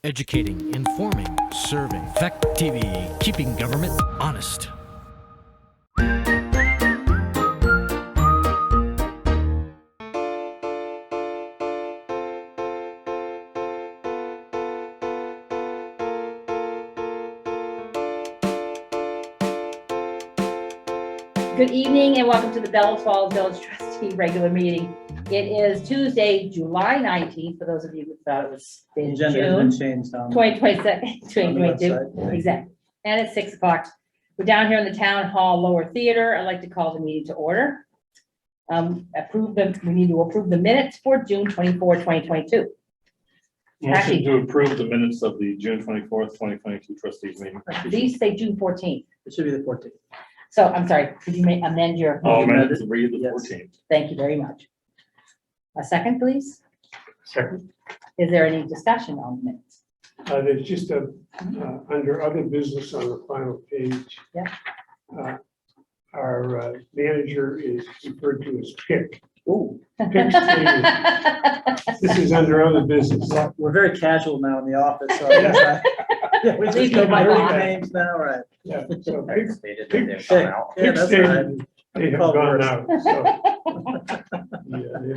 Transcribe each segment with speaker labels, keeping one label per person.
Speaker 1: Educating, informing, serving. Fact TV, keeping government honest.
Speaker 2: Good evening and welcome to the Bellows Falls Village Trustee regular meeting. It is Tuesday, July 19th, for those of you who thought it was in
Speaker 3: Agenda has
Speaker 2: June
Speaker 3: been changed on
Speaker 2: 2022,
Speaker 3: on the website.
Speaker 2: exactly. And it's 6 o'clock. We're down here in the Town Hall Lower Theater. I'd like to call the meeting to order. We need to approve the minutes for June 24, 2022.
Speaker 4: Motion to approve the minutes of the June 24th, 2022 trustees meeting.
Speaker 2: These say June 14th.
Speaker 3: It should be the 14th.
Speaker 2: So I'm sorry, could you amend your?
Speaker 4: Oh,
Speaker 3: amended.
Speaker 4: minutes to read the
Speaker 3: Yes.
Speaker 4: 14th.
Speaker 2: Thank you very much. A second, please.
Speaker 5: Second,
Speaker 2: Is there any discussion on the minutes?
Speaker 5: there's just under other business on the final page.
Speaker 2: Yeah.
Speaker 5: Our manager is referred to as Pick.
Speaker 3: Ooh,
Speaker 5: Pick Stadium. This is under other business.
Speaker 3: we're very casual now in the office, so I guess yeah, we just go by
Speaker 2: Leave me
Speaker 3: names now, right?
Speaker 5: Yeah, so Pick,
Speaker 3: Pick,
Speaker 5: Pick
Speaker 3: yeah, that's right.
Speaker 5: Stadium, they have
Speaker 3: Call
Speaker 5: gone
Speaker 3: worse.
Speaker 5: out, so. Yeah, they're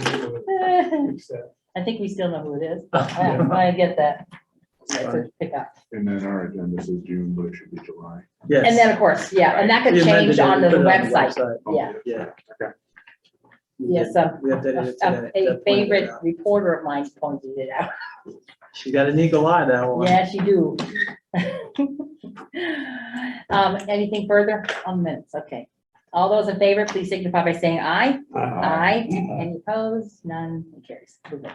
Speaker 5: fix that.
Speaker 2: I think we still know who it is.
Speaker 5: Yeah.
Speaker 2: I get that.
Speaker 3: That's
Speaker 2: So
Speaker 3: funny.
Speaker 2: pick up.
Speaker 6: And then our agenda says June, but it should be July.
Speaker 3: Yes.
Speaker 2: And then, of course, yeah, and that could
Speaker 3: We amended
Speaker 2: change
Speaker 3: it,
Speaker 2: on
Speaker 3: we
Speaker 2: the
Speaker 3: put it
Speaker 2: website. Yeah.
Speaker 3: Yeah.
Speaker 6: Okay.
Speaker 2: Yes,
Speaker 3: We updated it today.
Speaker 2: a
Speaker 3: That pointed it
Speaker 2: favorite
Speaker 3: out.
Speaker 2: reporter of mine pointed it out.
Speaker 3: She got an eagle eye, that one.
Speaker 2: Yes, you do. Anything further on the minutes? Okay. All those in favor, please signify by saying aye. Aye. Any opposed? None. It carries. We're good.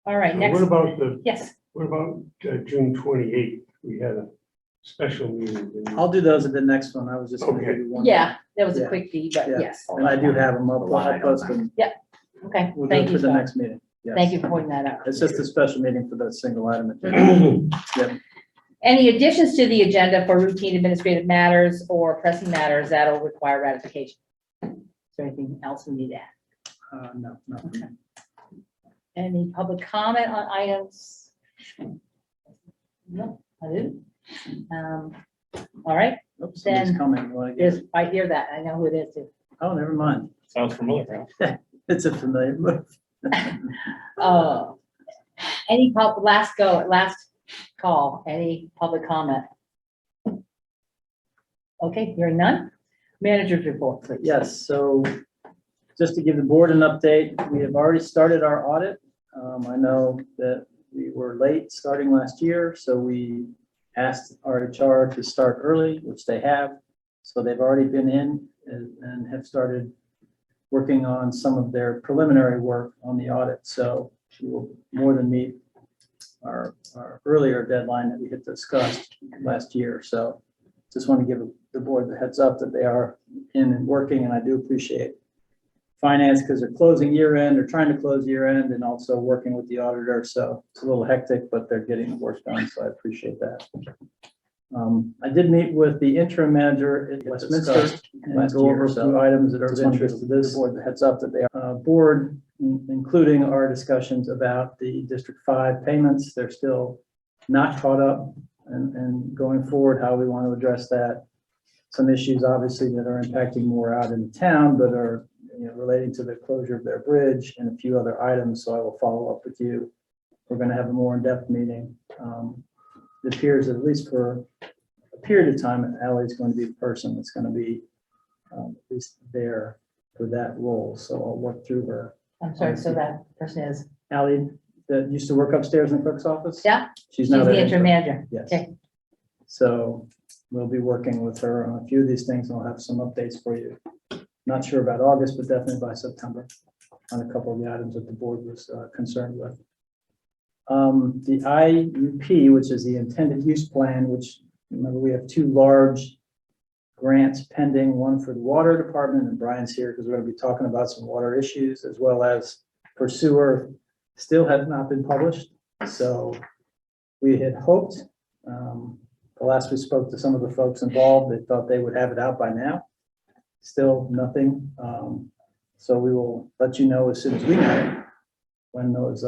Speaker 2: All right, next. Yes.
Speaker 5: What about June 28th? We had a special meeting.
Speaker 3: I'll do those at the next one. I was just gonna
Speaker 5: Okay.
Speaker 3: do one.
Speaker 2: Yeah, that was a
Speaker 3: Yeah.
Speaker 2: quick fee, but
Speaker 3: Yeah.
Speaker 2: yes.
Speaker 3: And I do have them. I'll post them.
Speaker 2: Okay,
Speaker 3: We'll do
Speaker 2: thank
Speaker 3: it
Speaker 2: you.
Speaker 3: for the
Speaker 2: Scott.
Speaker 3: next meeting. Yes.
Speaker 2: Thank you for pointing that out.
Speaker 3: It's just a special meeting for the single item. Yep.
Speaker 2: Any additions to the agenda for routine administrative matters or pressing matters that'll require ratification? Is there anything else we need to add?
Speaker 3: No.
Speaker 2: Any public comment on items? No, I do. All right,
Speaker 3: Oops, somebody's
Speaker 2: Then
Speaker 3: coming. You wanna get
Speaker 2: yes,
Speaker 3: it?
Speaker 2: I hear that. I know who it is too.
Speaker 3: Oh, never mind.
Speaker 4: Sounds familiar, huh?
Speaker 3: It's a familiar move.
Speaker 2: Any last call, any public comment? Okay, hearing none. Manager's report, please.
Speaker 3: Yes, so just to give the board an update, we have already started our audit. I know that we were late starting last year, so we asked our HR to start early, which they have. So they've already been in and have started working on some of their preliminary work on the audit. So we will more than meet our earlier deadline that we had discussed last year. So just want to give the board the heads up that they are in and working, and I do appreciate finance because they're closing year end, they're trying to close year end and also working with the auditor. So it's a little hectic, but they're getting the work done. So I appreciate that. I did meet with the interim manager at Westminster and go over a few items that are of interest to this board. The heads up that they are board, including our discussions about the District 5 payments. They're still not caught up, and going forward, how we want to address that. Some issues obviously that are impacting more out in the town, but are relating to the closure of their bridge and a few other items. So I will follow up with you. We're going to have a more in-depth meeting. It appears, at least for a period of time, Ally is going to be the person that's going to be at least there for that role. So I'll work through her.
Speaker 2: I'm sorry, so that person is,
Speaker 3: Ally, that used to work upstairs in the clerk's office?
Speaker 2: yeah,
Speaker 3: She's
Speaker 2: she's
Speaker 3: now
Speaker 2: the
Speaker 3: their
Speaker 2: interim manager.
Speaker 3: Yes.
Speaker 2: Okay.
Speaker 3: So we'll be working with her on a few of these things, and I'll have some updates for you. Not sure about August, but definitely by September on a couple of the items that the board was concerned with. The IUP, which is the intended use plan, which, remember, we have two large grants pending, one for the water department, and Brian's here because we're going to be talking about some water issues, as well as for sewer, still have not been published. So we had hoped, the last we spoke to some of the folks involved, they thought they would have it out by now. Still nothing. So we will let you know as soon as we know when those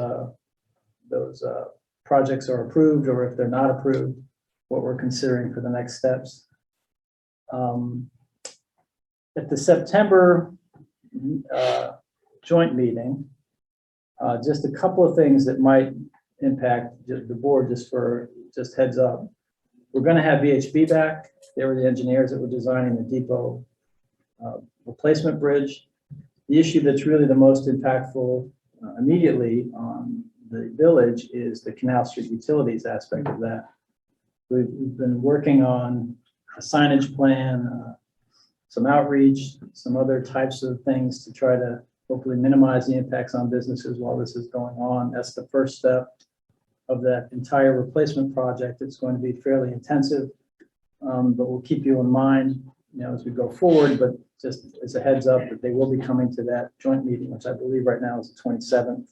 Speaker 3: projects are approved or if they're not approved, what we're considering for the next steps. At the September joint meeting, just a couple of things that might impact the board, just heads up. We're going to have VHB back. They were the engineers that were designing the depot replacement bridge. The issue that's really the most impactful immediately on the village is the Canal Street utilities aspect of that. We've been working on a signage plan, some outreach, some other types of things to try to hopefully minimize the impacts on businesses while this is going on. That's the first step of that entire replacement project. It's going to be fairly intensive, but we'll keep you in mind, as we go forward. But just as a heads up, that they will be coming to that joint meeting, which I believe right now is the 27th,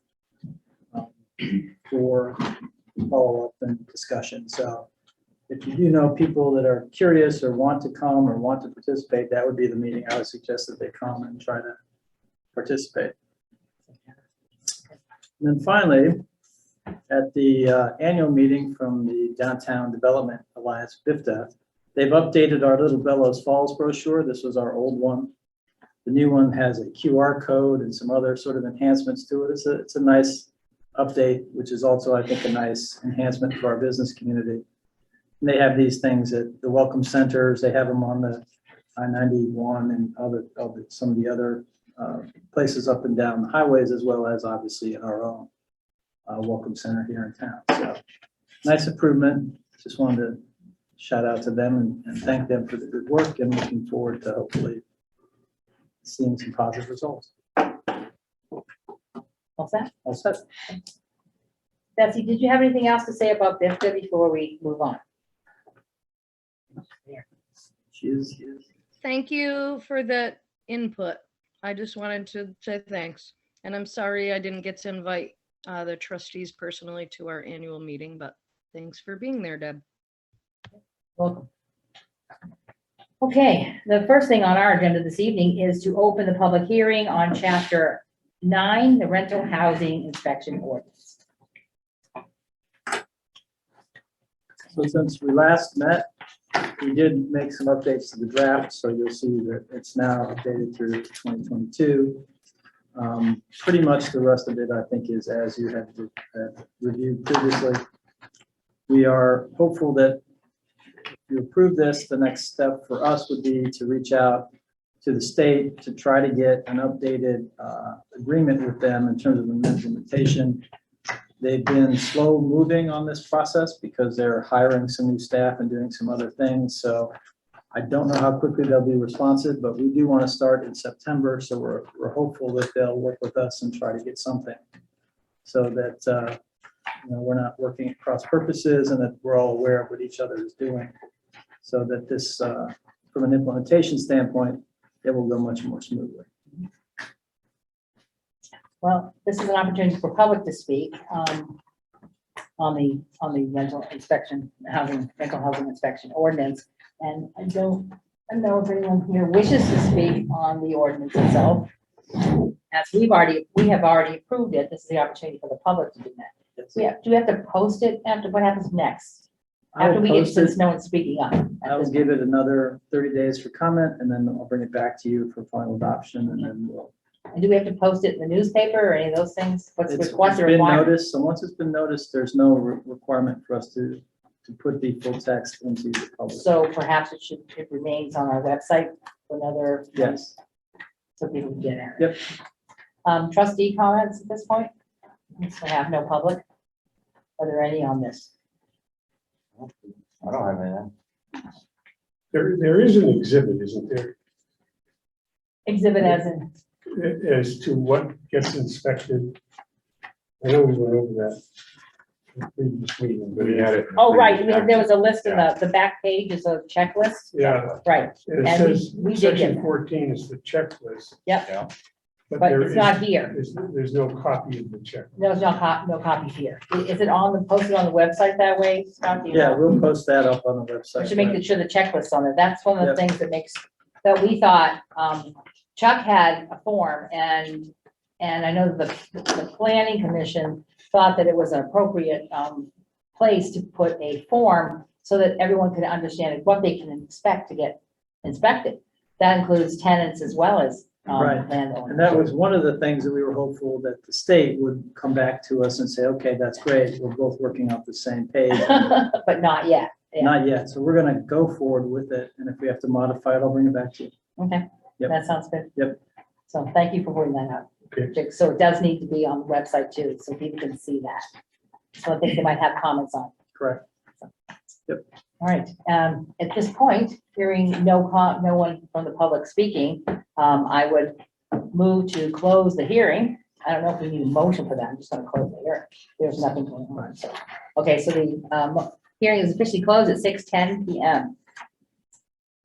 Speaker 3: for follow-up and discussion. So if you do know people that are curious or want to come or want to participate, that would be the meeting. I would suggest that they come and try to participate. And then finally, at the annual meeting from the Downtown Development Alliance, BIFTA, they've updated our little Bellows Falls brochure. This was our old one. The new one has a QR code and some other sort of enhancements to it. It's a nice update, which is also, I think, a nice enhancement for our business community. And they have these things at the welcome centers. They have them on the I-91 and some of the other places up and down the highways, as well as obviously in our own welcome center here in town. So nice improvement. Just wanted to shout out to them and thank them for the good work, and looking forward to hopefully seeing some positive results.
Speaker 2: All set?
Speaker 3: All set.
Speaker 2: Betsy, did you have anything else to say about BIFTA before we move on?
Speaker 3: She is.
Speaker 7: Thank you for the input. I just wanted to say thanks. And I'm sorry I didn't get to invite the trustees personally to our annual meeting, but thanks for being there, Deb.
Speaker 2: Welcome. Okay, the first thing on our agenda this evening is to open the public hearing on Chapter 9, the rental housing inspection ordinance.
Speaker 3: So since we last met, we did make some updates to the draft, so you'll see that it's now updated through 2022. Pretty much the rest of it, I think, is as you had reviewed previously. We are hopeful that if you approve this, the next step for us would be to reach out to the state to try to get an updated agreement with them in terms of an implementation. They've been slow moving on this process because they're hiring some new staff and doing some other things. So I don't know how quickly they'll be responsive, but we do want to start in September. So we're hopeful that they'll work with us and try to get something so that we're not working at cross purposes, and that we're all aware of what each other is doing, so that this, from an implementation standpoint, it will go much more smoothly.
Speaker 2: Well, this is an opportunity for public to speak on the rental housing inspection ordinance. And I don't know if anyone here wishes to speak on the ordinance itself. As we have already approved it, this is the opportunity for the public to do that. Do we have to post it after? What happens next? After we get, since no one's speaking up.
Speaker 3: I will give it another 30 days for comment, and then I'll bring it back to you for final adoption, and then we'll.
Speaker 2: And do we have to post it in the newspaper or any of those things? What's the
Speaker 3: It's
Speaker 2: requirement?
Speaker 3: been noticed, so once it's been noticed, there's no requirement for us to put the full text into the public.
Speaker 2: So perhaps it remains on our website for another.
Speaker 3: Yes.
Speaker 2: So people can get it.
Speaker 3: Yep.
Speaker 2: Trustee comments at this point? Since we have no public. Are there any on this?
Speaker 8: I don't have anything.
Speaker 5: There is an exhibit, isn't there,
Speaker 2: Exhibit as in,
Speaker 5: as to what gets inspected? I know we went over that in the previous meeting, but
Speaker 6: We had it.
Speaker 2: oh, right, there was a list in the back page is a checklist.
Speaker 5: yeah,
Speaker 2: Right,
Speaker 5: and it
Speaker 2: And
Speaker 5: says
Speaker 2: we did get
Speaker 5: section
Speaker 2: that.
Speaker 5: 14 is the checklist.
Speaker 2: Yep.
Speaker 8: Yeah.
Speaker 2: but
Speaker 5: there
Speaker 2: it's
Speaker 5: is-
Speaker 2: not here.
Speaker 5: There's no copy of the checklist.
Speaker 2: There's no copy here. Is it posted on the website that way, Scott? Do you
Speaker 3: Yeah,
Speaker 2: know?
Speaker 3: we'll post that up on the
Speaker 2: We
Speaker 3: website.
Speaker 2: should make sure the checklist's on there. That's one of the
Speaker 3: Yep.
Speaker 2: things that we thought, Chuck had a form, and I know the planning commission thought that it was an appropriate, place to put a form so that everyone can understand what they can expect to get inspected. That includes tenants as well as
Speaker 3: Right.
Speaker 2: landowners.
Speaker 3: And that was one of the things that we were hopeful that the state would come back to us and say, okay, that's great. We're both working off the same page.
Speaker 2: But not yet. Yeah.
Speaker 3: Not yet. So we're gonna go forward with it. And if we have to modify it, I'll bring it back to you.
Speaker 2: Okay,
Speaker 3: Yep.
Speaker 2: that sounds good.
Speaker 3: Yep.
Speaker 2: So thank you for pointing that out.
Speaker 5: Okay.
Speaker 2: So it does need to be on the website too, so people can see that. So I think they might have comments on.
Speaker 3: Correct.
Speaker 2: All right, at this point, hearing no one from the public speaking, I would move to close the hearing. I don't know if we need a motion for that. I'm just gonna close the hearing. There's nothing going on. So, okay, so the hearing is officially closed at 6:10 p.m.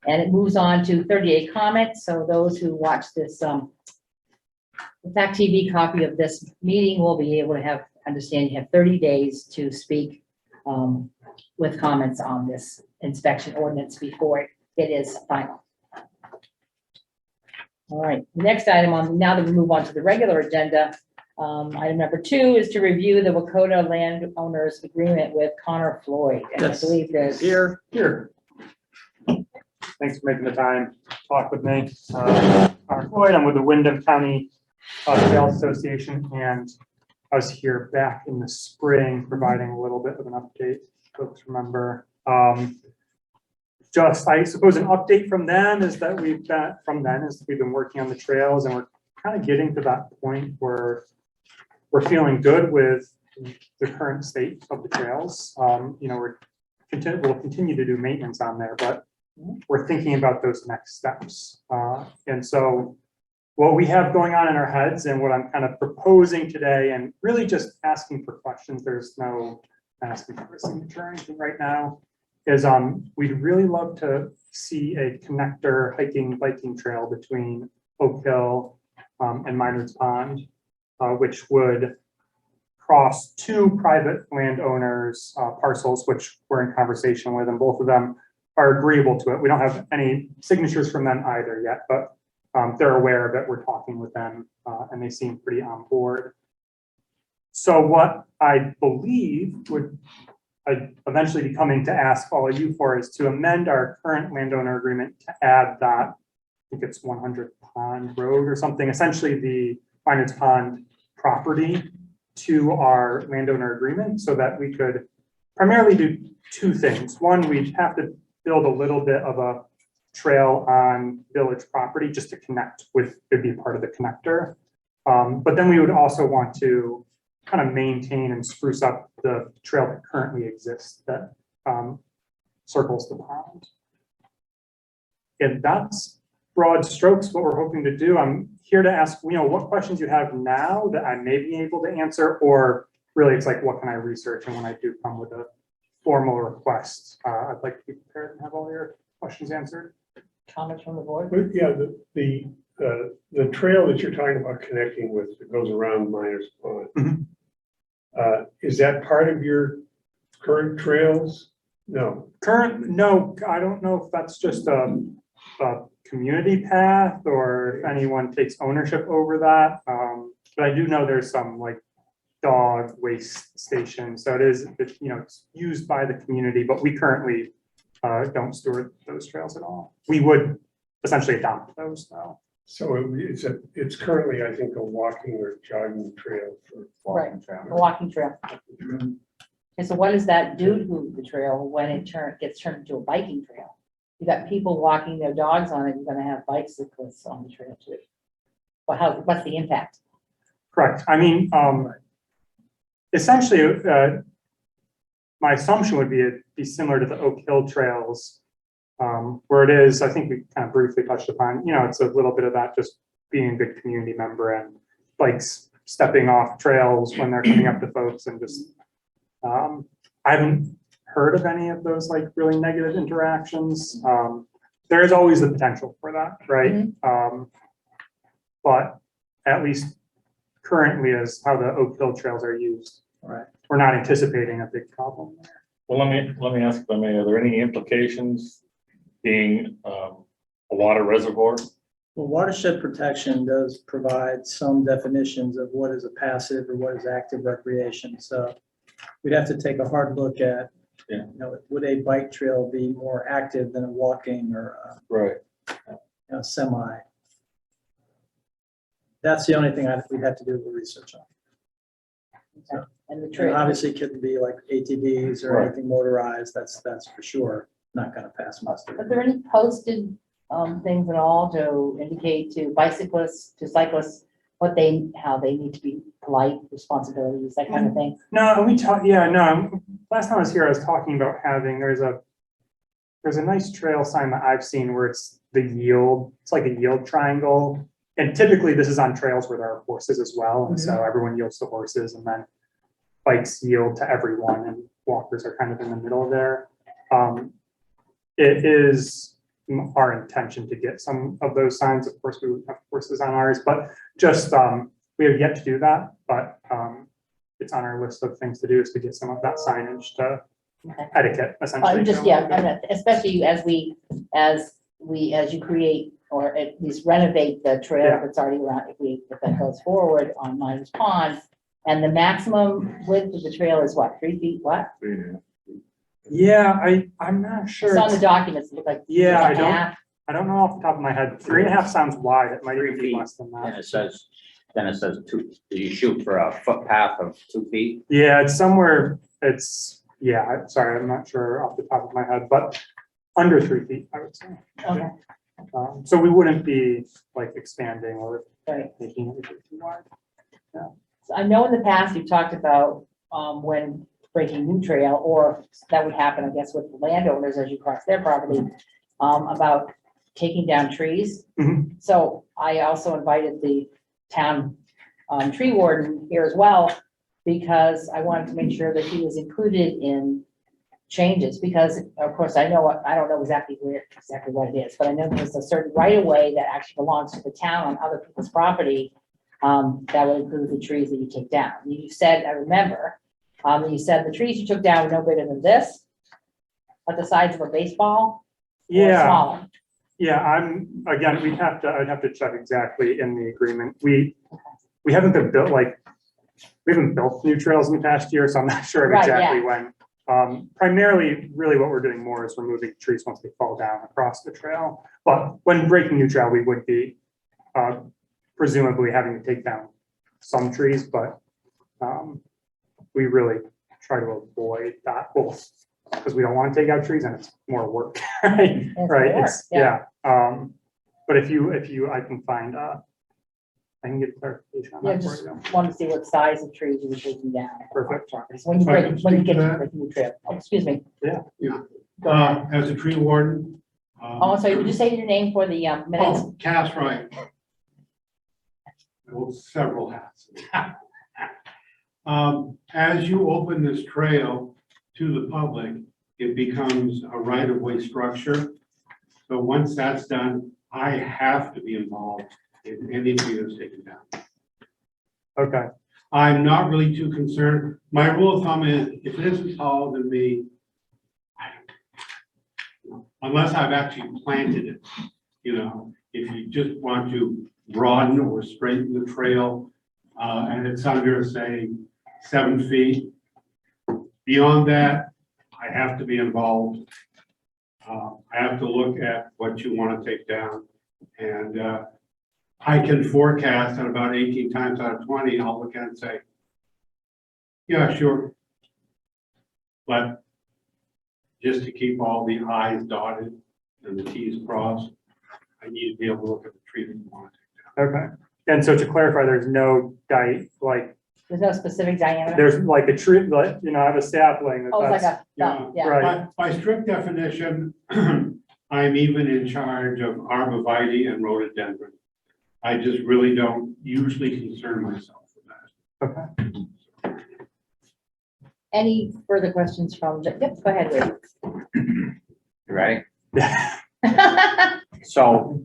Speaker 2: And it moves on to 38 comments. So those who watch this Fact TV copy of this meeting will be able to understand you have 30 days to speak with comments on this inspection ordinance before it is final. All right, next item now that we move on to the regular agenda, item number 2 is to review the Wakota landowners agreement with Connor Floyd. And I
Speaker 3: Yes.
Speaker 2: believe there's
Speaker 3: Here.
Speaker 9: Thanks for making the time to talk with me. Connor Floyd, I'm with the Wyndham County Trails Association, and I was here back in the spring providing a little bit of an update. Folks remember. Just, I suppose, an update from them is that we've been working on the trails, and we're kind of getting to that point where we're feeling good with the current state of the trails. We'll continue to do maintenance on there, but we're thinking about those next steps. And so what we have going on in our heads and what I'm kind of proposing today, and really just asking for questions, there's no asking for a signature or anything right now, is we'd really love to see a connector hiking biking trail between Oak Hill and Minard's Pond, which would cross 2 private landowners parcels, which we're in conversation with, and both of them are agreeable to it. We don't have any signatures from them either yet, but they're aware of it. We're talking with them and they seem pretty on board. So what I believe I'd eventually be coming to ask all of you for is to amend our current landowner agreement to add that, I think it's 100 Pond Road or something, essentially the Minard's Pond property, to our landowner agreement, so that we could primarily do 2 things. One, we'd have to build a little bit of a trail on village property just to connect with, it'd be part of the connector. But then we would also want to kind of maintain and spruce up the trail that currently exists that circles the pond. And that's broad strokes what we're hoping to do. I'm here to ask, what questions you have now that I may be able to answer, or really it's like, what can I research? And when I do come with a formal request, I'd like to be prepared and have all your questions answered.
Speaker 2: comments from the board.
Speaker 5: But yeah, the trail that you're talking about connecting with that goes around Miners Pond.
Speaker 9: Mhm.
Speaker 5: Is that part of your current trails? No.
Speaker 9: No, I don't know if that's just a community path or if anyone takes ownership over that. But I do know there's some like dog waste station. So it's used by the community, but we currently don't steward those trails at all. We would essentially adopt those though.
Speaker 5: So it's currently, I think, a walking or jogging trail for.
Speaker 2: Right, a walking trail. And so what does that do to the trail when it gets turned into a biking trail? You got people walking their dogs on it, you're gonna have bicyclists on the trail too. But what's the impact?
Speaker 9: Correct. I mean, essentially, my assumption would be it'd be similar to the Oak Hill trails, where it is, I think we kind of briefly touched upon, it's a little bit of that just being a good community member and bikes stepping off trails when they're coming up to folks and just, I haven't heard of any of those like really negative interactions. There is always the potential for that, right? But at least currently is how the Oak Hill trails are used.
Speaker 3: Right.
Speaker 9: We're not anticipating a big problem there.
Speaker 4: Well, let me ask if I may, are there any implications being a water reservoir?
Speaker 3: Well, watershed protection does provide some definitions of what is a passive or what is active recreation. So we'd have to take a hard look at,
Speaker 4: Yeah.
Speaker 3: you know, would a bike trail be more active than a walking or
Speaker 4: Right.
Speaker 3: a semi? That's the only thing we'd have to do the research on.
Speaker 2: And the
Speaker 3: And
Speaker 2: trail,
Speaker 3: obviously it couldn't be like ATVs or
Speaker 4: Right.
Speaker 3: anything motorized, that's for sure not gonna pass muster.
Speaker 2: are there any posted things at all to indicate to bicyclists, to cyclists, how they need to be polite, responsibilities, that kind of thing?
Speaker 9: No, and we talked, yeah, no, last time I was here, I was talking about having, there's a nice trail sign that I've seen where it's the yield, it's like a yield triangle. And typically this is on trails where there are horses as well, and so everyone yields to horses and then bikes yield to everyone and walkers are kind of in the middle there. It is our intention to get some of those signs. Of course, we would have horses on ours, but just, we have yet to do that, but it's on our list of things to do is to get some of that signage to
Speaker 2: Okay.
Speaker 9: etiquette essentially.
Speaker 2: Just, yeah, and especially as you create or at least renovate the trail
Speaker 9: Yeah.
Speaker 2: that's already around, if that goes forward on Miners Pond. And the maximum width of the trail is what, 3 feet, what?
Speaker 6: 3.5.
Speaker 9: Yeah, I'm not sure.
Speaker 2: It's on the
Speaker 9: It's-
Speaker 2: documents, it looked like.
Speaker 9: Yeah, I
Speaker 2: 3.5.
Speaker 9: I don't know off the top of my head. 3.5 sounds wide. It might even
Speaker 8: 3
Speaker 9: be
Speaker 8: feet.
Speaker 9: less than
Speaker 8: And
Speaker 9: that.
Speaker 8: it says two, you shoot for a footpath of 2 feet.
Speaker 9: Yeah, it's somewhere, sorry, I'm not sure off the top of my head, but under 3 feet, I would say.
Speaker 2: Okay,
Speaker 9: So we wouldn't be like expanding or
Speaker 2: right.
Speaker 9: making anything too wide.
Speaker 2: So I know in the past you talked about, when breaking new trail, or that would happen, I guess, with the landowners as you cross their property, about taking down trees.
Speaker 9: Mhm.
Speaker 2: So I also invited the town, tree warden here as well, because I wanted to make sure that he was included in changes, because of course, I don't know exactly what it is, but I know there's a certain right of way that actually belongs to the town on other people's property. That would include the trees that you take down. You said, I remember, you said the trees you took down were no bigger than this, at the size of a baseball, or
Speaker 9: Yeah,
Speaker 2: smaller.
Speaker 9: yeah, I'd have to check exactly in the agreement. We haven't been built, like, we haven't built new trails in the past year, so I'm not sure of
Speaker 2: Right,
Speaker 9: exactly
Speaker 2: yeah.
Speaker 9: when. Primarily, really what we're doing more is removing trees once they fall down across the trail. But when breaking new trail, we would be presumably having to take down some trees, but we really try to avoid that, both because we don't want to take out trees and it's more work, right?
Speaker 2: It's
Speaker 9: Right,
Speaker 2: more,
Speaker 9: it's,
Speaker 2: yeah.
Speaker 9: yeah. But if you, I can find, I can get clarification on
Speaker 2: Yeah,
Speaker 9: that for
Speaker 2: just
Speaker 9: you.
Speaker 2: wanted to see what size of trees you were taking down.
Speaker 9: Perfect.
Speaker 2: When you
Speaker 5: If I
Speaker 2: break,
Speaker 5: can
Speaker 2: when you
Speaker 5: speak
Speaker 2: get
Speaker 5: to
Speaker 2: to
Speaker 5: that.
Speaker 2: break a new trail. Oh, excuse me.
Speaker 5: As a tree warden.
Speaker 2: Oh, sorry, would you say your name for the minutes?
Speaker 5: Oh, Cass Wright. I hold several hats. As you open this trail to the public, it becomes a right-of-way structure. So once that's done, I have to be involved in any tree that's taken down.
Speaker 9: Okay,
Speaker 5: I'm not really too concerned. My rule of thumb is if it isn't taller than me, unless I've actually planted it, if you just want to broaden or straighten the trail, and it's under, say, 7 feet. Beyond that, I have to be involved. I have to look at what you want to take down. And I can forecast that about 18 times out of 20, I'll look at it and say, yeah, sure. But just to keep all the i's dotted and the t's crossed, I need to be able to look at the tree that you want to take down.
Speaker 9: okay. And so to clarify, there's no
Speaker 2: There's no specific diameter?
Speaker 9: there's like a tree, like, I have a sapling.
Speaker 2: Oh, it's like
Speaker 9: that's-
Speaker 2: a, yeah.
Speaker 9: Right.
Speaker 5: By strict definition, I'm even in charge of arborvitae and rhododendron. I just really don't usually concern myself with that.
Speaker 9: Okay.
Speaker 2: Any further questions from, yep, go ahead,
Speaker 8: You ready?
Speaker 9: Yeah.
Speaker 2: Ray.
Speaker 8: So,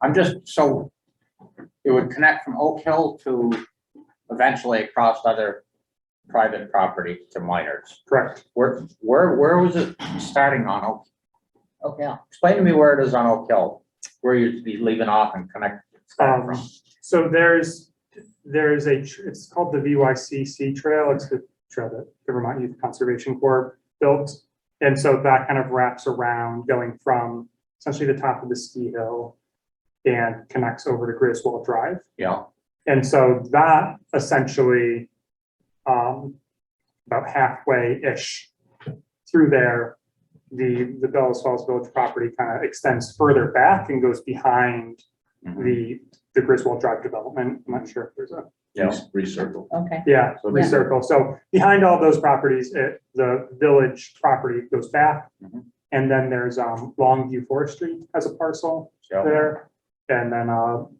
Speaker 8: I'm just, so it would connect from Oak Hill to eventually across other private property to Miners.
Speaker 9: Correct.
Speaker 8: Where was it starting on Oak?
Speaker 2: Okay,
Speaker 8: Explain to me where it is on Oak Hill, where you'd be leaving off and connect.
Speaker 9: So there's it's called the VYCC trail. It's the trail that the Vermont Youth Conservation Corps built. And so that kind of wraps around going from essentially the top of the ski hill and connects over to Griswold Drive.
Speaker 8: Yeah,
Speaker 9: And so that essentially, about halfway-ish through there, the Bellows Falls Village property kind of extends further back and goes behind the Griswold Drive development. I'm not sure if there's a,
Speaker 6: Recircle.
Speaker 2: Okay,
Speaker 9: yeah,
Speaker 6: So
Speaker 2: Yeah.
Speaker 9: recircle. So behind all those properties, the village property goes back.
Speaker 8: Mhm.
Speaker 9: And then there's Longview Forestry has a parcel
Speaker 8: yeah,
Speaker 9: there. And then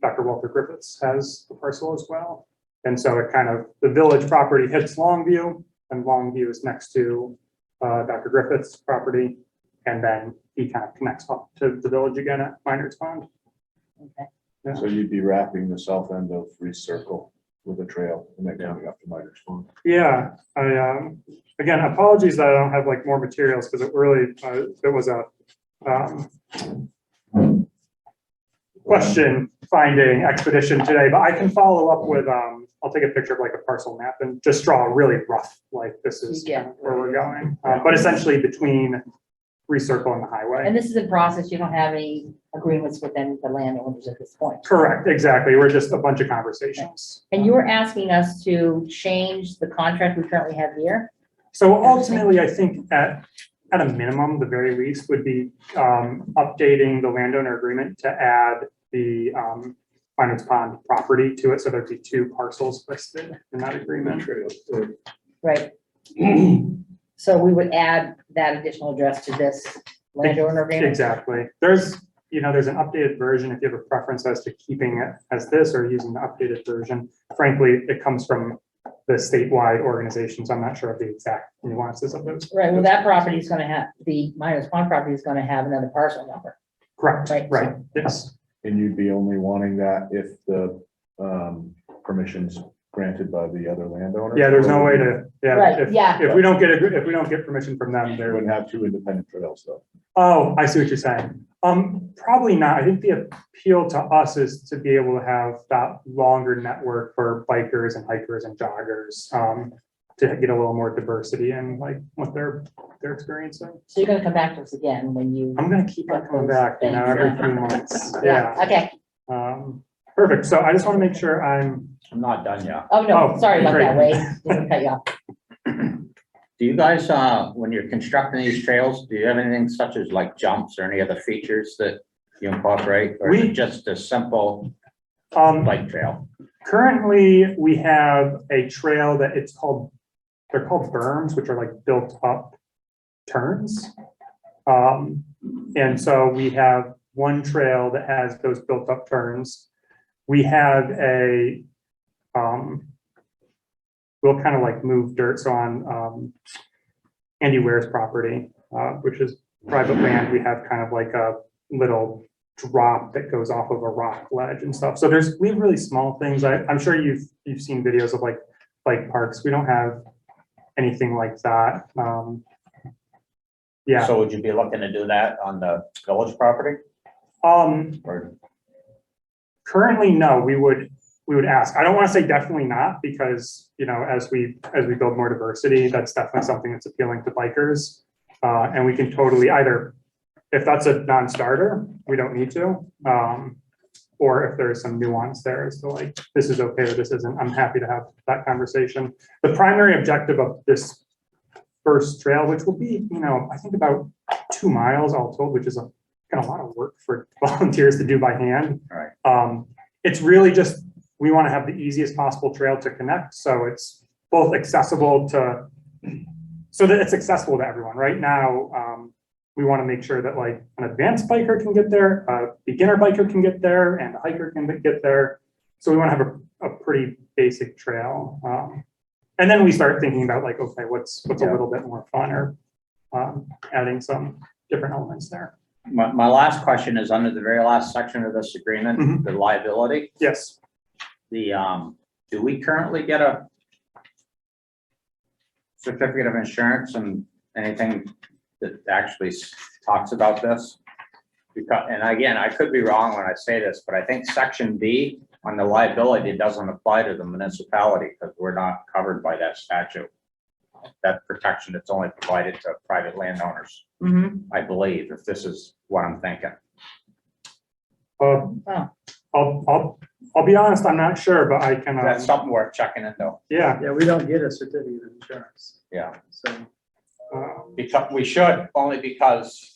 Speaker 9: Dr. Walter Griffiths has a parcel as well. And so it kind of, the village property hits Longview, and Longview is next to Dr. Griffith's property. And then he kind of connects up to the village again at Miners Pond.
Speaker 2: okay.
Speaker 6: So you'd be wrapping the south end of Recircle with a trail and then coming up to Miners Pond.
Speaker 9: Yeah, I, again, apologies that I don't have like more materials, because it really, it was a question finding expedition today, but I can follow up with, I'll take a picture of like a parcel map and just draw a really rough, like this is
Speaker 2: Yeah.
Speaker 9: where we're going. But essentially between Recircle and the highway.
Speaker 2: And this is in process. You don't have any agreements with any of the landowners at this point.
Speaker 9: Correct, exactly. We're just a bunch of conversations.
Speaker 2: And you were asking us to change the contract we currently have here?
Speaker 9: So ultimately, I think at a minimum, the very least would be updating the landowner agreement to add the Miners Pond property to it. So there'd be 2 parcels listed in that agreement.
Speaker 2: Right. So we would add that additional address to this landowner agreement?
Speaker 9: Exactly. There's an updated version if you have a preference as to keeping it as this or using the updated version. Frankly, it comes from the statewide organization, so I'm not sure of the exact nuances of those.
Speaker 2: Right, well, that property is gonna have, the Miners Pond property is gonna have another parcel number.
Speaker 9: Correct,
Speaker 2: Right.
Speaker 9: right, yes.
Speaker 6: And you'd be only wanting that if the permission's granted by the other landowner?
Speaker 9: Yeah, there's no way to,
Speaker 2: Right,
Speaker 9: if,
Speaker 2: yeah.
Speaker 9: if we don't get permission from them,
Speaker 6: They
Speaker 9: there.
Speaker 6: wouldn't have 2 independent trails though.
Speaker 9: Oh, I see what you're saying. Probably not. I think the appeal to us is to be able to have that longer network for bikers and hikers and joggers, to get a little more diversity in like what they're experiencing.
Speaker 2: So you're gonna come back to us again when you.
Speaker 9: I'm gonna keep on coming back, every few months. Yeah.
Speaker 2: Okay,
Speaker 9: Perfect. So I just want to make sure I'm,
Speaker 8: I'm not done yet.
Speaker 2: oh, no,
Speaker 9: Oh,
Speaker 2: sorry about
Speaker 9: great.
Speaker 2: that, Wade. Didn't cut you off.
Speaker 8: Do you guys, when you're constructing these trails, do you have anything such as like jumps or any other features that you incorporate? Or is
Speaker 9: We-
Speaker 8: it just a simple bike trail?
Speaker 9: currently, we have a trail that they're called berms, which are like built up turns. And so we have one trail that has those built up turns. We have we'll kind of like move dirt. So on Andy Ware's property, which is private land, we have kind of like a little drop that goes off of a rock ledge and stuff. So we have really small things. I'm sure you've seen videos of like bike parks. We don't have anything like that. Yeah.
Speaker 8: So would you be looking to do that on the village property? Or
Speaker 9: Currently, no, we would ask. I don't want to say definitely not, because, as we build more diversity, that's definitely something that's appealing to bikers. And we can totally either, if that's a non-starter, we don't need to. Or if there's some nuance there as to like, this is okay or this isn't, I'm happy to have that conversation. The primary objective of this first trail, which will be, I think about 2 miles all told, which is kind of a lot of work for volunteers to do by hand.
Speaker 8: Right.
Speaker 9: It's really just, we want to have the easiest possible trail to connect. So it's both accessible so that it's accessible to everyone. Right now, we want to make sure that like an advanced biker can get there, a beginner biker can get there, and a hiker can get there. So we want to have a pretty basic trail. And then we start thinking about like, okay, what's a little bit more fun, or adding some different elements there.
Speaker 8: my last question is under the very last section of this agreement,
Speaker 9: Mhm.
Speaker 8: the liability.
Speaker 9: Yes.
Speaker 8: Do we currently get a certificate of insurance and anything that actually talks about this? Because, and again, I could be wrong when I say this, but I think section B on the liability, it doesn't apply to the municipality because we're not covered by that statute. That protection that's only provided to private landowners, I believe, if this is what I'm thinking.
Speaker 9: I'll be honest, I'm not sure, but I can,
Speaker 8: That's something worth checking into.
Speaker 9: yeah.
Speaker 3: Yeah, we don't get a certificate of insurance,
Speaker 8: Yeah,
Speaker 3: so.
Speaker 8: because we should, only because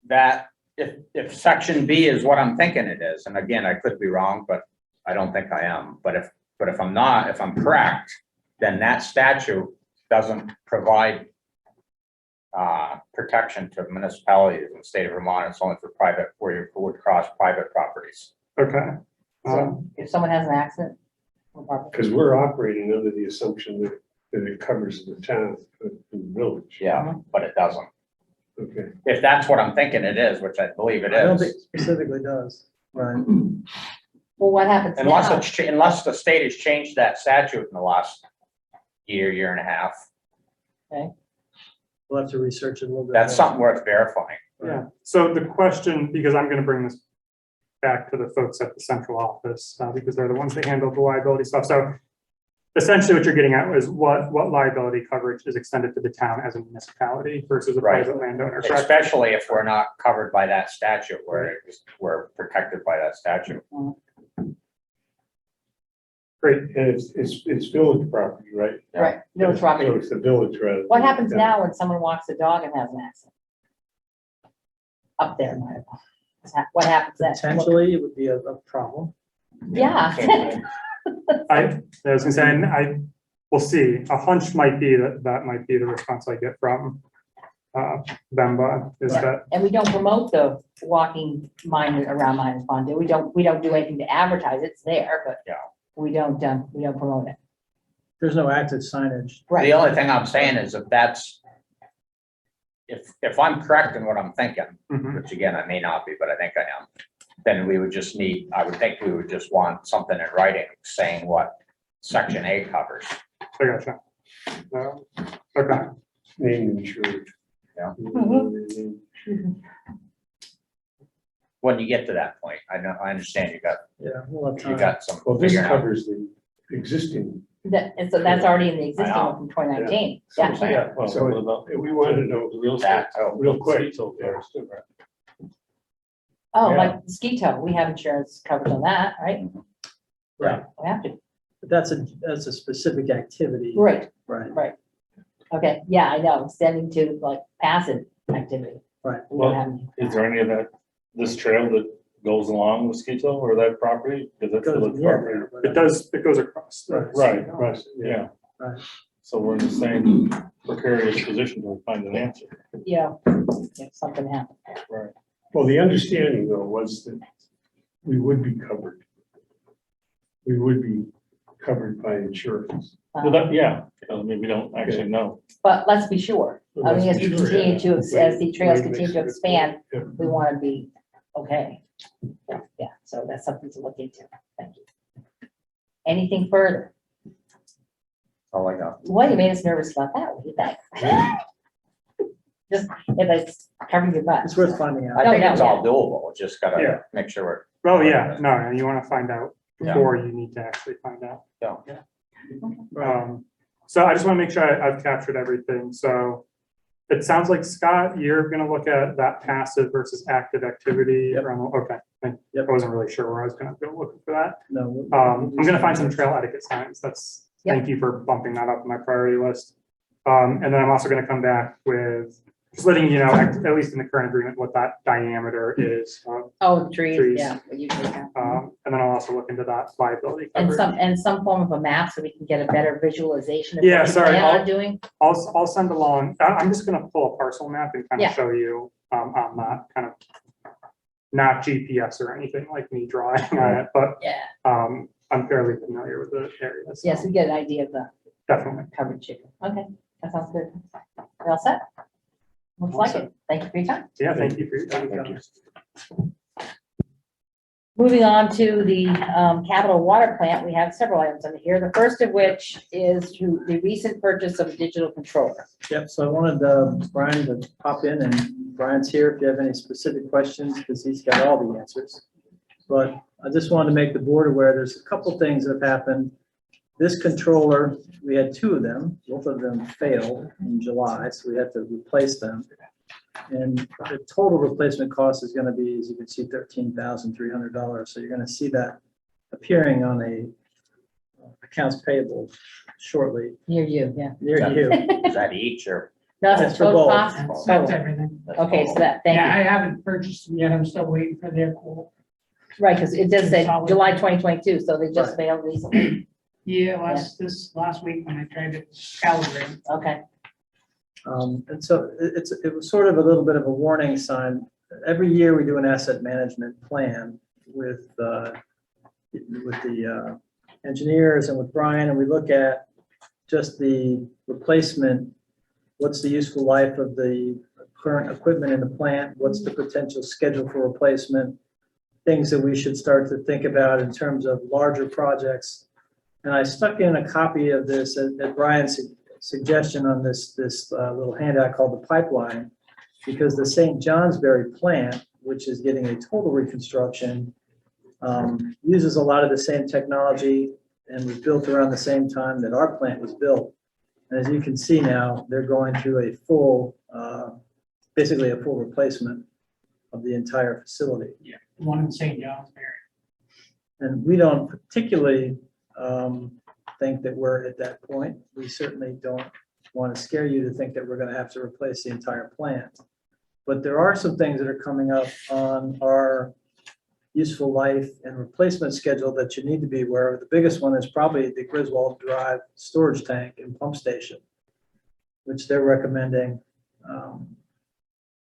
Speaker 8: that if section B is what I'm thinking it is, and again, I could be wrong, but I don't think I am. But if I'm not, if I'm correct, then that statute doesn't provide protection to municipalities in the state of Vermont. It's only for private, where you would cross private properties.
Speaker 9: Okay.
Speaker 2: So if someone has an accident.
Speaker 10: Because we're operating under the assumption that it covers the town, the village.
Speaker 8: Yeah, but it doesn't.
Speaker 10: Okay.
Speaker 8: If that's what I'm thinking it is, which I believe it
Speaker 3: I don't think
Speaker 8: is.
Speaker 3: it specifically does, right?
Speaker 2: Well, what happens
Speaker 8: Unless
Speaker 2: now?
Speaker 8: it's, unless the state has changed that statute in the last year and a half,
Speaker 3: We'll have to research it a little bit.
Speaker 8: that's
Speaker 3: more.
Speaker 8: something worth verifying.
Speaker 9: Yeah, so the question, because I'm gonna bring this back to the folks at the central office, because they're the ones that handle the liability stuff, so essentially what you're getting at is what liability coverage is extended to the town as a municipality versus a
Speaker 8: Right.
Speaker 9: private landowner, correct?
Speaker 8: Especially if we're not covered by that statute, where we're protected by that statute.
Speaker 9: Great,
Speaker 10: And it's village property, right?
Speaker 2: Right, village property.
Speaker 10: So it's the village rather.
Speaker 2: What
Speaker 10: than
Speaker 2: happens
Speaker 10: the
Speaker 2: now when someone walks a dog and has an accident? Up there, what happens then?
Speaker 3: Potentially, it would be a problem.
Speaker 2: Yeah.
Speaker 9: I was gonna say, we'll see, a hunch might be that might be the response I get from Bemba, is that,
Speaker 2: And we don't promote the walking mine around Miners Pond. We don't do anything to advertise. It's there, but
Speaker 8: Yeah.
Speaker 2: we don't promote it.
Speaker 3: There's no active signage.
Speaker 2: Right.
Speaker 8: The only thing I'm saying is if that's, if I'm correct in what I'm thinking,
Speaker 9: Mhm.
Speaker 8: which again, I may not be, but I think I am, then we would just need, I would think we would just want something in writing saying what section A covers.
Speaker 9: I gotcha. Okay,
Speaker 10: Name insured.
Speaker 8: Yeah.
Speaker 10: Mhm.
Speaker 8: When you get to that point, I know, I understand
Speaker 3: Yeah, we'll have
Speaker 8: you
Speaker 3: time.
Speaker 8: got some.
Speaker 10: Well, this
Speaker 8: figuring out.
Speaker 10: covers the existing.
Speaker 2: And so that's already in the existing
Speaker 8: I know.
Speaker 2: one from 2019.
Speaker 8: So I'm
Speaker 2: Yeah.
Speaker 8: saying,
Speaker 4: Well,
Speaker 10: So
Speaker 4: what about
Speaker 10: we want to know
Speaker 4: the real
Speaker 8: that,
Speaker 4: estate?
Speaker 8: oh,
Speaker 10: real quick.
Speaker 4: So first,
Speaker 2: Oh,
Speaker 8: Yeah.
Speaker 2: like mosquito, we have insurance coverage on that, right?
Speaker 3: Right,
Speaker 2: We have to.
Speaker 3: but that's a specific activity.
Speaker 2: Right,
Speaker 3: Right.
Speaker 2: okay, yeah, I know, extending to like passive activity.
Speaker 3: Right.
Speaker 2: We don't
Speaker 4: Well,
Speaker 2: have any.
Speaker 4: is there any of that, this trail that goes along Mosquito or that property? Because that's
Speaker 3: Goes
Speaker 4: village
Speaker 3: near
Speaker 4: property.
Speaker 3: there, but-
Speaker 9: it goes across.
Speaker 4: Right,
Speaker 10: Right,
Speaker 4: yeah.
Speaker 3: Right.
Speaker 4: So we're in the same precarious position to find an answer.
Speaker 2: Yeah, if something happens.
Speaker 4: Right.
Speaker 10: Well, the understanding though was that we would be covered. We would be covered by insurance.
Speaker 4: Well, that, yeah, I mean, we don't actually know.
Speaker 2: But let's be sure. I mean, as we
Speaker 10: Sure,
Speaker 2: continue
Speaker 10: yeah.
Speaker 2: to, as the trails
Speaker 10: Wait,
Speaker 2: continue to
Speaker 10: make sure.
Speaker 2: expand,
Speaker 10: Yeah.
Speaker 2: we want to be okay. Yeah, so that's something to look into. Thank you. Anything further?
Speaker 8: Oh, I got.
Speaker 2: Boy, you made us nervous about that. What do you think? Just, if it's covering your butt.
Speaker 3: It's worth finding out.
Speaker 8: I think
Speaker 2: no,
Speaker 8: it's all doable, we just
Speaker 9: Yeah.
Speaker 8: gotta make sure
Speaker 9: Oh, yeah, no, you want to find out
Speaker 8: Yeah.
Speaker 9: before you need to actually find out.
Speaker 8: we're.
Speaker 9: So I just want to make sure I've captured everything. So it sounds like, Scott, you're going to look at that passive versus active activity.
Speaker 3: Yep.
Speaker 9: Okay, I
Speaker 3: Yep.
Speaker 9: wasn't really sure where I was going to go looking for that.
Speaker 3: No.
Speaker 9: I'm going to find some trail etiquette signs. Thank you for bumping that up on my priority list. And then I'm also going to come back with just letting you know, at least in the current agreement, what that diameter is.
Speaker 2: Oh, the trees,
Speaker 9: Trees.
Speaker 2: yeah. what you take out.
Speaker 9: And then I'll also look into that liability
Speaker 2: And
Speaker 9: coverage.
Speaker 2: some form of a map so we can get a better visualization of
Speaker 9: Yeah,
Speaker 2: what you
Speaker 9: sorry,
Speaker 2: plan
Speaker 9: I'll-
Speaker 2: on doing.
Speaker 9: I'll send along, I'm just gonna pull a parcel map and kind
Speaker 2: Yeah.
Speaker 9: of show you, on that kind of, not GPS or anything like me drawing on it, but,
Speaker 2: Yeah,
Speaker 9: I'm fairly familiar with the area. so
Speaker 2: yes, we get an idea of the
Speaker 9: Definitely.
Speaker 2: coverage. Here. Okay, that sounds good. We all set? Looks like it. Thank you for your time.
Speaker 9: Yeah, thank you for your time.
Speaker 10: Thank you.
Speaker 2: Moving on to the capital water plant, we have several items on here. The first of which is to the recent purchase of a digital controller.
Speaker 3: Yep, so I wanted Brian to pop in, and Brian's here if you have any specific questions, because he's got all the answers. But I just wanted to make the board aware, there's a couple things that have happened. This controller, we had two of them, both of them failed in July, so we had to replace them. And the total replacement cost is gonna be, as you can see, $13,300. So you're gonna see that appearing on a accounts payable shortly
Speaker 2: Near you, yeah.
Speaker 3: near you.
Speaker 8: Is that each or?
Speaker 2: No,
Speaker 3: That's
Speaker 2: it's
Speaker 3: for
Speaker 2: total
Speaker 3: both.
Speaker 2: cost.
Speaker 11: That's
Speaker 2: Total.
Speaker 11: everything.
Speaker 2: Okay, so that, thank
Speaker 11: Yeah,
Speaker 2: you.
Speaker 11: I haven't purchased them yet. I'm still waiting for their quote.
Speaker 2: Right, because it does say
Speaker 11: Solid.
Speaker 2: July 2022, so they just
Speaker 3: Right.
Speaker 2: failed recently.
Speaker 11: Yeah, last week when I tried to calibrate.
Speaker 2: Okay,
Speaker 3: And so it was sort of a little bit of a warning sign. Every year we do an asset management plan with the engineers and with Brian, and we look at just the replacement. What's the useful life of the current equipment in the plant? What's the potential schedule for replacement? Things that we should start to think about in terms of larger projects. And I stuck in a copy of this at Brian's suggestion on this little handout called the pipeline, because the St. Johnsbury plant, which is getting a total reconstruction, uses a lot of the same technology and was built around the same time that our plant was built. And as you can see now, they're going through a full, basically a full replacement of the entire facility.
Speaker 11: The one in St. Johnsbury.
Speaker 3: And we don't particularly think that we're at that point. We certainly don't want to scare you to think that we're going to have to replace the entire plant. But there are some things that are coming up on our useful life and replacement schedule that you need to be aware of. The biggest one is probably the Griswold Drive storage tank and pump station, which they're recommending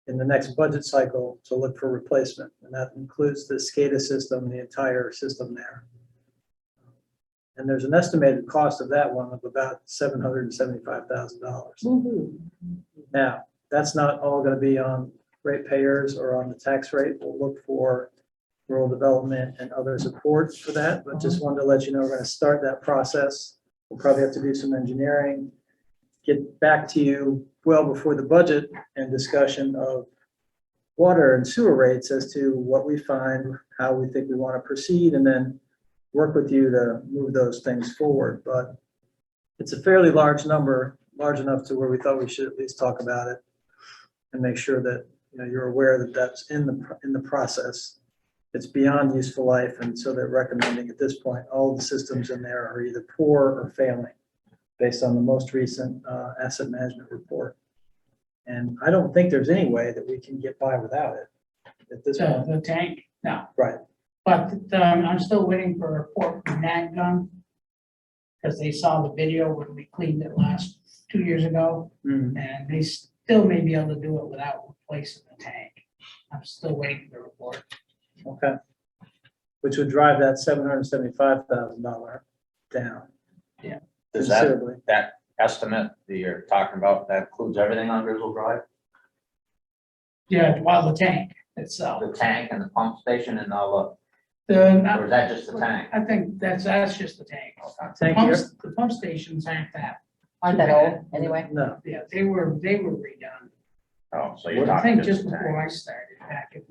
Speaker 3: in the next budget cycle to look for replacement. And that includes the SCADA system, the entire system there. And there's an estimated cost of that one of about $775,000. Now, that's not all going to be on ratepayers or on the tax rate. We'll look for rural development and other support for that, but just wanted to let you know we're going to start that process. We'll probably have to do some engineering, get back to you well before the budget and discussion of water and sewer rates as to what we find, how we think we want to proceed, and then work with you to move those things forward. But it's a fairly large number, large enough to where we thought we should at least talk about it and make sure that you're aware that that's in the process. It's beyond useful life, and so they're recommending at this point all the systems in there are either poor or failing, based on the most recent asset management report. And I don't think there's any way that we can get by without it at this point.
Speaker 11: The tank, no.
Speaker 3: Right.
Speaker 11: But I'm still waiting for a report from NatGun, because they saw the video when we cleaned it last 2 years ago,
Speaker 3: Mhm.
Speaker 11: and they still may be able to do it without replacing the tank. I'm still waiting for the report.
Speaker 3: Okay. Which would drive that $775,000 down.
Speaker 8: Does that,
Speaker 3: Considerably.
Speaker 8: that estimate that you're talking about, that includes everything on Griswold Drive?
Speaker 11: Yeah, well, the tank itself.
Speaker 8: The tank and the pump station and all
Speaker 11: The,
Speaker 8: or is that just the tank?
Speaker 11: I think that's just the tank.
Speaker 3: Thank you.
Speaker 11: The pump stations aren't that,
Speaker 2: aren't that old anyway?
Speaker 3: No,
Speaker 11: yeah, they were redone.
Speaker 8: Oh, so you're
Speaker 11: I
Speaker 8: talking
Speaker 11: think just
Speaker 8: just the tank.
Speaker 11: before I started, back in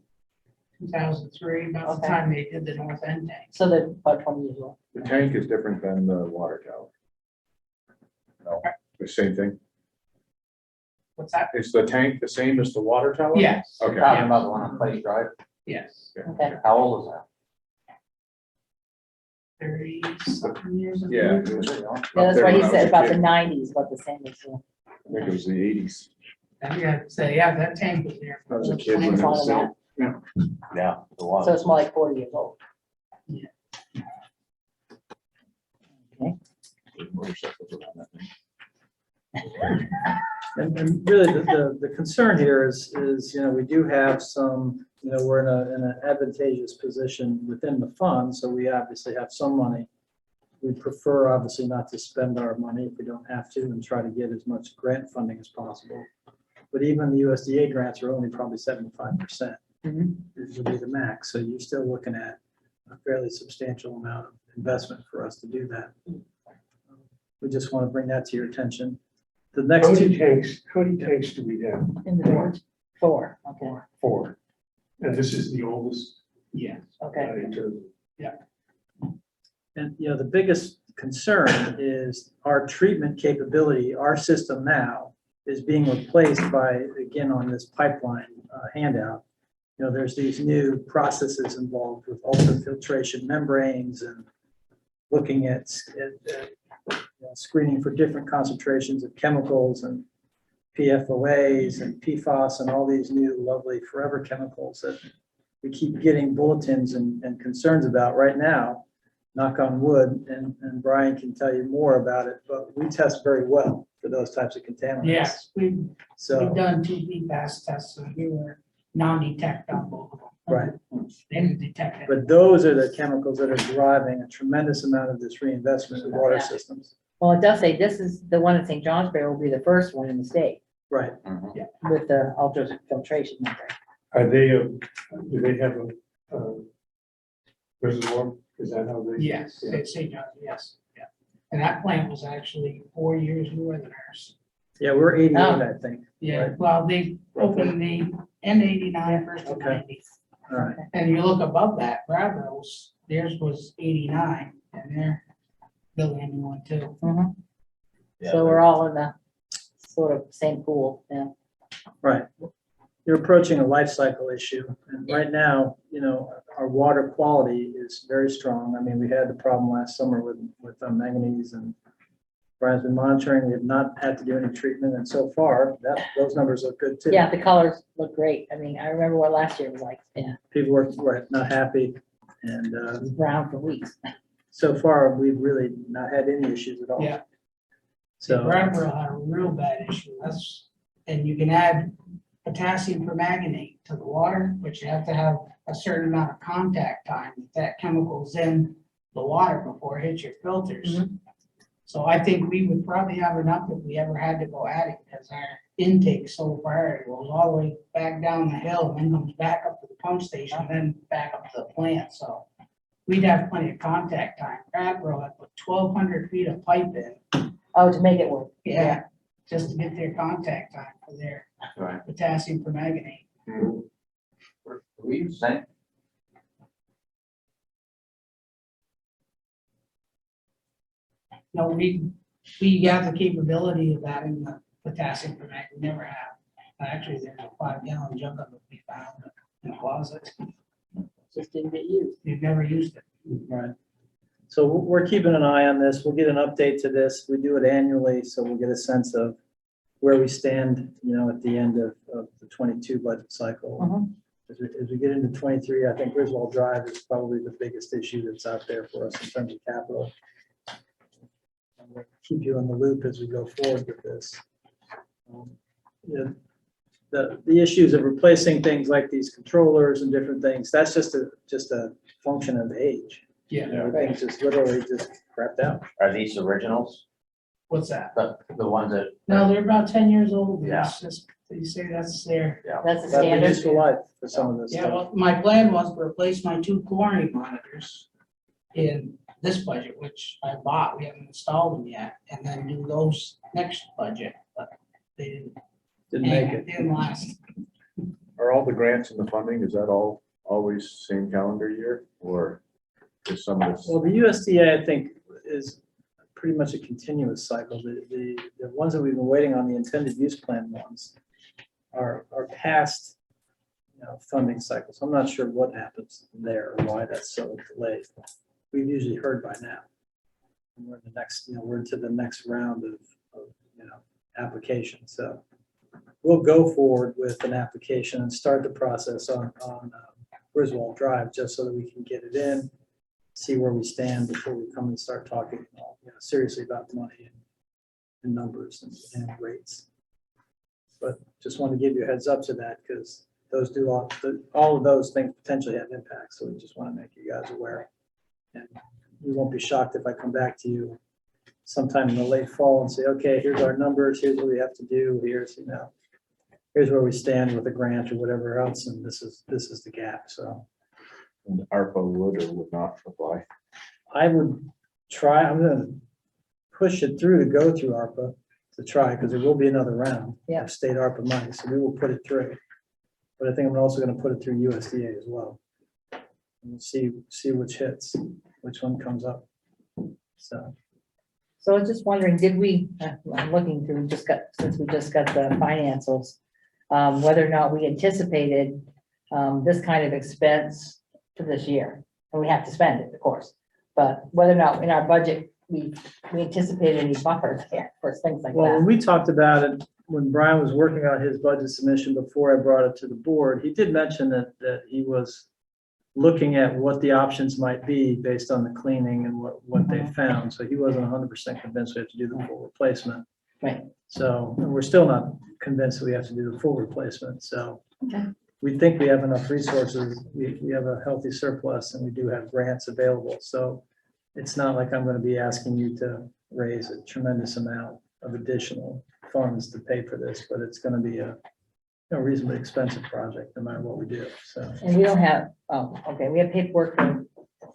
Speaker 11: 2003, about the
Speaker 2: Okay.
Speaker 11: time they did the north end tank.
Speaker 2: So they're about 20 years old.
Speaker 6: The tank is different than the water tower.
Speaker 8: No.
Speaker 6: The same thing.
Speaker 11: What's that?
Speaker 6: Is the tank the same as the water tower?
Speaker 11: Yes.
Speaker 8: You're
Speaker 6: Okay.
Speaker 8: talking about the one on Place Drive?
Speaker 11: Yes,
Speaker 2: Okay.
Speaker 8: How old is that?
Speaker 11: 30-something years. I
Speaker 6: Yeah.
Speaker 11: believe.
Speaker 6: it was
Speaker 2: Yeah,
Speaker 6: up
Speaker 2: that's
Speaker 6: there
Speaker 2: what he
Speaker 6: when I was
Speaker 2: said
Speaker 6: a
Speaker 2: about the
Speaker 6: kid.
Speaker 2: 90s, about the same as you.
Speaker 6: I think it was the 80s.
Speaker 11: And yeah, so yeah, that tank was there.
Speaker 6: I was a kid when it
Speaker 2: It's
Speaker 6: was
Speaker 2: on
Speaker 6: set.
Speaker 2: that.
Speaker 8: Yeah, the
Speaker 2: So
Speaker 8: one.
Speaker 2: it's more like 40 years old.
Speaker 6: Motorcycles around that thing.
Speaker 3: and really the concern here is, we do have some, we're in an advantageous position within the fund, so we obviously have some money. We prefer obviously not to spend our money if we don't have to and try to get as much grant funding as possible. But even the USDA grants are only probably 75%. This would be the max, so you're still looking at a fairly substantial amount of investment for us to do that. We just want to bring that to your attention. The next
Speaker 10: How
Speaker 3: two.
Speaker 10: many tanks do we have?
Speaker 2: In the village? 4, okay.
Speaker 10: 4. And this is the oldest?
Speaker 11: Yes.
Speaker 2: Okay,
Speaker 3: And, you know, the biggest concern is our treatment capability, our system now is being replaced by, again, on this pipeline handout. You know, there's these new processes involved with ultrafiltration membranes and looking at screening for different concentrations of chemicals and PFOAs and PFAS and all these new lovely forever chemicals that we keep getting bulletins and concerns about right now. Knock on wood, and Brian can tell you more about it, but we test very well for those types of contaminants.
Speaker 11: Yes, we've
Speaker 3: So,
Speaker 11: done 2 PFAS tests, and we were non-detect on both of them.
Speaker 3: right,
Speaker 11: They didn't detect it.
Speaker 3: but those are the chemicals that are driving a tremendous amount of this reinvestment in water systems.
Speaker 2: well, it does say this is the one in St. Johnsbury will be the first one in the state
Speaker 3: Right,
Speaker 2: with the ultrafiltration membrane.
Speaker 10: Are they, do they have a reservoir? Is that how they?
Speaker 11: Yes, it's St. John's, yes, yeah. And that plant was actually 4 years newer than ours.
Speaker 3: yeah, we're 88,
Speaker 2: Oh.
Speaker 3: I think.
Speaker 11: Yeah,
Speaker 3: Right.
Speaker 11: well, they opened the end 89, first of
Speaker 3: Okay.
Speaker 11: 90.
Speaker 3: All right,
Speaker 11: And you look above that, Bradville's, theirs was 89, and they're building a new one too.
Speaker 2: Mhm. So we're all in the sort of same pool, yeah.
Speaker 3: right. You're approaching a life cycle issue, and right now, you know, our water quality is very strong. I mean, we had the problem last summer with manganese, and Brian's been monitoring. We have not had to do any treatment, and so far, those numbers look good too.
Speaker 2: Yeah, the colors look great. I mean, I remember what last year was like, yeah,
Speaker 3: People were not happy, and
Speaker 2: it was brown for weeks.
Speaker 3: so far, we've really not had any issues at all.
Speaker 11: Yeah.
Speaker 3: So,
Speaker 11: Bradville had a real bad issue, and you can add potassium permanganate to the water, but you have to have a certain amount of contact time, that chemical's in the water before it hits your filters. So I think we would probably have enough if we ever had to go at it, because our intake so far, it goes all the way back down the hill, and then comes back up to the pump station, and then back up to the plant, so we'd have plenty of contact time. Bradville had put 1,200 feet of pipe in.
Speaker 2: Oh, to make it work.
Speaker 11: Yeah, just to get their contact time for their
Speaker 8: Right.
Speaker 11: potassium permanganate.
Speaker 8: We sent,
Speaker 11: No, we got the capability of adding the potassium permanganate, we never have. Actually, there's a 5-gallon jug of it we found in the closet.
Speaker 2: Just didn't get used.
Speaker 11: We've never used it.
Speaker 3: right. So we're keeping an eye on this. We'll get an update to this. We do it annually, so we'll get a sense of where we stand, you know, at the end of the 22 budget cycle.
Speaker 2: Mhm.
Speaker 3: As we get into 23, I think Griswold Drive is probably the biggest issue that's out there for us in terms of capital. And we'll keep you in the loop as we go forward with this. Yeah, the issues of replacing things like these controllers and different things, that's just a function of age.
Speaker 11: Yeah.
Speaker 3: You know, things just literally just crapped out.
Speaker 8: are these originals?
Speaker 11: What's that?
Speaker 8: The ones that?
Speaker 11: No, they're about 10 years old.
Speaker 8: Yeah.
Speaker 11: It's just, you say that's their,
Speaker 8: Yeah.
Speaker 2: That's the
Speaker 3: That's the
Speaker 2: standard.
Speaker 3: useful life for some of this
Speaker 11: yeah,
Speaker 3: stuff.
Speaker 11: well, my plan was to replace my 2 chlorine monitors in this budget, which I bought, we haven't installed them yet, and then do those next budget, but they didn't.
Speaker 3: Didn't make it.
Speaker 11: Didn't last.
Speaker 6: Are all the grants and the funding, is that all always same calendar year, or is some of this?
Speaker 3: Well, the USDA, I think, is pretty much a continuous cycle. The ones that we've been waiting on, the intended use plan ones, are past, you know, funding cycles. I'm not sure what happens there or why that's so delayed. We've usually heard by now. And we're in the next, you know, we're into the next round of you know, application. So we'll go forward with an application and start the process on Griswold Drive, just so that we can get it in, see where we stand before we come and start talking, you know, seriously about money and numbers and rates. But just want to give you a heads up to that, because those do all of those things potentially have impacts. So we just want to make you guys aware. And you won't be shocked if I come back to you sometime in the late fall and say, okay, here's our numbers, here's what we have to do, here's, you know, here's where we stand with a grant or whatever else, and this is the gap. So
Speaker 6: And ARPA would or would not apply?
Speaker 3: I would try, I'm gonna push it through to go through ARPA to try, because there will be another round
Speaker 2: Yeah.
Speaker 3: of state ARPA money, so we will put it through. But I think I'm also gonna put it through USDA as well. And we'll see which hits, which one comes up. So,
Speaker 2: So I was just wondering, did we, I'm looking through, since we just got the financials, whether or not we anticipated this kind of expense for this year. And we have to spend it, of course, but whether or not in our budget, we anticipated any buffers there for things like
Speaker 3: well, when
Speaker 2: that.
Speaker 3: we talked about it, when Brian was working on his budget submission before I brought it to the board, he did mention that he was looking at what the options might be based on the cleaning and what they found. So he wasn't 100% convinced we have to do the full replacement.
Speaker 2: Right.
Speaker 3: So, and we're still not convinced that we have to do the full replacement. So
Speaker 2: Okay.
Speaker 3: we think we have enough resources. We have a healthy surplus and we do have grants available. So it's not like I'm going to be asking you to raise a tremendous amount of additional funds to pay for this, but it's going to be a reasonably expensive project no matter what we do. So.
Speaker 2: And we don't have, we have paperwork for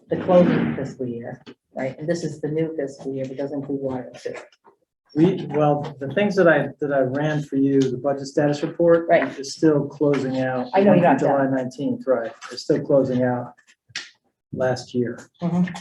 Speaker 2: the closing fiscal year, right? And this is the new fiscal year, but doesn't include water and sewer.
Speaker 3: Well, the things that I ran for you, the budget status report.
Speaker 2: Right.
Speaker 3: Is still closing out.
Speaker 2: I know you're not
Speaker 3: July
Speaker 2: done.
Speaker 3: 19th, right. It's still closing out last year.
Speaker 2: Mhm.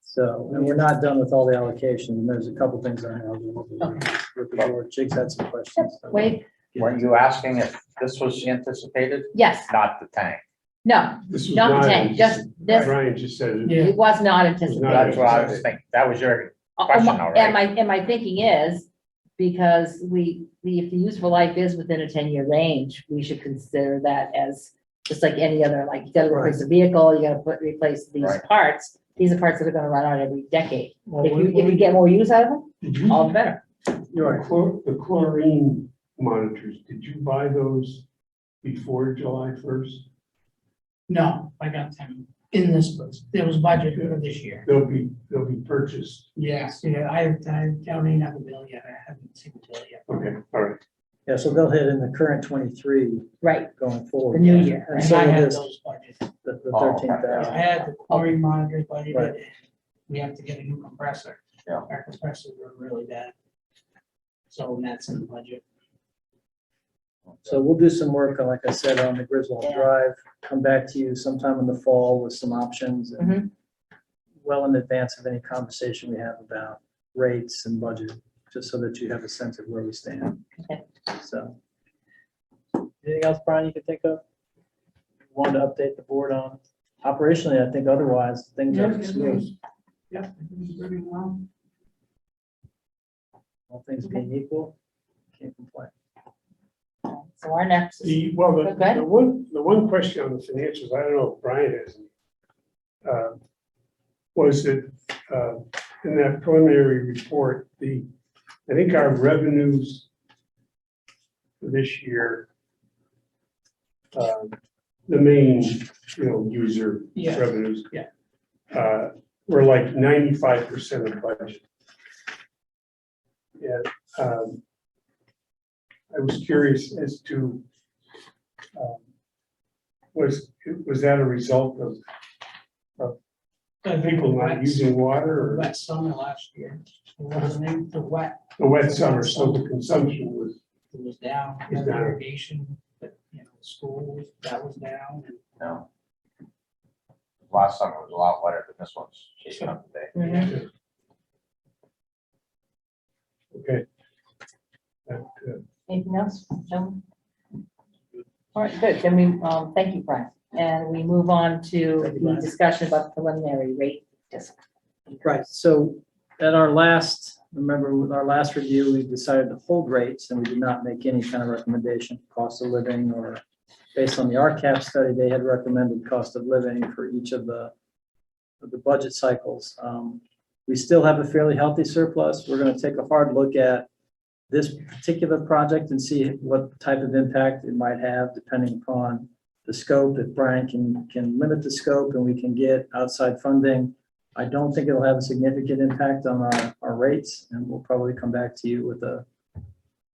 Speaker 3: So, and we're not done with all the allocations. And there's a couple things I have with the board. Jake's had some questions.
Speaker 2: Wait,
Speaker 8: Were you asking if this was anticipated?
Speaker 2: yes,
Speaker 8: Not the tank.
Speaker 2: no,
Speaker 10: This was
Speaker 2: not the tank, just this,
Speaker 10: Brian just said it.
Speaker 11: Yeah.
Speaker 2: it was not
Speaker 10: not
Speaker 2: anticipated.
Speaker 8: That's what I was thinking. That was your question, all right?
Speaker 2: And my thinking is, because if the useful life is within a 10-year range, we should consider that as just like any other, like you gotta replace a vehicle, you gotta replace these
Speaker 8: Right.
Speaker 2: parts. These are parts that are gonna run out every decade.
Speaker 3: Well,
Speaker 2: If you get more use out of them,
Speaker 10: Did you,
Speaker 2: all the better.
Speaker 3: You're right.
Speaker 10: the chlorine monitors, did you buy those before July 1st?
Speaker 11: No, I got them in this, there was budget for this year.
Speaker 10: They'll be purchased.
Speaker 11: Yes, yeah, I don't even have a bill yet. I haven't seen the bill yet.
Speaker 10: Okay, all right.
Speaker 3: Yeah, so they'll hit in the current 23
Speaker 2: Right,
Speaker 3: going forward.
Speaker 2: the new year.
Speaker 3: And
Speaker 11: And
Speaker 3: so
Speaker 11: I
Speaker 3: will
Speaker 11: had
Speaker 3: this,
Speaker 11: those budgets.
Speaker 3: the
Speaker 8: Oh, okay.
Speaker 3: 13,000.
Speaker 11: I had the chlorine monitors budgeted.
Speaker 3: Right.
Speaker 11: We have to get a new compressor.
Speaker 8: Yeah.
Speaker 11: Our compressors are really bad. So that's in the budget.
Speaker 3: So we'll do some work, like I said, on the Griswold
Speaker 2: Yeah.
Speaker 3: Drive, come back to you sometime in the fall with some options and
Speaker 2: Mhm.
Speaker 3: well in advance of any conversation we have about rates and budget, just so that you have a sense of where we stand.
Speaker 2: Okay.
Speaker 3: So. Anything else, Brian, you can think of? Want to update the board on? Operationally, I think otherwise, things are smooth.
Speaker 11: Yeah, very well.
Speaker 3: All things being equal, can't complain.
Speaker 2: So our next,
Speaker 10: Well,
Speaker 2: Go ahead.
Speaker 10: the one question on the financials, I don't know if Brian has, was that, in that preliminary report, I think our revenues for this year, the main, user
Speaker 11: Yeah.
Speaker 10: revenues.
Speaker 11: Yeah.
Speaker 10: Were like 95% of budget. And, I was curious as to, was that a result of people not using water or
Speaker 11: Wet summer last year. It wasn't the wet,
Speaker 10: the wet summer, so the consumption was,
Speaker 11: it was down,
Speaker 10: Was down.
Speaker 11: irrigation, but, schools, that was down.
Speaker 8: No. Last summer was a lot wetter than this one's shaping up today.
Speaker 2: Mhm.
Speaker 10: okay. That,
Speaker 2: Anything else? No? All right, good. Then we, thank you, Brian. And we move on to
Speaker 3: Thank you,
Speaker 2: the
Speaker 3: Brian.
Speaker 2: discussion about preliminary rate.
Speaker 3: Right, so at our last, remember with our last review, we decided to hold rates and we did not make any kind of recommendation, cost of living or based on the RCAP study, they had recommended cost of living for each of the budget cycles. We still have a fairly healthy surplus. We're gonna take a hard look at this particular project and see what type of impact it might have depending upon the scope. If Brian can limit the scope and we can get outside funding, I don't think it'll have a significant impact on our rates, and we'll probably come back to you with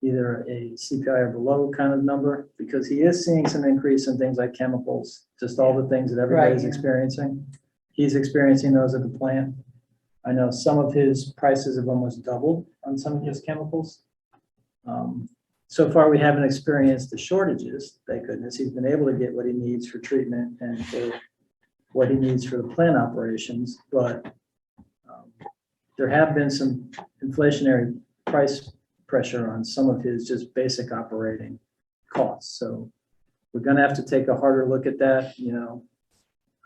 Speaker 3: either a CPI or below kind of number, because he is seeing some increase in things like chemicals, just all the things that everybody's
Speaker 2: Right.
Speaker 3: experiencing. He's experiencing those at the plant. I know some of his prices have almost doubled on some of his chemicals. So far, we haven't experienced the shortages, thank goodness. He's been able to get what he needs for treatment and for what he needs for the plant operations, but there have been some inflationary price pressure on some of his just basic operating costs. So we're gonna have to take a harder look at that, you know.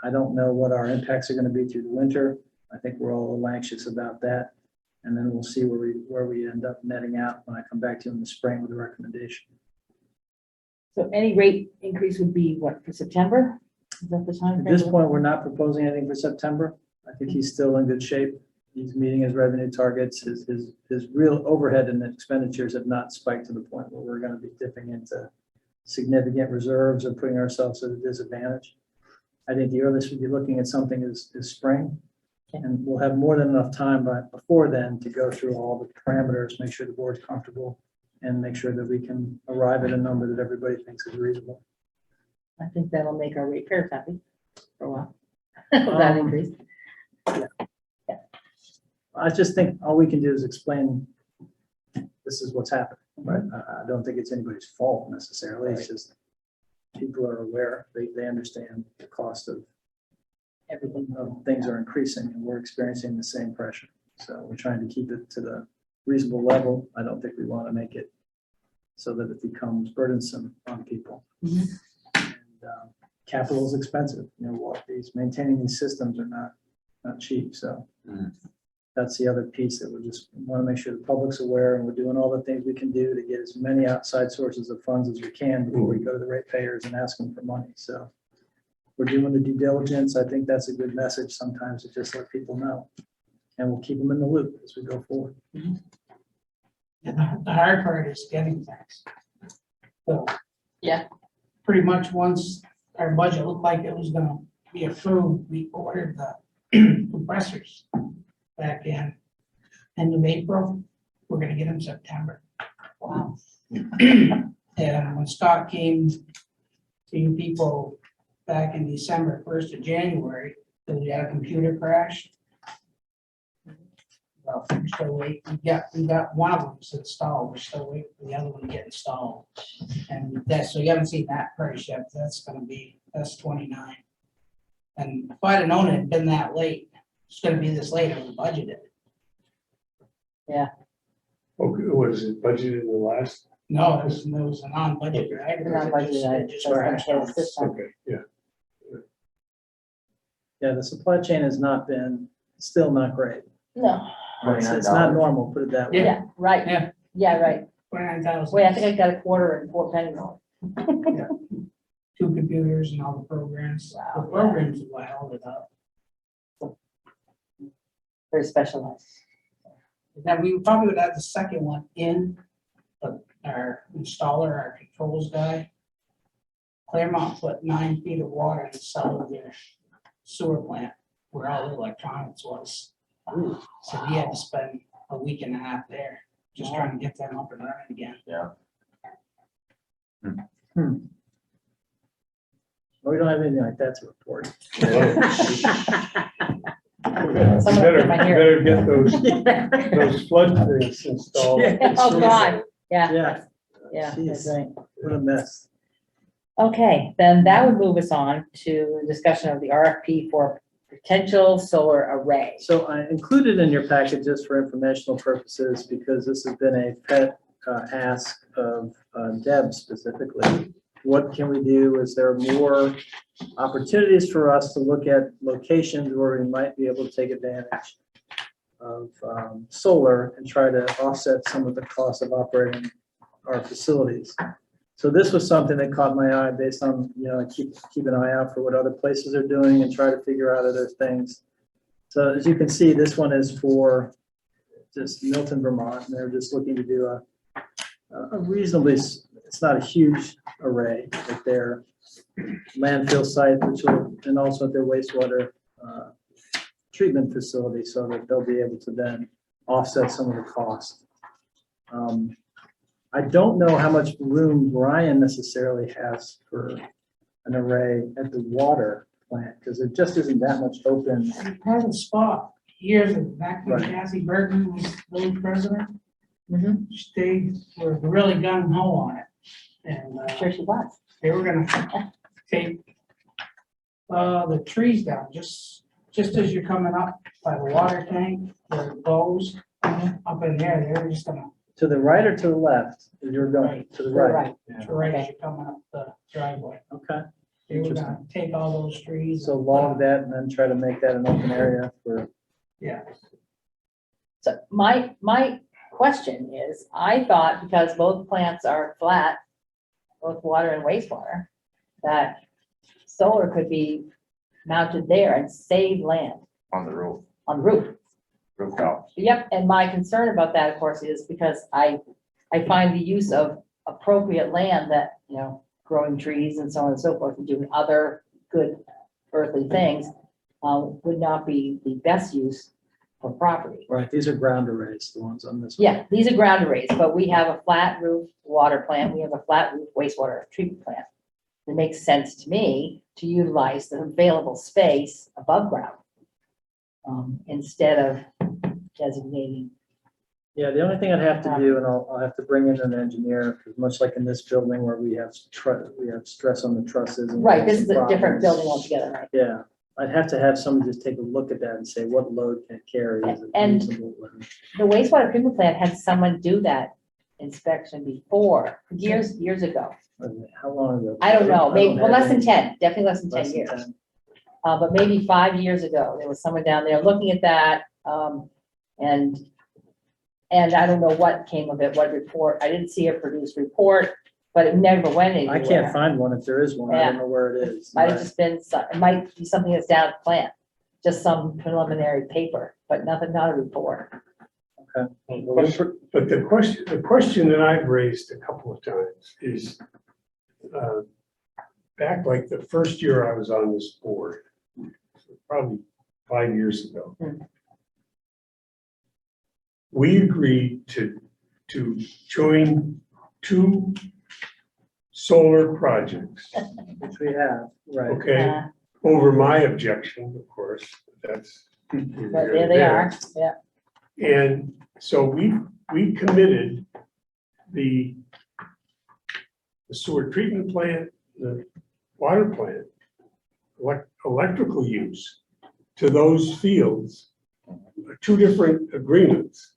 Speaker 3: I don't know what our impacts are gonna be through the winter. I think we're all a little anxious about that. And then we'll see where we end up netting out when I come back to you in the spring with a recommendation.
Speaker 2: So any rate increase would be what, for September? Is that the time?
Speaker 3: At this point, we're not proposing anything for September. I think he's still in good shape. He's meeting his revenue targets. His real overhead and expenditures have not spiked to the point where we're gonna be dipping into significant reserves or putting ourselves at a disadvantage. I think the earliest we'd be looking at something is spring. And we'll have more than enough time before then to go through all the parameters, make sure the board's comfortable, and make sure that we can arrive at a number that everybody thinks is reasonable.
Speaker 2: I think that'll make our ratepayers happy for a while. That increase.
Speaker 3: I just think all we can do is explain this is what's happening, right? I don't think it's anybody's fault necessarily. It's just people are aware, they understand the cost of everything, things are increasing and we're experiencing the same pressure. So we're trying to keep it to the reasonable level. I don't think we want to make it so that it becomes burdensome on people. And capital is expensive. You know, maintaining these systems are not cheap. So that's the other piece that we just want to make sure the public's aware, and we're doing all the things we can do to get as many outside sources of funds as we can before we go to the ratepayers and ask them for money. So we're doing the due diligence. I think that's a good message sometimes to just let people know. And we'll keep them in the loop as we go forward.
Speaker 11: And the hard part is getting things. So.
Speaker 2: Yeah.
Speaker 11: Pretty much once our budget looked like it was gonna be approved, we ordered the compressors back in end of April. We're gonna get them September.
Speaker 2: Wow.
Speaker 11: And when Scott came to you people back in December, 1st of January, we had a computer crash. Well, we're still waiting. We got one of them installed. We're still waiting for the other one to get installed. And that's, so you haven't seen that price yet. That's 29. And if I'd have known it had been that late, it's gonna be this late, I would budgeted.
Speaker 10: Okay, what is it, budgeted in the last?
Speaker 11: No, it was a non-budget item. It just crashed.
Speaker 10: Okay, yeah.
Speaker 3: Yeah, the supply chain has still not great.
Speaker 2: No,
Speaker 3: It's not normal, put it that way.
Speaker 2: yeah, right.
Speaker 11: Yeah.
Speaker 2: Yeah, right.
Speaker 11: 29,000.
Speaker 2: Wait, I think I got a quarter and 4 pennies on it.
Speaker 11: 2 computers and all the programs.
Speaker 2: Wow.
Speaker 11: The programs is what held it up.
Speaker 2: Very specialized.
Speaker 11: Then we probably would have the second one in, but our installer, our controls guy, Claremont put 9 feet of water in the cellar of their sewer plant where all the electronics was. So we had to spend a week and a half there, just trying to get them up and running again.
Speaker 8: Yeah.
Speaker 3: Well, we don't have anything like that to report.
Speaker 10: You better get those flood things installed.
Speaker 2: Oh, God. Yeah,
Speaker 3: Yeah.
Speaker 2: yeah, that's
Speaker 3: Jeez.
Speaker 2: right.
Speaker 3: What a mess.
Speaker 2: Okay, then that would move us on to the discussion of the RFP for potential solar array.
Speaker 3: So I included in your package just for informational purposes, because this has been a pet ask of Deb specifically. What can we do? Is there more opportunities for us to look at locations where we might be able to take advantage of solar and try to offset some of the costs of operating our facilities? So this was something that caught my eye based on, I keep an eye out for what other places are doing and try to figure out other things. So as you can see, this one is for just Milton, Vermont, and they're just looking to do a reasonably, it's not a huge array at their landfill site, and also at their wastewater treatment facility, so that they'll be able to then offset some of the cost. I don't know how much room Brian necessarily has for an array at the water plant, because there just isn't that much open.
Speaker 11: Part of the spot, years back when
Speaker 3: Right.
Speaker 11: Kathy Bergman was village president,
Speaker 2: Mhm.
Speaker 11: They were really gung ho on it. And
Speaker 2: Sure she was.
Speaker 11: they were gonna take the trees down, just as you're coming up by the water tank, the Bellows, up in there, they were just gonna,
Speaker 3: To the right or to the left? You're going to the right.
Speaker 11: right as you're coming up the driveway.
Speaker 3: Okay.
Speaker 11: They were gonna take all those trees.
Speaker 3: So log that and then try to make that an open area for,
Speaker 11: Yeah,
Speaker 2: So my question is, I thought because both plants are flat, both water and wastewater, that solar could be mounted there and save land
Speaker 8: On the roof,
Speaker 2: on the roof.
Speaker 8: rooftop.
Speaker 2: Yep, and my concern about that, of course, is because I find the use of appropriate land that, you know, growing trees and so on and so forth, and doing other good earthly things, would not be the best use for property.
Speaker 3: right, these are ground arrays, the ones on this. one.
Speaker 2: Yeah, these are ground arrays, but we have a flat roof water plant, we have a flat roof wastewater treatment plant. It makes sense to me to utilize the available space above ground, instead of designating.
Speaker 3: Yeah, the only thing I'd have to do, and I'll have to bring in an engineer, because much like in this building where we have stress on the trusses. and
Speaker 2: Right, this is a
Speaker 3: some
Speaker 2: different
Speaker 3: problems.
Speaker 2: building altogether, right?
Speaker 3: Yeah, I'd have to have someone just take a look at that and say, what load can it carry? Is it
Speaker 2: And-
Speaker 3: reasonable?
Speaker 2: The wastewater treatment plant had someone do that inspection before, years ago.
Speaker 3: How long ago?
Speaker 2: I don't know, maybe,
Speaker 3: don't
Speaker 2: well,
Speaker 3: have
Speaker 2: less than
Speaker 3: any-
Speaker 2: 10, definitely less than 10
Speaker 3: less than
Speaker 2: years.
Speaker 3: 10.
Speaker 2: But maybe 5 years ago, there was someone down there looking at that, and I don't know what came of it, what report, I didn't see a produced report, but it never went anywhere.
Speaker 3: I can't find one. If there is one, I don't know where it is.
Speaker 2: Might have just been, it might be something that's down at the plant, just some preliminary paper, but nothing, not a report.
Speaker 10: But the question that I've raised a couple of times is, back like the first year I was on this board, probably 5 years ago. We agreed to join 2 solar projects,
Speaker 3: Which we have, right.
Speaker 10: okay? Over my objection, of course, that's.
Speaker 2: But there they are, yeah.
Speaker 10: And so we committed the sewer treatment plant, the water plant, electrical use to those fields, 2 different agreements.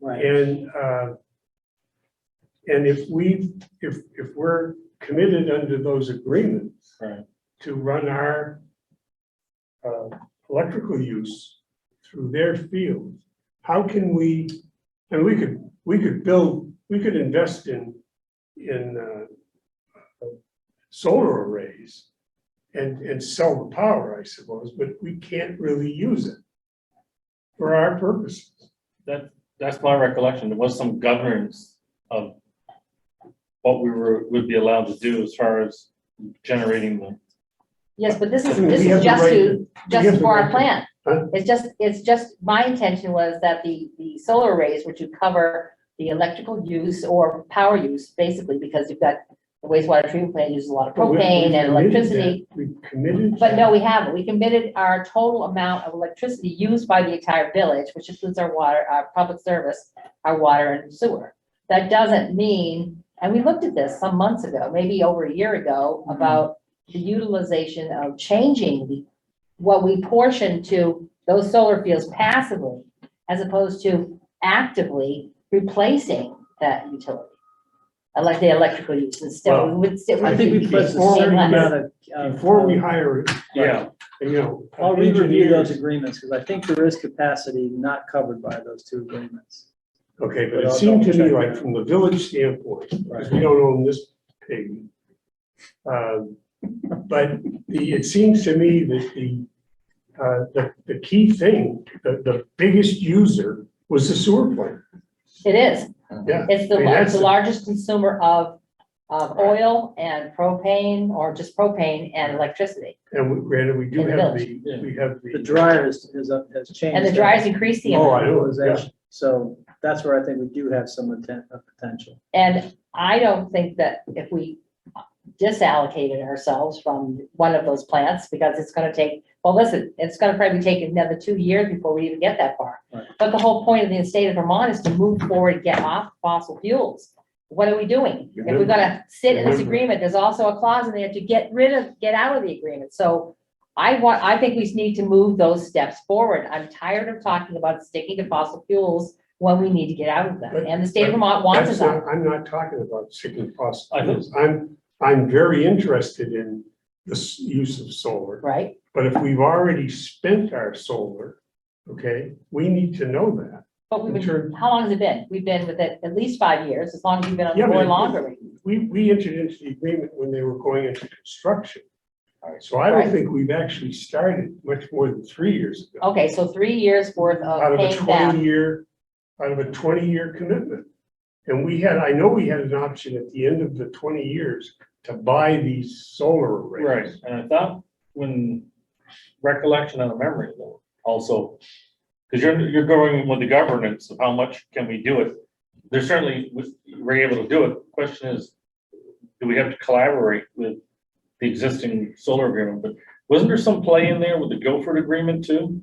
Speaker 3: Right.
Speaker 10: And if we're committed under those agreements
Speaker 4: Right.
Speaker 10: to run our electrical use through their fields, how can we, and we could invest in solar arrays and sell the power, I suppose, but we can't really use it for our purposes.
Speaker 4: That's my recollection. There was some governance of what would be allowed to do as far as generating them.
Speaker 2: Yes, but this is,
Speaker 10: We
Speaker 2: this
Speaker 10: have
Speaker 2: is
Speaker 10: the right to- we have
Speaker 2: just
Speaker 10: the
Speaker 2: for
Speaker 10: right
Speaker 2: our
Speaker 10: to-
Speaker 2: plant.
Speaker 10: Huh?
Speaker 2: It's just, my intention was that the solar arrays were to cover the electrical use or power use, basically, because you've got the wastewater treatment plant uses a lot of
Speaker 10: But we
Speaker 2: propane and
Speaker 10: committed
Speaker 2: electricity.
Speaker 10: that. We committed.
Speaker 2: But no,
Speaker 10: that.
Speaker 2: we haven't. We committed our total amount of electricity used by the entire village, which includes our water, our public service, our water and sewer. That doesn't mean, and we looked at this some months ago, maybe over a year ago, about the utilization of changing what we portion to those solar fields passively, as opposed to actively replacing that utility. Like the electrical use instead.
Speaker 10: Well,
Speaker 3: I think we put a
Speaker 10: Before
Speaker 3: certain
Speaker 10: we-
Speaker 3: amount of.
Speaker 10: Before we hire,
Speaker 4: Yeah.
Speaker 10: you know.
Speaker 3: I'll re-review those
Speaker 10: engineers.
Speaker 3: agreements, because I think there is capacity not covered by those 2 agreements.
Speaker 10: Okay, but
Speaker 3: But
Speaker 10: it
Speaker 3: I'll
Speaker 10: seemed to me
Speaker 3: double check
Speaker 10: like
Speaker 3: that.
Speaker 10: from the village standpoint, because
Speaker 3: Right.
Speaker 10: we don't own this pig. But it seems to me that the key thing, the biggest user was the sewer plant.
Speaker 2: It is.
Speaker 10: Yeah.
Speaker 2: It's
Speaker 10: I mean, that's
Speaker 2: the
Speaker 10: the-
Speaker 2: largest consumer of oil and propane, or just propane and electricity.
Speaker 10: And granted, we do
Speaker 2: In the
Speaker 10: have
Speaker 2: village.
Speaker 10: we have
Speaker 3: The dryer has changed.
Speaker 2: And the dryers increase the
Speaker 10: Oh,
Speaker 2: amount.
Speaker 10: I know,
Speaker 3: Utilization. So that's where I think we do have some potential.
Speaker 2: And I don't think that if we disallocated ourselves from one of those plants, because it's gonna take Well, listen, it's gonna probably take another 2 years before we even get that far.
Speaker 3: Right.
Speaker 2: But the whole point of the state of Vermont is to move forward, get off fossil fuels. What are we doing? If we're gonna sit in this
Speaker 10: Remember.
Speaker 2: agreement, there's also a clause in there to get out of the agreement. So I think we need to move those steps forward. I'm tired of talking about sticking to fossil fuels when we need to get out of them.
Speaker 10: But-
Speaker 2: And the state of Vermont wants us out.
Speaker 10: I'm not talking about sticking fossil
Speaker 4: I know.
Speaker 10: fuels. I'm very interested in the use of solar.
Speaker 2: Right?
Speaker 10: But if we've already spent our solar, okay, we need to know that.
Speaker 2: But we've been,
Speaker 10: Sure.
Speaker 2: how long has it been? We've been with it at least 5 years, as long as you've been on the
Speaker 10: Yeah,
Speaker 2: board
Speaker 10: but
Speaker 2: longer.
Speaker 10: we entered into the agreement when they were going into construction. So I don't
Speaker 2: Right.
Speaker 10: think we've actually started much more than 3 years ago.
Speaker 2: Okay, so 3 years worth
Speaker 10: Out
Speaker 2: of
Speaker 10: of a
Speaker 2: paying down.
Speaker 10: 20-year commitment. And I know we had an option at the end of the 20 years to buy these solar arrays.
Speaker 4: Right, and I thought when recollection of the memory though, also, because you're going with the governance of how much can we do it. There's certainly, we're able to do it. Question is, do we have to collaborate with the existing solar agreement? But wasn't there some play in there with the Guilford agreement too?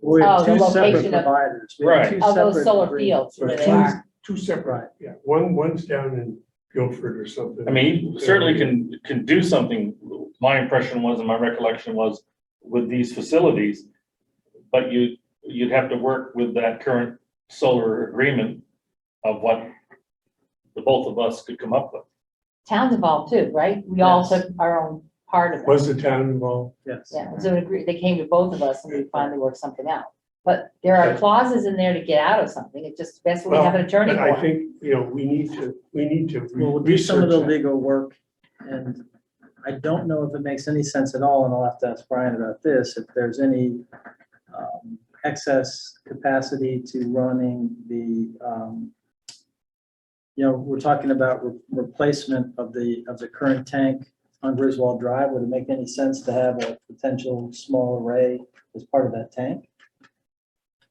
Speaker 3: We have
Speaker 2: Oh, the
Speaker 3: two separate
Speaker 2: location of-
Speaker 3: providers. We have
Speaker 4: Right.
Speaker 3: two
Speaker 2: Of those
Speaker 3: separate
Speaker 2: solar
Speaker 3: agreements.
Speaker 2: fields, where they
Speaker 10: Two-
Speaker 2: are.
Speaker 10: Two separate, yeah. One's down in Guilford or something.
Speaker 4: I mean, you certainly can do something. My impression was, and my recollection was, with these facilities, but you'd have to work with that current solar agreement of what the both of us could come up with.
Speaker 2: Town's involved too, right? We all
Speaker 3: Yes.
Speaker 2: took our own part of it.
Speaker 10: Was the town involved?
Speaker 3: Yes.
Speaker 2: Yeah, so they came to both of us and we finally worked something out. But there are clauses in there to get out of something. It just, that's what we have an attorney
Speaker 10: But I
Speaker 2: for.
Speaker 10: think, we need to
Speaker 3: We'll do some of the
Speaker 10: research that.
Speaker 3: legal work, and I don't know if it makes any sense at all, and I'll have to ask Brian about this, if there's any excess capacity to running the, we're talking about replacement of the current tank on Griswold Drive. Would it make any sense to have a potential small array as part of that tank?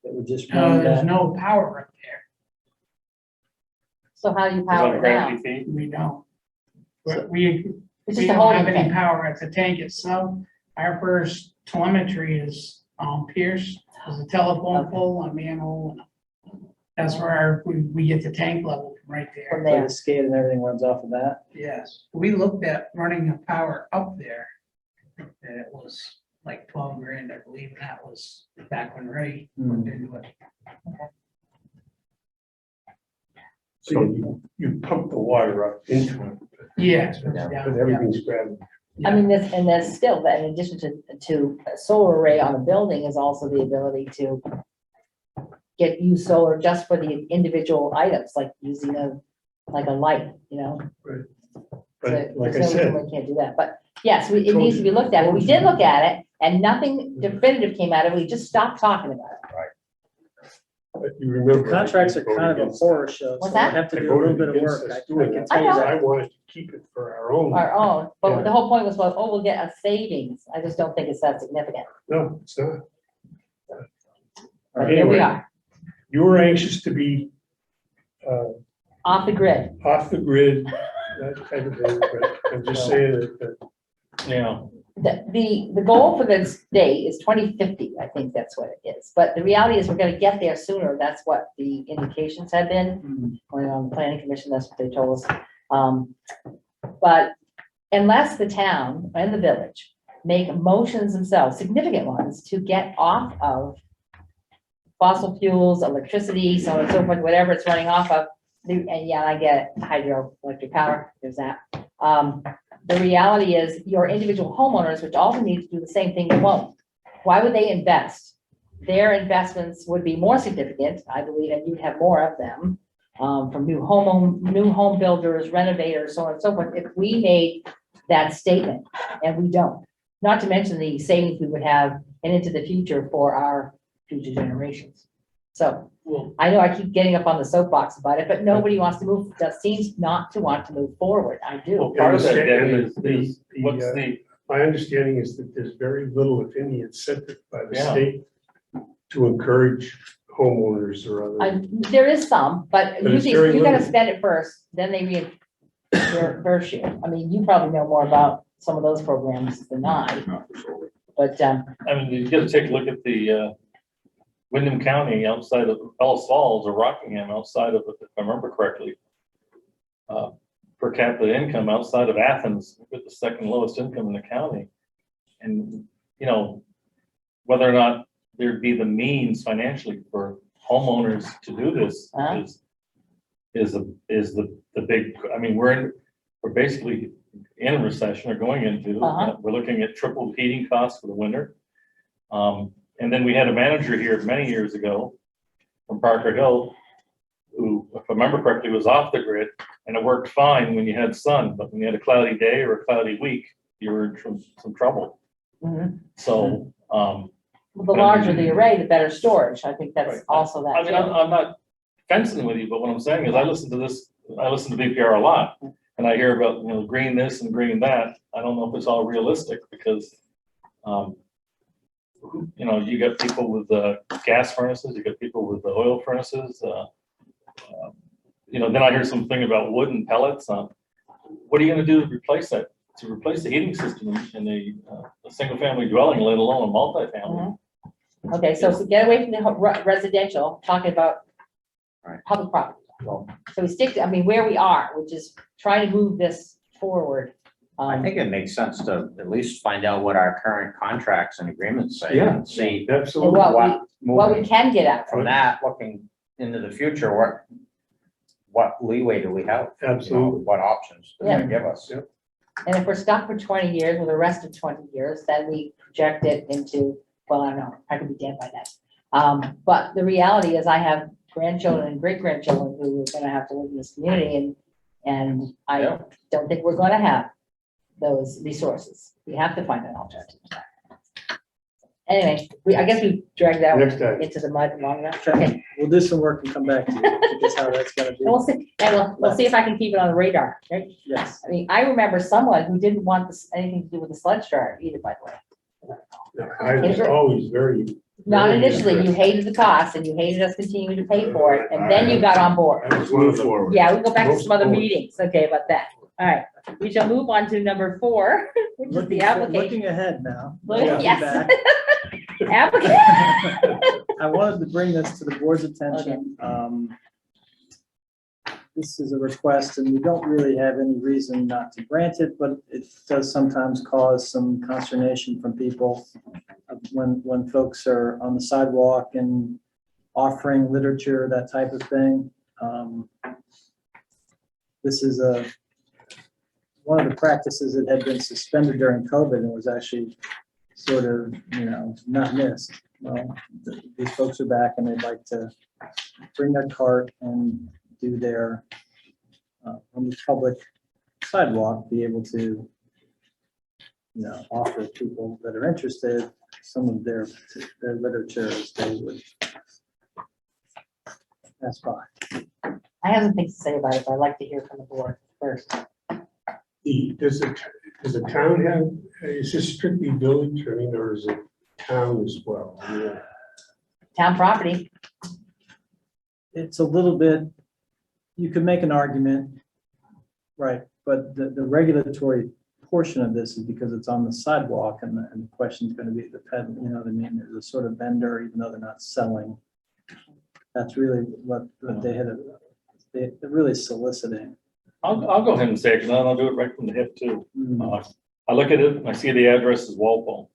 Speaker 3: That would just run
Speaker 11: There's
Speaker 3: that?
Speaker 11: no power up there.
Speaker 2: So how do you
Speaker 4: Is
Speaker 2: power
Speaker 4: that
Speaker 2: it
Speaker 4: gravity
Speaker 2: down?
Speaker 4: fee?
Speaker 11: We don't.
Speaker 3: So-
Speaker 11: We
Speaker 2: It's
Speaker 11: we
Speaker 2: just a
Speaker 11: don't have
Speaker 2: holding
Speaker 11: any
Speaker 2: tank.
Speaker 11: power at the tank itself. Our first telemetry is Pierce, there's a telephone
Speaker 2: Okay.
Speaker 11: pole, a manhole. That's where we get the tank level from right
Speaker 2: From
Speaker 11: there.
Speaker 3: So
Speaker 2: there.
Speaker 3: the skate and everything runs off of that?
Speaker 11: Yes, we looked at running the power up there. And it was like 12 grand, I believe, and that was back when Ray looked into it.
Speaker 10: So you pump the water up into it,
Speaker 11: Yes.
Speaker 10: but everything's gravity.
Speaker 2: I mean, there's still, that in addition to a solar array on a building is also the ability to use solar just for the individual items, like using a light,
Speaker 10: But
Speaker 2: So
Speaker 10: like I
Speaker 2: there's no reason
Speaker 10: said,
Speaker 2: we can't do that, but yes, it needs to be looked at, but we did look at it, and nothing definitive came out of it, we just stopped talking about it.
Speaker 10: but you remember.
Speaker 3: Contracts are
Speaker 10: I voted
Speaker 3: kind of a
Speaker 10: against
Speaker 3: horror show, so
Speaker 2: What's
Speaker 3: we
Speaker 2: that?
Speaker 3: have to
Speaker 10: I
Speaker 3: do a little
Speaker 10: voted
Speaker 3: bit of
Speaker 10: against
Speaker 3: work.
Speaker 10: us
Speaker 3: I
Speaker 10: doing
Speaker 3: can
Speaker 10: that
Speaker 3: tell you
Speaker 2: I know.
Speaker 10: because I
Speaker 3: that.
Speaker 10: wanted to keep it for our own.
Speaker 2: Our own, but
Speaker 10: Yeah.
Speaker 2: the whole point was, well, oh, we'll get a savings, I just don't think it's that significant,
Speaker 10: No, it's not.
Speaker 2: but here we
Speaker 10: Anyway.
Speaker 2: are,
Speaker 10: You were anxious to be
Speaker 2: off the grid.
Speaker 10: off the grid, that type of thing, but I'm just saying that
Speaker 4: Yeah,
Speaker 2: The goal for the state is 2050, I think that's what it is, but the reality is we're gonna get there sooner, that's what the indications have been. When on the planning commission, that's what they told us. But unless the town and the village make motions themselves, significant ones, to get off of fossil fuels, electricity, so on and so forth, whatever it's running off of, and yeah, I get it, hydroelectric power, there's that. The reality is your individual homeowners, which also need to do the same thing, won't. Why would they invest? Their investments would be more significant, I believe, and you'd have more of them, from new home builders, renovators, so on and so forth, if we made that statement, and we don't. Not to mention the savings we would have and into the future for our future generations. So, I know I keep getting up on the soapbox about it, but nobody wants to move, just seems not to want to move forward, I do.
Speaker 4: part of that,
Speaker 10: And
Speaker 4: Debbie,
Speaker 10: the-
Speaker 4: is what's the,
Speaker 10: my understanding is that there's very little, if any, incentive by the
Speaker 4: Yeah.
Speaker 10: state to encourage homeowners or other.
Speaker 2: There is some, but
Speaker 10: But it's
Speaker 2: usually
Speaker 10: very
Speaker 2: you gotta
Speaker 10: limited.
Speaker 2: spend it first, then they reimburse you. I mean, you probably know more about some of those programs than I. But,
Speaker 4: I mean, you gotta take a look at the, Wyndham County outside of Bellows Falls or Rockingham outside of, if I remember correctly. Per capita income outside of Athens, with the second lowest income in the county. And, you know, whether or not there'd be the means financially for homeowners to do this
Speaker 2: Uh-huh.
Speaker 4: is the big, I mean, we're basically in a recession or going into.
Speaker 2: Uh-huh.
Speaker 4: We're looking at triple heating costs for the winter. And then we had a manager here many years ago from Parker Hill, who, if I remember correctly, was off the grid, and it worked fine when you had sun, but when you had a cloudy day or a cloudy week, you were in some trouble.
Speaker 2: mhm.
Speaker 4: So,
Speaker 2: The larger the array, the better storage. I think that's
Speaker 4: Right.
Speaker 2: also that.
Speaker 4: I mean, I'm not fencing with you, but what I'm saying is I listen to VPR a lot, and I hear about, you know, green this and green that. I don't know if it's all realistic because, you know, you got people with gas furnaces, you got people with the oil furnaces. You know, then I hear something about wood and pellets. What are you gonna do to replace that? To replace the heating system in a single family dwelling, let alone a multifamily?
Speaker 2: Okay, so if we get away from the residential, talking about
Speaker 8: Right.
Speaker 2: public property. So we stick to, I mean, where we are, which is trying to move this forward.
Speaker 8: I think it makes sense to at least find out what our current contracts and agreements say.
Speaker 10: Yeah.
Speaker 8: And see
Speaker 2: And
Speaker 10: Absolutely.
Speaker 2: what we
Speaker 8: moving
Speaker 2: can get at.
Speaker 8: from that, looking into the future, what leeway do we have? You know,
Speaker 10: Absolutely.
Speaker 8: what options does
Speaker 2: Yeah.
Speaker 8: that give us?
Speaker 10: Yep.
Speaker 2: And if we're stuck for 20 years with the rest of 20 years, then we project it into, well, I don't know, I could be dead by then. But the reality is I have grandchildren and great grandchildren who are gonna have to live in this community and I
Speaker 8: Yeah.
Speaker 2: don't think we're gonna have those resources. We have to find an alternative. Anyway, I guess we dragged that
Speaker 10: Next
Speaker 2: one
Speaker 10: time.
Speaker 2: into the mud long enough.
Speaker 3: Okay,
Speaker 2: Okay,
Speaker 3: we'll do some work and come back to you, because how that's gonna be.
Speaker 2: and we'll see, and we'll see if I can keep it on the radar, right?
Speaker 3: Yes.
Speaker 2: I mean, I remember someone who didn't want anything to do with the sludge jar either, by the way.
Speaker 10: I was always very.
Speaker 2: Not
Speaker 10: very
Speaker 2: initially, you
Speaker 10: interested.
Speaker 2: hated the cost and you hated us continuing to pay for it, and then you got on board.
Speaker 10: I was one of them.
Speaker 2: Yeah, we go back to some other
Speaker 10: Most
Speaker 2: meetings, okay, about that. All right, we shall move on to number 4, which is the application.
Speaker 3: Looking ahead now.
Speaker 2: Look-
Speaker 3: Looking
Speaker 2: yes.
Speaker 3: back.
Speaker 2: Application.
Speaker 3: I wanted to bring this to the board's attention. This is a request, and we don't really have any reason not to grant it, but it does sometimes cause some consternation from people when folks are on the sidewalk and offering literature, that type of thing. This is one of the practices that had been suspended during COVID and was actually sort of, not missed. Well, these folks are back and they'd like to bring their cart and do their, on the public sidewalk, be able to, offer people that are interested some of their literature as they would pass by.
Speaker 2: I have some things to say about it, but I'd like to hear from the board first.
Speaker 10: Does the town have, is this strictly village, I mean, or is it town as well? Yeah.
Speaker 2: Town property,
Speaker 3: It's a little bit, you could make an argument, right, but the regulatory portion of this is because it's on the sidewalk and the question's gonna be the ped, you know what I mean? There's a sort of vendor, even though they're not selling. That's really what they had, they're really soliciting.
Speaker 4: I'll go ahead and say it, because I'll do it right from the hip too. I look at it, and I see the address is Walpole.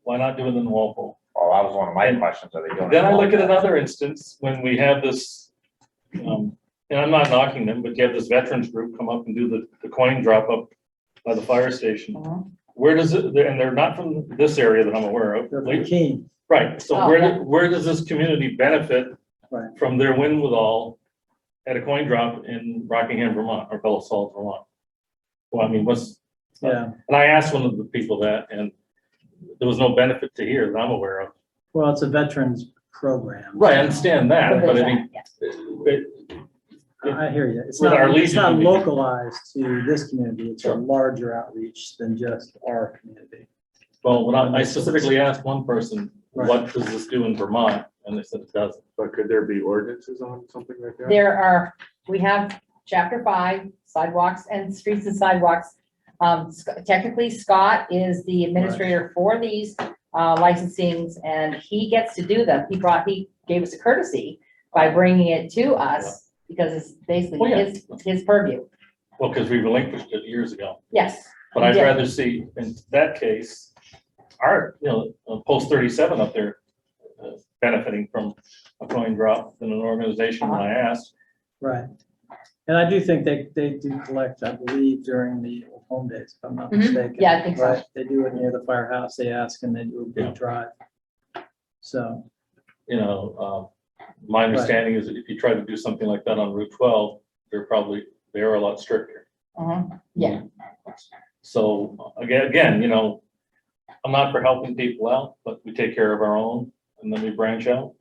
Speaker 4: Why not do it in Walpole?
Speaker 8: Oh, that was one of my questions. Are they doing?
Speaker 4: Then I
Speaker 8: it
Speaker 4: look at
Speaker 8: all?
Speaker 4: another instance when we have this, and I'm not knocking them, but you have this veterans group come up and do the coin drop up by the fire station.
Speaker 2: Mhm.
Speaker 4: Where does it, and they're not from this area that I'm aware of.
Speaker 3: They're from Keene,
Speaker 4: Right, so
Speaker 2: Oh,
Speaker 4: where,
Speaker 2: yeah.
Speaker 4: where does this community benefit
Speaker 3: right?
Speaker 4: from their win with all at a coin drop in Rockingham, Vermont, or Bellows Falls, Vermont? Well, I mean,
Speaker 3: Yeah,
Speaker 4: and I asked one of the people that, and there was no benefit to hear that I'm aware of.
Speaker 3: well, it's a veterans program.
Speaker 4: Right, I understand that, but I mean,
Speaker 2: Yeah.
Speaker 4: it-
Speaker 3: I hear you. It's
Speaker 4: With
Speaker 3: not,
Speaker 4: our
Speaker 3: it's not
Speaker 4: Legion.
Speaker 3: localized to this community. It's a
Speaker 4: Sure.
Speaker 3: larger outreach than just our community.
Speaker 4: well, when I specifically asked one person,
Speaker 3: Right.
Speaker 4: what does this do in Vermont? And they said it doesn't.
Speaker 6: But could there be ordinances on something like that?
Speaker 2: We have chapter 5, sidewalks and streets and sidewalks. Technically, Scott is the administrator for these licensings, and he gets to do them. He gave us a courtesy by bringing it to us, because it's basically
Speaker 4: Oh, yeah.
Speaker 2: his purview.
Speaker 4: Well, because we relinquished it years ago.
Speaker 2: Yes.
Speaker 4: But I'd
Speaker 2: Yeah.
Speaker 4: rather see, in that case, our, post 37 up there benefiting from a coin drop than an organization when I asked.
Speaker 3: Right. And I do think they do collect, I believe, during the old home days, if I'm not
Speaker 2: Mhm.
Speaker 3: mistaken.
Speaker 2: Yeah, I think so.
Speaker 3: Right, they do it near the firehouse, they ask, and they do a
Speaker 4: Yeah.
Speaker 3: big drive. So,
Speaker 4: My understanding is that if you try to do something like that on Route 12, they are a lot stricter.
Speaker 2: Yeah,
Speaker 4: So again, I'm not for helping people out, but we take care of our own and then we branch out.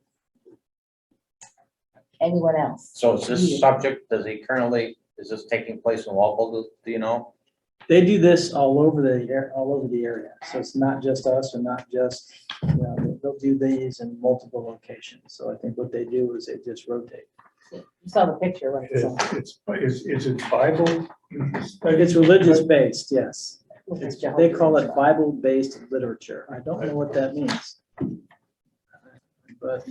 Speaker 2: anyone else?
Speaker 8: So is this subject, is this taking place in Walpole, do you know?
Speaker 3: they do this all over the area, so it's not just us, or not just, they'll do these in multiple locations. So I think what they do is they just rotate.
Speaker 2: You saw the picture, right? So,
Speaker 10: Is it Bible?
Speaker 3: It's religious based, yes.
Speaker 2: it's
Speaker 3: They call it
Speaker 2: Jehovah's.
Speaker 3: Bible-based literature. I don't know what that means. But,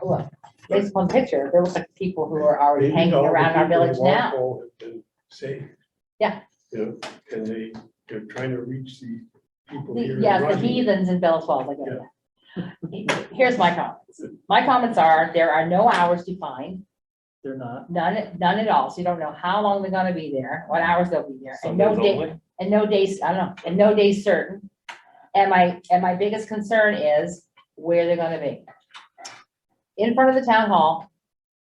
Speaker 2: Well, based upon the picture, there look like people who are already
Speaker 10: Maybe
Speaker 2: hanging
Speaker 10: all the
Speaker 2: around our
Speaker 10: people in
Speaker 2: village now.
Speaker 10: Walpole have been saved.
Speaker 2: Yeah.
Speaker 10: And they're trying to reach the people here. in
Speaker 2: Yes, the
Speaker 10: Rockingham.
Speaker 2: heathens in Bellows Falls, I get it. Here's my comments. My comments are, there are no hours defined,
Speaker 3: they're not.
Speaker 2: none at all. So you don't know how long they're gonna be there, what hours they'll be there, and no
Speaker 4: Sundays
Speaker 2: day,
Speaker 4: only.
Speaker 2: and no days, I don't know, and no days certain. And my biggest concern is where they're gonna be. In front of the town hall,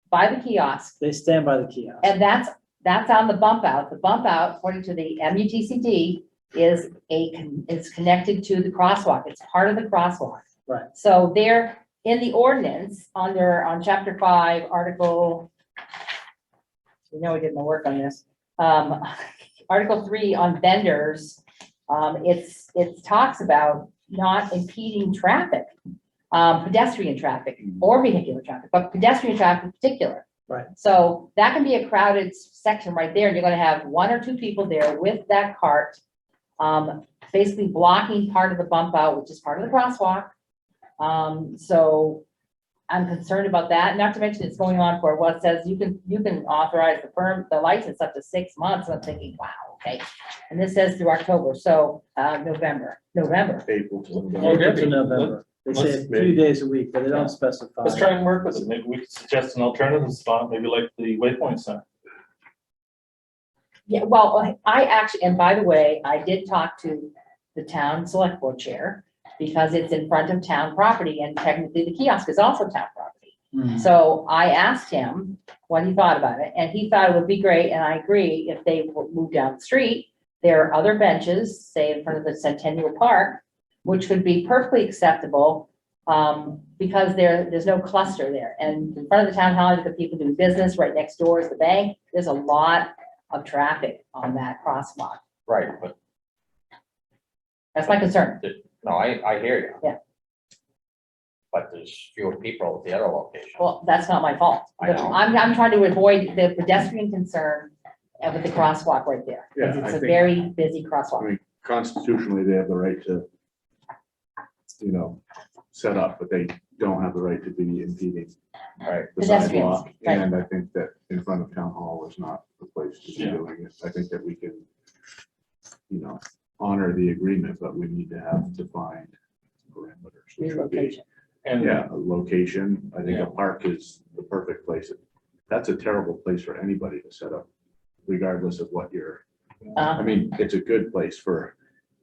Speaker 2: by the kiosk,
Speaker 3: They stand by the kiosk.
Speaker 2: and that's on the bump out. The bump out, according to the MUTCD, is connected to the crosswalk. It's part of the crosswalk.
Speaker 3: Right.
Speaker 2: So they're in the ordinance on chapter 5, article, we know we did my work on this. Article 3 on vendors, it talks about not impeding traffic, pedestrian traffic or vehicular traffic, but pedestrian traffic in particular.
Speaker 3: Right.
Speaker 2: So that can be a crowded section right there, and you're gonna have 1 or 2 people there with that cart, basically blocking part of the bump out, which is part of the crosswalk. So I'm concerned about that, not to mention it's going on for what says you can authorize the license up to 6 months, and I'm thinking, wow, okay. And this says through October, so, November.
Speaker 6: April to
Speaker 4: Well,
Speaker 3: April to
Speaker 4: good.
Speaker 3: November. They say a few days a week, but they don't specify.
Speaker 4: Let's try and work with it. Maybe we could suggest an alternative spot, maybe like the Waypoint Center.
Speaker 2: Yeah, well, I actually, and by the way, I did talk to the town select board chair, because it's in front of town property, and technically the kiosk is also town property.
Speaker 3: Mhm.
Speaker 2: So I asked him what he thought about it, and he thought it would be great, and I agree, if they would move down the street, there are other benches, say in front of the Centennial Park, which would be perfectly acceptable, because there's no cluster there. And in front of the town hall, the people doing business, right next door is the bank, there's a lot of traffic on that crosswalk.
Speaker 8: Right, but
Speaker 2: That's my concern.
Speaker 8: no, I hear you.
Speaker 2: Yeah.
Speaker 8: But there's fewer people at the other location.
Speaker 2: Well, that's not my fault.
Speaker 8: I know.
Speaker 2: I'm trying to avoid the pedestrian concern with the crosswalk right there.
Speaker 6: Yeah,
Speaker 2: Because it's
Speaker 6: I
Speaker 2: a
Speaker 6: think-
Speaker 2: very busy
Speaker 6: I
Speaker 2: crosswalk.
Speaker 6: mean, constitutionally, they have the right to, set up, but they don't have the right to be impeding
Speaker 8: Right.
Speaker 6: the
Speaker 2: Pedestrians,
Speaker 6: sidewalk.
Speaker 2: right.
Speaker 6: And I think that in front of town hall is not the place to be
Speaker 4: Yeah.
Speaker 6: doing it. I think that we can, honor the agreement, but we need to have defined parameters. which would be-
Speaker 2: Relocation.
Speaker 4: And
Speaker 6: Yeah, a location. I think
Speaker 4: Yeah.
Speaker 6: a park is the perfect place. That's a terrible place for anybody to set up, regardless of what you're, I mean, it's a good place for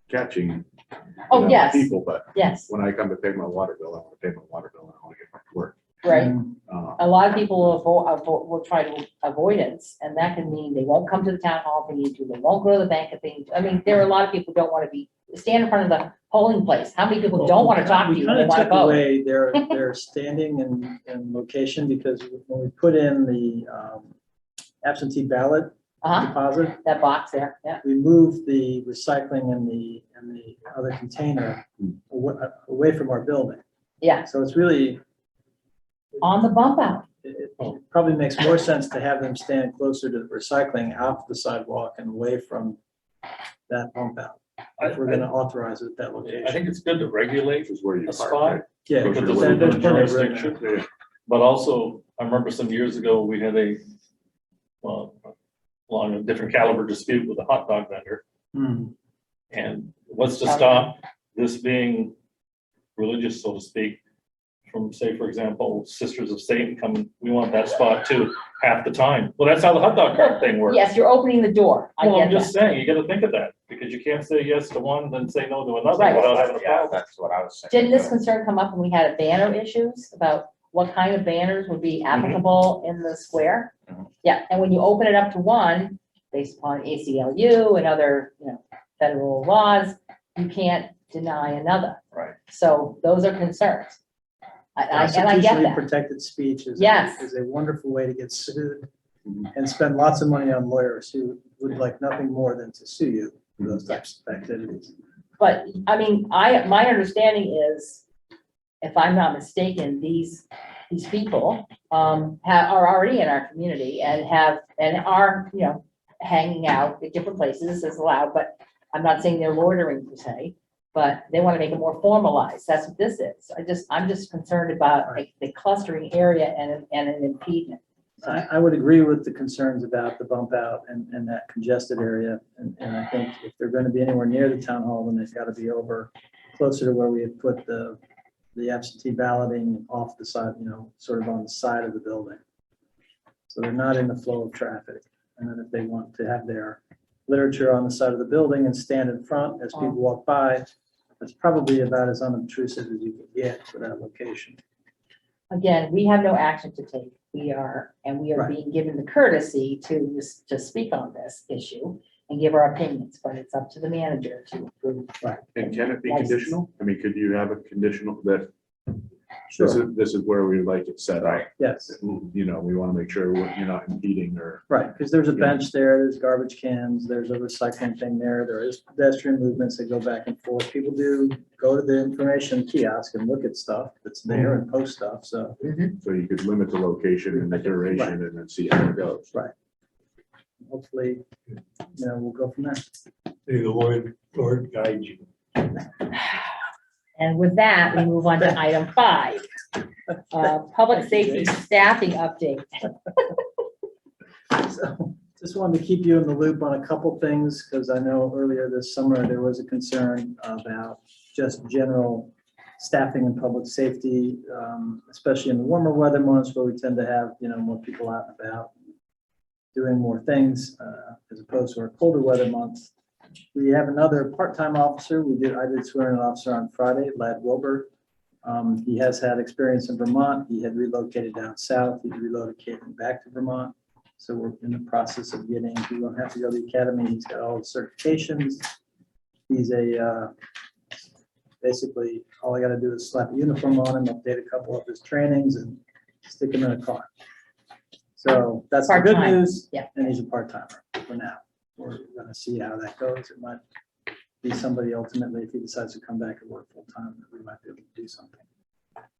Speaker 6: catching
Speaker 2: Oh, yes,
Speaker 6: people, but
Speaker 2: yes,
Speaker 6: when I come to pay my water bill, I want to pay my water bill and I want to get back to work.
Speaker 2: right. A
Speaker 6: Uh,
Speaker 2: lot of people will try to avoidance, and that can mean they won't come to the town hall if they need to, they won't go to the bank if they need to. I mean, there are a lot of people who don't want to stand in front of the polling place. How many people don't want to talk to you
Speaker 3: We
Speaker 2: when
Speaker 3: kind
Speaker 2: they
Speaker 3: of
Speaker 2: want to
Speaker 3: took
Speaker 2: vote?
Speaker 3: away their standing and location, because when we put in the absentee ballot
Speaker 2: Uh-huh,
Speaker 3: deposit,
Speaker 2: that box there, yeah.
Speaker 3: we moved the recycling and the other container away from our building.
Speaker 2: Yeah,
Speaker 3: So it's really,
Speaker 2: on the bump out.
Speaker 3: it probably makes more sense to have them stand closer to the recycling, off the sidewalk and away from that bump out. If we're gonna authorize it at that location.
Speaker 4: I think it's good to regulate
Speaker 6: This is where you
Speaker 4: a
Speaker 6: park.
Speaker 4: spot,
Speaker 6: right?
Speaker 3: Yeah,
Speaker 4: because
Speaker 6: Because
Speaker 4: it's
Speaker 6: there's
Speaker 4: in
Speaker 3: there's
Speaker 4: the
Speaker 3: plenty of room
Speaker 4: jurisdiction.
Speaker 6: Yeah.
Speaker 4: But also, I remember some years ago, we had along a different caliber dispute with a hot dog vendor.
Speaker 3: Hmm.
Speaker 4: And what's to stop this being religious, so to speak, from, say, for example, Sisters of Satan coming, we want that spot too, half the time. Well, that's how the hot dog cart thing works.
Speaker 2: Yes, you're opening the door. I
Speaker 4: Well, I'm
Speaker 2: get
Speaker 4: just
Speaker 2: that.
Speaker 4: saying, you gotta think of that, because you can't say yes to one, then say no to another
Speaker 2: Right.
Speaker 4: without having a
Speaker 8: Yeah,
Speaker 4: problem.
Speaker 8: that's what I was saying.
Speaker 2: Didn't this concern come up when we had banner issues about what kind of banners would be applicable in the square?
Speaker 8: Mhm.
Speaker 2: Yeah, and when you open it up to one, based upon ACLU and other, federal laws, you can't deny another.
Speaker 8: Right.
Speaker 2: So those are concerns. And I get
Speaker 3: Constitutionally
Speaker 2: that.
Speaker 3: protected speech is.
Speaker 2: Yes.
Speaker 3: Is a wonderful way to get sued and spend lots of money on lawyers who would like nothing more than to sue you for those types of activities.
Speaker 2: But, I mean, my understanding is, if I'm not mistaken, these people are already in our community and are, hanging out at different places is allowed, but I'm not saying they're loitering per se, but they want to make it more formalized. That's what this is. I'm just concerned about like the clustering area and an impediment.
Speaker 3: I would agree with the concerns about the bump out and that congested area. And I think if they're going to be anywhere near the town hall, then they've got to be over closer to where we have put the absentee balloting off the side, sort of on the side of the building. So they're not in the flow of traffic. And then if they want to have their literature on the side of the building and stand in front as people walk by, that's probably about as unobtrusive as you can get for that location.
Speaker 2: Again, we have no action to take. We are
Speaker 3: Right.
Speaker 2: being given the courtesy to speak on this issue and give our opinions, but it's up to the manager to approve.
Speaker 6: And can it be
Speaker 2: License.
Speaker 6: conditional? I mean, could you have a conditional that
Speaker 3: Sure.
Speaker 6: this is where we would like it set up?
Speaker 3: Yes.
Speaker 6: We want to make sure you're not impeding or.
Speaker 3: Right, because there's a bench there, there's garbage cans, there's a recycling thing there is pedestrian movements that go back and forth. People do go to the information kiosk and look at stuff that's there and post stuff, so.
Speaker 6: So you could limit the location and the duration and then see how it goes.
Speaker 3: Hopefully, we'll go from there.
Speaker 10: May the Lord guide you.
Speaker 2: And with that, we move on to item 5, public safety staffing update.
Speaker 3: So just wanted to keep you in the loop on a couple things, because I know earlier this summer, there was a concern about just general staffing and public safety, especially in the warmer weather months where we tend to have, more people out and about doing more things, as opposed to our colder weather months. We have another part-time officer. I did swear in an officer on Friday, Lad Wilbur. He has had experience in Vermont. He had relocated down south. He's relocating back to Vermont. So we're in the process of he won't have to go to the academy. He's got all the certifications. He's basically, all I gotta do is slap a uniform on him, update a couple of his trainings and stick him in a car. So that's the good
Speaker 2: Part-time,
Speaker 3: news.
Speaker 2: yeah.
Speaker 3: And he's a part-timer for now. We're gonna see how that goes. It might be somebody ultimately, if he decides to come back and work full-time, that we might be able to do something.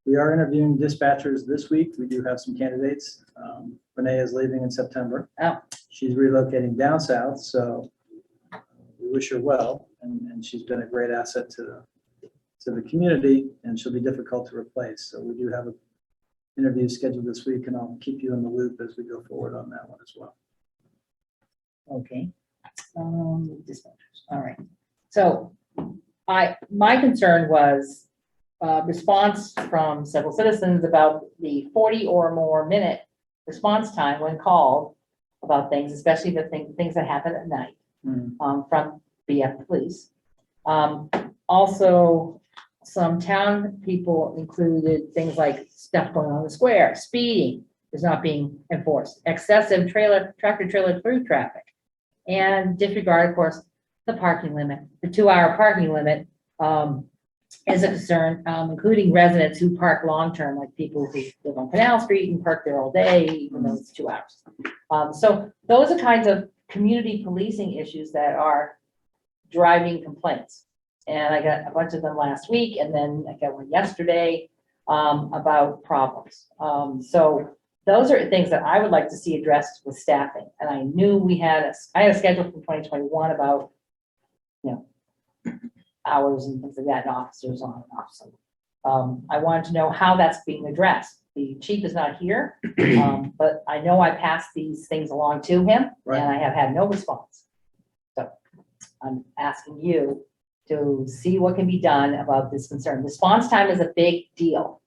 Speaker 3: We are interviewing dispatchers this week. We do have some candidates. Renee is leaving in September.
Speaker 2: Oh.
Speaker 3: She's relocating down south, so we wish her well, and she's been a great asset to the community, and she'll be difficult to replace. So we do have an interview scheduled this week, and I'll keep you in the loop as we go forward on that one as well.
Speaker 2: Okay. Dispatchers, all right. So my concern was response from several citizens about the 40 or more minute response time when called about things, especially the things that happen at night, from BF police. Also, some town people included things like stuff going on in the square, speeding is not being enforced, excessive tractor trailer through traffic, and disregard, of course, the parking limit. The 2-hour parking limit is a concern, including residents who park long-term, like people who live on Canal Street and park there all day, even though it's 2 hours. So those are kinds of community policing issues that are driving complaints. And I got a bunch of them last week, and then I got one yesterday about problems. So those are things that I would like to see addressed with staffing. And I knew I had a schedule from 2021 about hours and things like that, and officers on and off. So I wanted to know how that's being addressed. The chief is not here, but I know I passed these things along to him,
Speaker 3: Right.
Speaker 2: and I have had no response. So I'm asking you to see what can be done about this concern. Response time is a big deal.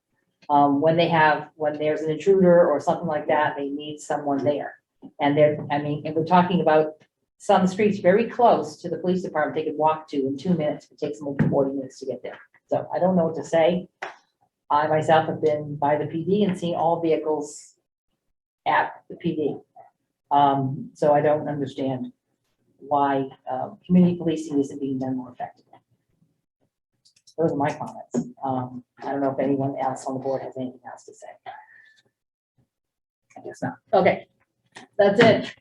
Speaker 2: When there's an intruder or something like that, they need someone there. And and we're talking about some streets very close to the police department, they could walk to in 2 minutes. It takes them over 40 minutes to get there. So I don't know what to say. I myself have been by the PD and seen all vehicles at the PD. So I don't understand why community policing isn't being done more effectively. Those are my comments. I don't know if anyone else on the board has anything else to say. I guess not. Okay, that's it.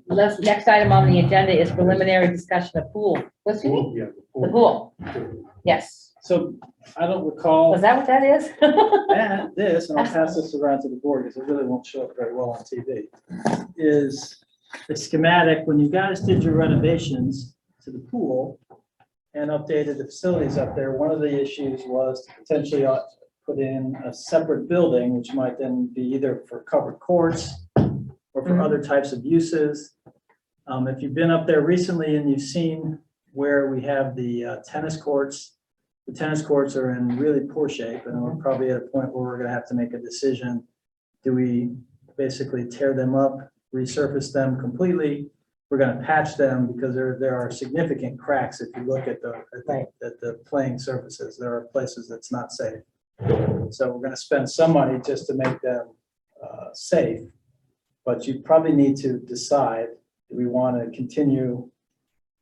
Speaker 2: Next item on the agenda is preliminary discussion of pool. What's it?
Speaker 10: Yeah.
Speaker 2: The pool. Yes.
Speaker 3: So I don't recall
Speaker 2: Was that what that is?
Speaker 3: this, and I'll pass this around to the board because it really won't show up very well on TV, is the schematic. When you guys did your renovations to the pool and updated the facilities up there, one of the issues was to potentially put in a separate building, which might then be either for covered courts or for other types of uses. If you've been up there recently and you've seen where we have the tennis courts, the tennis courts are in really poor shape, and we're probably at a point where we're gonna have to make a decision. Do we basically tear them up, resurface them completely? We're gonna patch them because there are significant cracks if you look at the playing surfaces. There are places that's not safe. So we're gonna spend some money just to make them safe. But you probably need to decide, do we want to continue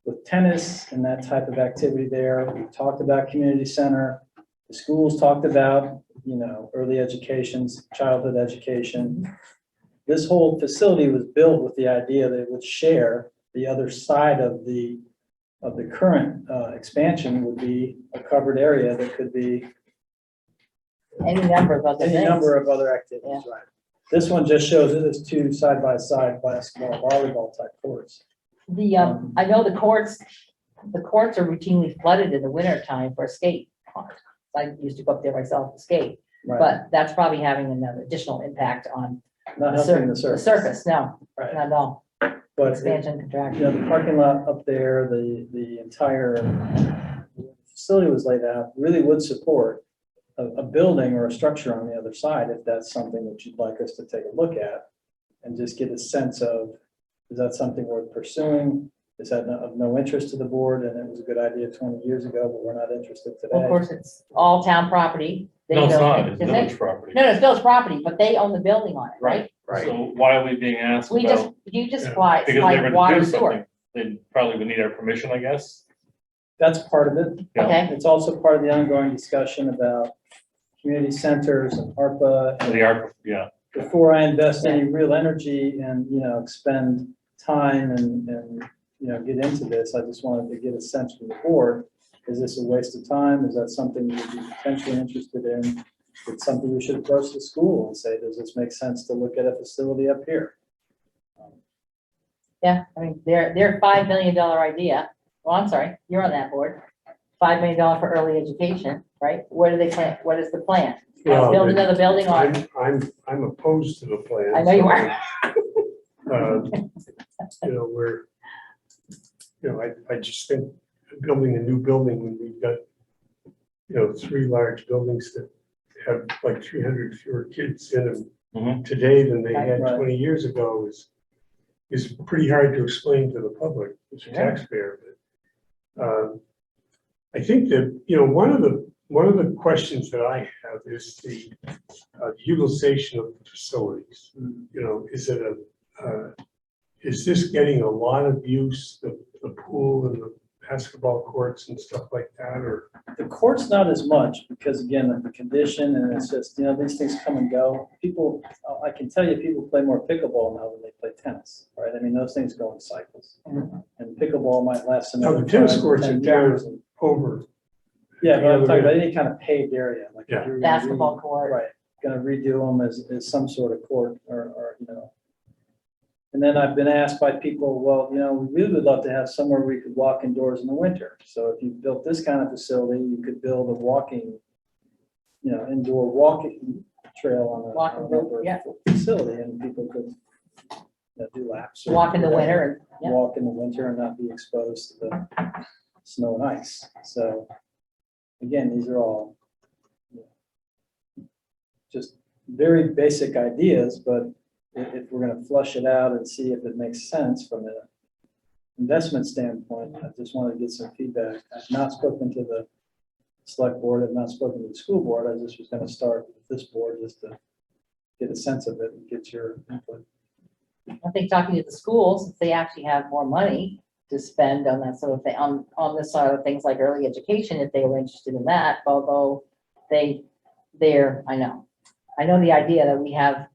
Speaker 3: with tennis and that type of activity there? We've talked about community center. The schools talked about, early educations, childhood education. This whole facility was built with the idea that it would share the other side of the current expansion would be a covered area that could be
Speaker 2: Any number of other
Speaker 3: any
Speaker 2: things.
Speaker 3: number of other activities, right? This one just shows it as two side-by-side basketball, volleyball type courts.
Speaker 2: I know the courts are routinely flooded in the winter time for skate. I used to go up there myself to skate,
Speaker 3: Right.
Speaker 2: but that's probably having another additional impact on
Speaker 3: Not
Speaker 2: the
Speaker 3: helping the
Speaker 2: surface.
Speaker 3: surface.
Speaker 2: No,
Speaker 3: Right.
Speaker 2: not at all.
Speaker 3: But
Speaker 2: Expansion, contraction.
Speaker 3: the parking lot up there, the entire facility was laid out, really would support a building or a structure on the other side, if that's something that you'd like us to take a look at and just get a sense of, is that something worth pursuing? Is that of no interest to the board? And it was a good idea 20 years ago, but we're not interested today.
Speaker 2: Of course, it's all town property. They
Speaker 4: No, it's
Speaker 2: built
Speaker 4: not,
Speaker 2: it,
Speaker 4: it's
Speaker 2: isn't
Speaker 4: village
Speaker 2: it?
Speaker 4: property.
Speaker 2: No, it's village property, but they own the building on it, right?
Speaker 8: Right.
Speaker 4: So why are we being asked
Speaker 2: You
Speaker 4: about?
Speaker 2: just
Speaker 4: Yeah,
Speaker 2: supply
Speaker 4: Because they're gonna
Speaker 2: water
Speaker 4: do
Speaker 2: sewer.
Speaker 4: something, they probably would need our permission, I guess.
Speaker 3: That's part of it.
Speaker 4: Yeah.
Speaker 2: Okay,
Speaker 3: It's also part of the ongoing discussion about community centers and ARPA. and
Speaker 4: They are, yeah,
Speaker 3: Before I invest any real energy and, expend time and, get into this, I just wanted to get a sense from the board. Is this a waste of time? Is that something you would be potentially interested in? It's something we should approach the school and say, does this make sense to look at a facility up here?
Speaker 2: yeah, I mean, their $5 million idea, well, I'm sorry, you're on that board. $5 million for early education, right? What do they plan? What is the plan?
Speaker 10: Well,
Speaker 2: Build another building on,
Speaker 10: I'm opposed to the plan.
Speaker 2: I know you are.
Speaker 10: We're, I just think building a new building when we've got, 3 large buildings that have like 300 fewer kids in them
Speaker 4: Mhm.
Speaker 10: today than they had
Speaker 3: Right.
Speaker 10: 20 years ago is pretty hard to explain to the public, as a taxpayer. But I think that, one of the questions that I have is the utilization of the facilities. Is this getting a lot of use, the pool and the basketball courts and stuff like that, or?
Speaker 3: The court's not as much because again, of the condition and it's just, these things come and go. People, I can tell you, people play more pickleball now than they play tennis, right? I mean, those things go in cycles. And pickleball might last
Speaker 10: Now,
Speaker 3: another
Speaker 10: the tennis
Speaker 3: 5 to
Speaker 10: courts are
Speaker 3: 10
Speaker 10: down
Speaker 3: years.
Speaker 10: over.
Speaker 3: Yeah, but I'm talking about any kind of paved area, like. if
Speaker 10: Yeah.
Speaker 3: you're gonna
Speaker 2: Basketball court.
Speaker 3: Right, gonna redo them as some sort of court or And then I've been asked by people, well, you know, we really would love to have somewhere where we could walk indoors in the winter. So if you built this kind of facility, you could build a walking, you know, indoor walking trail on a.
Speaker 2: Walking
Speaker 3: on an
Speaker 2: route, yeah.
Speaker 3: Facility, and people could, you know, do laps. or
Speaker 2: Walk in the
Speaker 3: whatever,
Speaker 2: winter, and, yeah.
Speaker 3: Walk in the winter and not be exposed to the snow and ice. So again, these are all you know, just very basic ideas, but if we're gonna flush it out and see if it makes sense from an investment standpoint, I just wanted to get some feedback. I've not spoken to the select board, I've not spoken to the school board, I just was gonna start with this board just to get a sense of it and get your input.
Speaker 2: I think talking to the schools, if they actually have more money to spend on that sort of thing, on this side of things like early education, if they were interested in that, although I know the idea that we have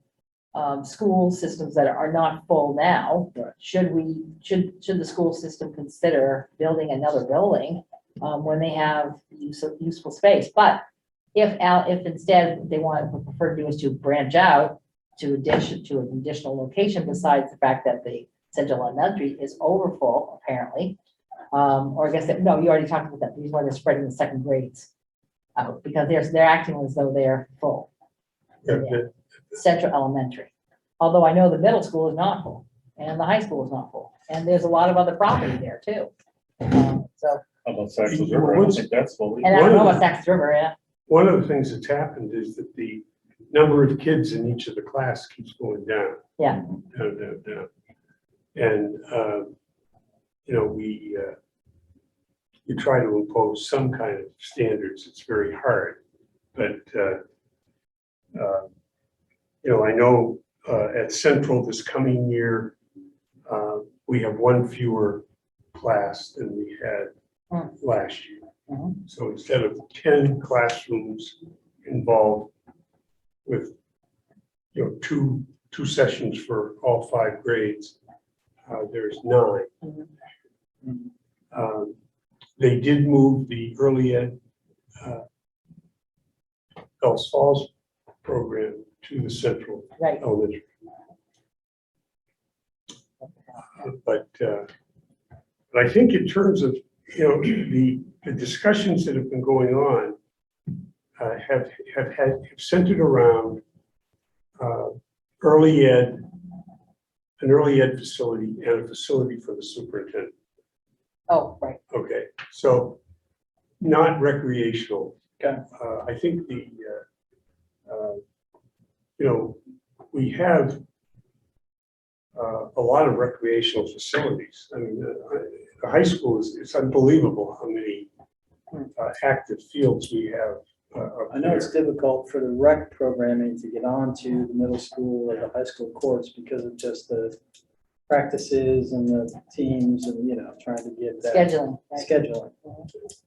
Speaker 2: school systems that are not full now.
Speaker 3: Right.
Speaker 2: Should the school system consider building another building when they have useful space? But if instead they prefer to do is to branch out to an additional location, besides the fact that the Central Elementary is overfull apparently, or I guess no, you already talked about that. These are why they're spreading the second grades out, because they're acting as though they're full. Central Elementary. Although I know the middle school is not full and the high school is not full. And there's a lot of other property there too. So,
Speaker 4: How about Saxon's River? I don't think that's what we.
Speaker 2: and I don't know about Saxon River, yeah.
Speaker 10: One of the things that's happened is that the number of kids in each of the class keeps going down.
Speaker 2: Yeah.
Speaker 10: Down. And, you know, you try to impose some kind of standards. It's very hard. But, you know, I know at Central this coming year, we have one fewer class than we had last year.
Speaker 2: Mhm.
Speaker 10: So instead of 10 classrooms involved with, you know, two sessions for all 5 grades, there's 9.
Speaker 2: Mhm.
Speaker 10: They did move the early ed Bellows Falls program to the Central
Speaker 2: Right.
Speaker 10: Elementary. But I think in terms of, you know, the discussions that have been going on have centered around early ed, an early ed facility and a facility for the superintendent.
Speaker 2: Oh, right.
Speaker 10: Okay, so not recreational.
Speaker 3: Okay.
Speaker 10: I think you know, we have a lot of recreational facilities. I mean, the high school it's unbelievable how many active fields we have.
Speaker 3: I know it's difficult for the rec programming to get onto the middle school or the high school courts because of just the practices and the teams and, you know, trying to get that
Speaker 2: Scheduling. Right.
Speaker 3: scheduling.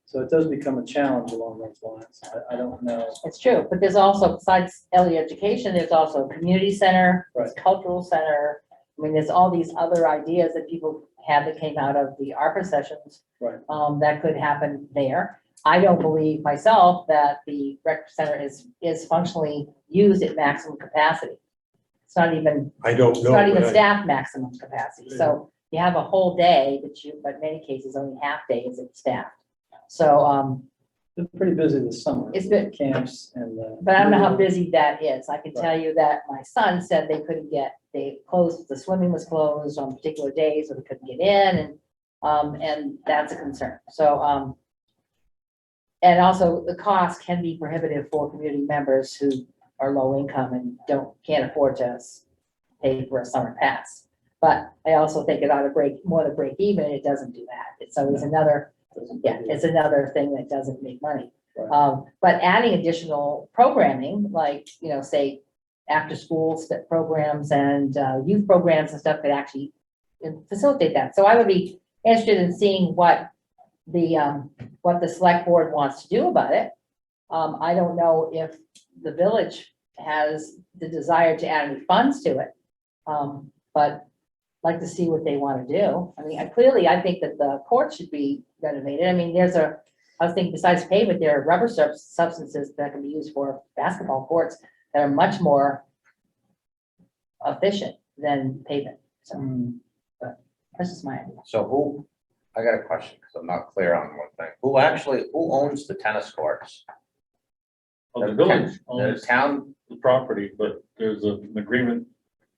Speaker 3: So it does become a challenge along those lines. I don't know.
Speaker 2: It's true, but there's also, besides early education, there's also a community center, there's cultural center. I mean, there's all these other ideas that people have that came out of the ARPA sessions.
Speaker 3: Right.
Speaker 2: That could happen there. I don't believe myself that the rec center is functionally used at maximum capacity. It's not even,
Speaker 10: I don't know.
Speaker 2: it's not even
Speaker 10: but I-
Speaker 2: staffed maximum capacity. So you have a whole day, but in many cases, only half day is it staffed. So,
Speaker 3: Been pretty busy this summer.
Speaker 2: It's been-
Speaker 3: Camps and.
Speaker 2: but I don't know how busy that is. I can tell you that my son said they closed, the swimming was closed on particular days, or they couldn't get in, and that's a concern. So, and also the cost can be prohibitive for community members who are low income and can't afford to pay for a summer pass. But I also think it ought to break even, and it doesn't do that. It's always another thing that doesn't make money.
Speaker 3: Right.
Speaker 2: But adding additional programming, like, you know, say, after school programs and youth programs and stuff could actually facilitate that. So I would be interested in seeing what the select board wants to do about it. I don't know if the village has the desire to add any funds to it. But I'd like to see what they want to do. I mean, I think that the court should be renovated. I mean, I was thinking besides pavement, there are rubber substances that can be used for basketball courts that are much more efficient than pavement. So
Speaker 3: Mm,
Speaker 2: that's just my idea.
Speaker 8: So who, I got a question, because I'm not clear on one thing. Who owns the tennis courts?
Speaker 4: Well, the village
Speaker 8: The
Speaker 4: owns
Speaker 8: town,
Speaker 4: the property, but there's an agreement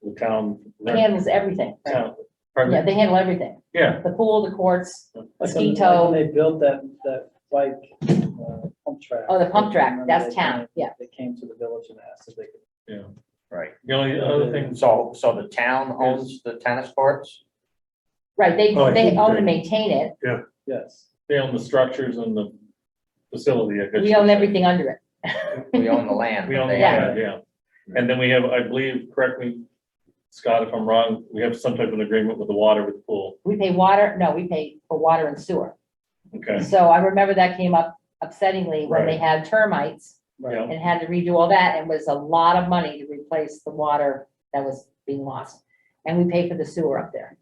Speaker 4: with town.
Speaker 2: It handles everything.
Speaker 4: Town, pardon?
Speaker 2: Yeah, they handle everything.
Speaker 4: Yeah,
Speaker 2: The pool, the courts,
Speaker 3: like when
Speaker 2: Mosquito.
Speaker 3: they built that bike pump track.
Speaker 2: Oh, the pump track,
Speaker 3: Remember
Speaker 2: that's
Speaker 3: they
Speaker 2: town,
Speaker 3: came-
Speaker 2: yeah.
Speaker 3: They came to the village and asked if they could.
Speaker 4: yeah.
Speaker 8: right.
Speaker 4: The only other thing,
Speaker 8: So the town owns the tennis courts?
Speaker 2: Right, they
Speaker 10: Oh, I think
Speaker 2: own
Speaker 10: so.
Speaker 2: and maintain it.
Speaker 3: Yes.
Speaker 4: they own the structures and the facility. I guess
Speaker 2: We
Speaker 4: you
Speaker 2: own
Speaker 4: could say.
Speaker 2: everything under it.
Speaker 8: We own the land.
Speaker 4: We
Speaker 8: that
Speaker 4: own the
Speaker 8: they
Speaker 2: Yeah.
Speaker 4: land, yeah. And then we have, I believe, correct me, Scott, if I'm wrong, we have some type of an agreement with the water with the pool.
Speaker 2: We pay water, no, we pay for water and sewer.
Speaker 4: Okay,
Speaker 2: So I remember that came up upsettingly when they
Speaker 4: Right.
Speaker 2: had termites
Speaker 3: Right.
Speaker 4: yeah,
Speaker 2: and had to redo all that, and was a lot of money to replace the water that was being lost. And we pay for the sewer up there.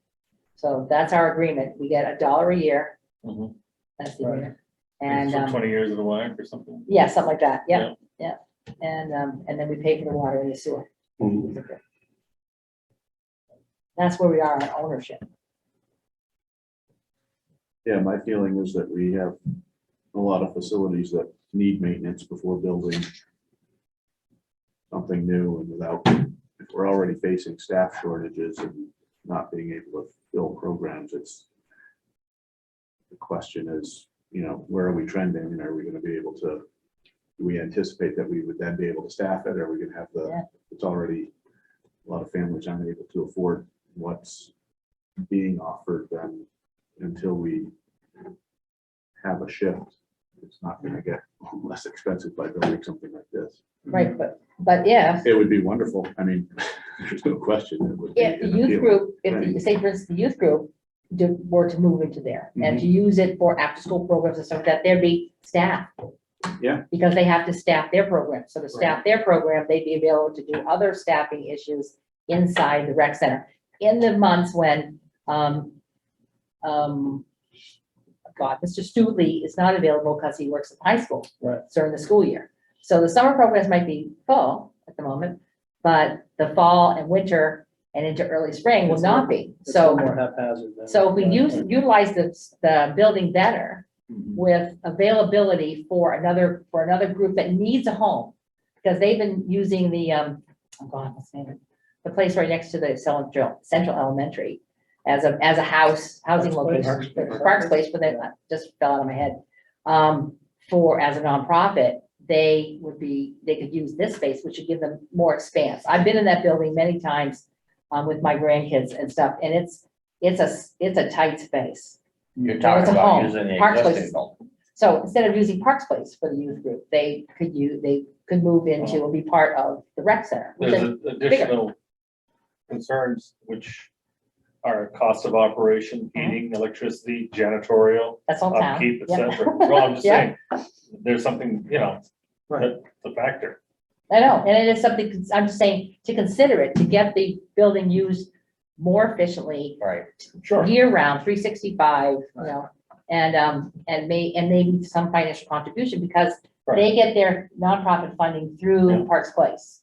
Speaker 2: So that's our agreement. We get $1 a year.
Speaker 4: Mhm.
Speaker 2: That's the
Speaker 3: Right.
Speaker 2: agreement.
Speaker 4: It's
Speaker 2: And,
Speaker 4: for 20 years of the whack or something.
Speaker 2: yeah, something like that. Yeah, yeah. And then we pay for the water and the sewer. That's where we are on ownership.
Speaker 6: Yeah, my feeling is that we have a lot of facilities that need maintenance before building something new, and without, if we're already facing staff shortages and not being able to fill programs, the question is, where are we trending, and are we gonna be able to, do we anticipate that we would then be able to staff it, or are we gonna have
Speaker 2: Yeah.
Speaker 6: it's already, a lot of families aren't able to afford what's being offered then until we have a shift. It's not gonna get less expensive by building something like this.
Speaker 2: Right, but yeah,
Speaker 6: It would be wonderful. I mean, there's no question. It would be
Speaker 2: if the
Speaker 6: an
Speaker 2: youth
Speaker 6: appeal.
Speaker 2: group, if,
Speaker 6: Right.
Speaker 2: say for instance, the youth group were to move into there and to use it for after-school programs and stuff like that, there'd be staff.
Speaker 6: Yeah.
Speaker 2: Because they have to staff their program. So to staff their program, they'd be able to do other staffing issues inside the rec center. In the months when, Mr. Stutley is not available because he works at the high school.
Speaker 3: Right.
Speaker 2: During the school year. So the summer programs might be full at the moment, but the fall and winter and into early spring will
Speaker 3: It's
Speaker 2: not be.
Speaker 3: It's a
Speaker 2: So,
Speaker 3: little more haphazard than.
Speaker 2: so if we utilize the building better
Speaker 6: Mhm.
Speaker 2: with availability for another group that needs a home. Because they've been using the, what's the name? The place right next to the Central Elementary as a housing
Speaker 3: Parks Place.
Speaker 2: location. Parks Place, but that just fell out of my head. As a nonprofit, they could use this space, which would give them more expanse. I've been in that building many times, with my grandkids and stuff, and it's a tight space.
Speaker 8: You're
Speaker 2: It's
Speaker 8: talking
Speaker 2: a
Speaker 8: about
Speaker 2: home.
Speaker 8: using the
Speaker 2: Parks Place.
Speaker 8: existing building.
Speaker 2: So instead of using Parks Place for the youth group, they could move into and be part of the rec center. which
Speaker 4: There's
Speaker 2: is-
Speaker 4: additional concerns, which are cost of operation, heating, electricity, janitorial,
Speaker 2: That's all town.
Speaker 4: upkeep, et
Speaker 2: Yeah.
Speaker 4: cetera. Well, I'm just
Speaker 2: Yeah.
Speaker 4: saying, there's something, that's a factor.
Speaker 2: I know, and it is something, I'm just saying, to consider it, to get the building used more efficiently,
Speaker 8: Right.
Speaker 4: Sure.
Speaker 2: year round, 365, and maybe some financial contribution, because they get their nonprofit funding through
Speaker 4: Yeah.
Speaker 2: Parks Place.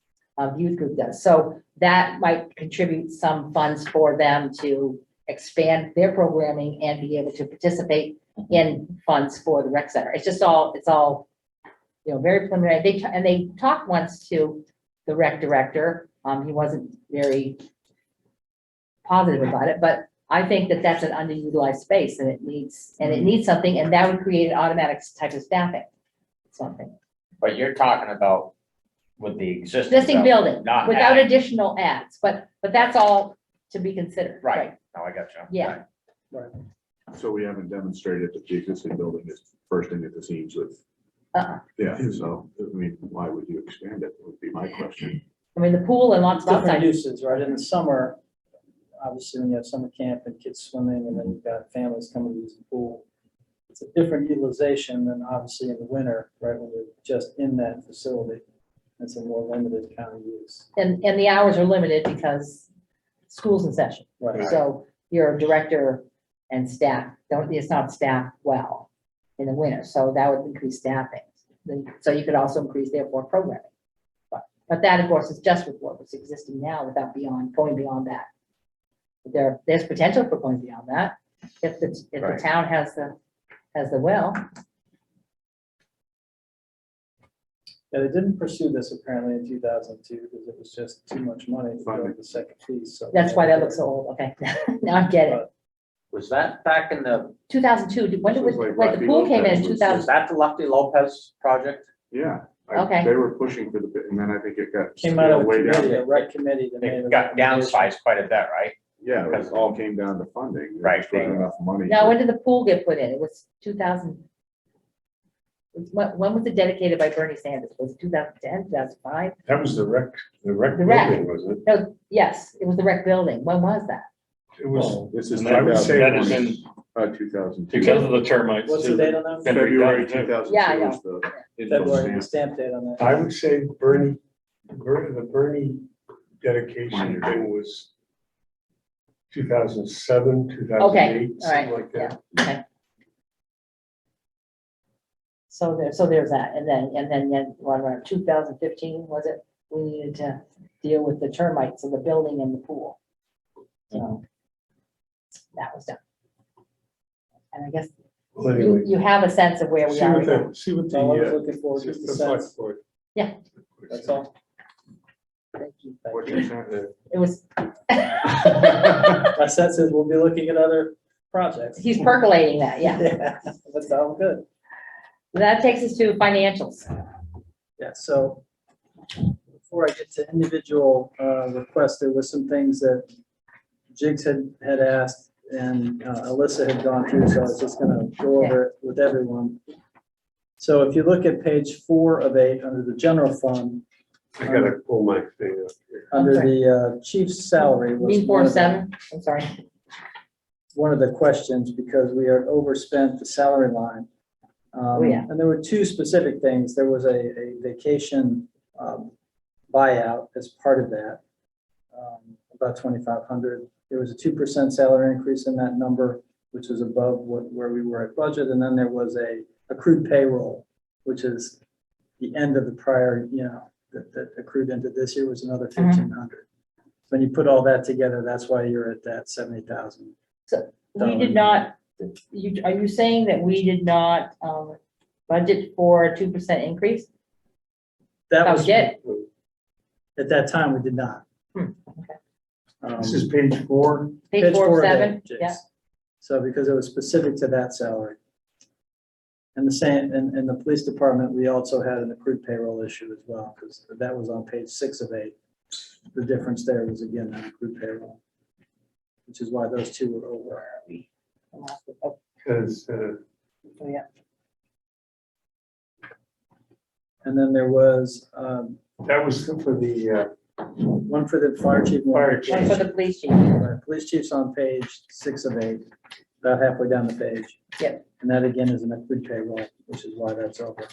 Speaker 2: Youth group does, so that might contribute some funds for them to expand their programming and be able to participate in funds for the rec center. It's all, very preliminary. They talked once to the rec director. He wasn't very positive about it, but I think that that's an underutilized space and it needs something, and that would create an automatic type of staffing. Something,
Speaker 8: But you're talking about with the existing.
Speaker 2: building,
Speaker 8: not
Speaker 2: without
Speaker 8: adding.
Speaker 2: additional ads, but that's all to be considered.
Speaker 8: Right. No, I got you.
Speaker 2: Yeah.
Speaker 6: So we haven't demonstrated that the existing building is bursting at the seams with,
Speaker 2: Uh-uh.
Speaker 6: yeah, so, I mean, why would you expand it, would be my question.
Speaker 2: I mean, the pool and lots of
Speaker 3: Different
Speaker 2: outside.
Speaker 3: uses, right? In the summer, obviously, when you have summer camp and kids swimming, and then you've got families coming to use the pool. It's a different utilization than obviously in the winter, right, when you're just in that facility. It's a more limited kind of use.
Speaker 2: And the hours are limited because school's in session.
Speaker 3: Right.
Speaker 2: So your director and staff it's not staffed well in the winter, so that would increase staffing. So you could also increase therefore programming. But that, of course, is just with what was existing now without going beyond that. There's potential for going beyond that, if the
Speaker 8: Right.
Speaker 2: town has the will.
Speaker 3: Yeah, they didn't pursue this apparently in 2002 because it was just too much money to build the second piece. So
Speaker 2: That's why that looks so old, okay, now I get it.
Speaker 8: Was that back in the,
Speaker 2: 2002, when did,
Speaker 6: This was like
Speaker 2: like, the pool came in in
Speaker 6: Lefty Lopez was-
Speaker 2: 2000,
Speaker 8: was that the Lefty Lopez project?
Speaker 6: Yeah.
Speaker 2: Okay.
Speaker 6: They were pushing for the bit, and then I think it got
Speaker 3: Came out of a
Speaker 6: way
Speaker 3: committee,
Speaker 6: down.
Speaker 3: a rec committee that made
Speaker 8: It
Speaker 3: a
Speaker 8: got
Speaker 3: recommendation.
Speaker 8: downsized quite a bit, right?
Speaker 6: Yeah, it all came down to funding. There
Speaker 8: Right,
Speaker 6: just wasn't enough money.
Speaker 2: now,
Speaker 6: to-
Speaker 2: when did the pool get put in? It was 2000. When was it dedicated by Bernie Sanders? Was it 2010, 2005?
Speaker 10: That was the rec
Speaker 2: The rec.
Speaker 10: building, wasn't it?
Speaker 2: No, yes, it was the rec building. When was that?
Speaker 10: It was,
Speaker 6: This is
Speaker 10: And I would say
Speaker 4: that is
Speaker 6: 2020,
Speaker 4: in,
Speaker 6: 2002.
Speaker 4: because of the termites.
Speaker 3: What's the date on that?
Speaker 4: Been
Speaker 6: February
Speaker 4: redone, too.
Speaker 6: 2002
Speaker 2: Yeah, I
Speaker 6: was the.
Speaker 3: February, the stamp date on that.
Speaker 10: I would say the Bernie dedication thing was 2007, 2008,
Speaker 2: All right,
Speaker 10: something like that.
Speaker 2: Okay. So there's that, and then around 2015, was it? We needed to deal with the termites of the building and the pool. So that was done. And I guess
Speaker 10: Well, anyway,
Speaker 2: you have a sense of where we
Speaker 10: see
Speaker 2: are.
Speaker 10: what
Speaker 2: now.
Speaker 10: see what
Speaker 3: So I was
Speaker 10: the,
Speaker 3: looking forward to
Speaker 10: the
Speaker 3: the
Speaker 10: select
Speaker 3: sense.
Speaker 10: board.
Speaker 3: That's all. Thank you.
Speaker 6: What you're saying,
Speaker 2: It was,
Speaker 3: My sense is we'll be looking at other projects.
Speaker 2: he's percolating that, yeah.
Speaker 3: Yeah, that's all good.
Speaker 2: That takes us to financials.
Speaker 3: Yeah, so before I get to individual requests, there was some things that Jigs had asked and Alyssa had gone through, so I was just gonna go over it with everyone. So if you look at page 4 of 8 under the general fund,
Speaker 10: I gotta pull my thing up here.
Speaker 3: under the chief's salary.
Speaker 2: You
Speaker 3: was
Speaker 2: mean
Speaker 3: one of the-
Speaker 2: 47? I'm sorry.
Speaker 3: one of the questions because we are overspent the salary line.
Speaker 2: Yeah.
Speaker 3: And there were two specific things. There was a vacation buyout as part of that, about 2,500. There was a 2% salary increase in that number, which was above where we were at budget. And then there was a accrued payroll, which is the end of the prior, that accrued into this year was another 1,500. When you put all that together, that's why you're at that 70,000.
Speaker 2: So we did not, are you saying that we did not budget for a 2% increase?
Speaker 3: That
Speaker 2: Oh,
Speaker 3: was,
Speaker 2: get,
Speaker 3: at that time, we did not.
Speaker 2: okay.
Speaker 10: This is page 4.
Speaker 2: Page 4 of
Speaker 3: of
Speaker 2: 7,
Speaker 3: eight, Jace.
Speaker 2: yeah.
Speaker 3: So because it was specific to that salary. And the same, in the police department, we also had an accrued payroll issue as well, because that was on page 6 of 8. The difference there was again, an accrued payroll, which is why those two were over.
Speaker 2: Oh,
Speaker 10: Because,
Speaker 2: yeah.
Speaker 3: And then there was
Speaker 10: that was for the,
Speaker 3: one for the fire chief. and one
Speaker 10: Fire
Speaker 3: for
Speaker 2: One
Speaker 3: the
Speaker 2: for the police chief.
Speaker 3: Right, police chief's on page 6 of 8, about halfway down the page.
Speaker 2: Yep.
Speaker 3: And that again is an accrued payroll, which is why that's over.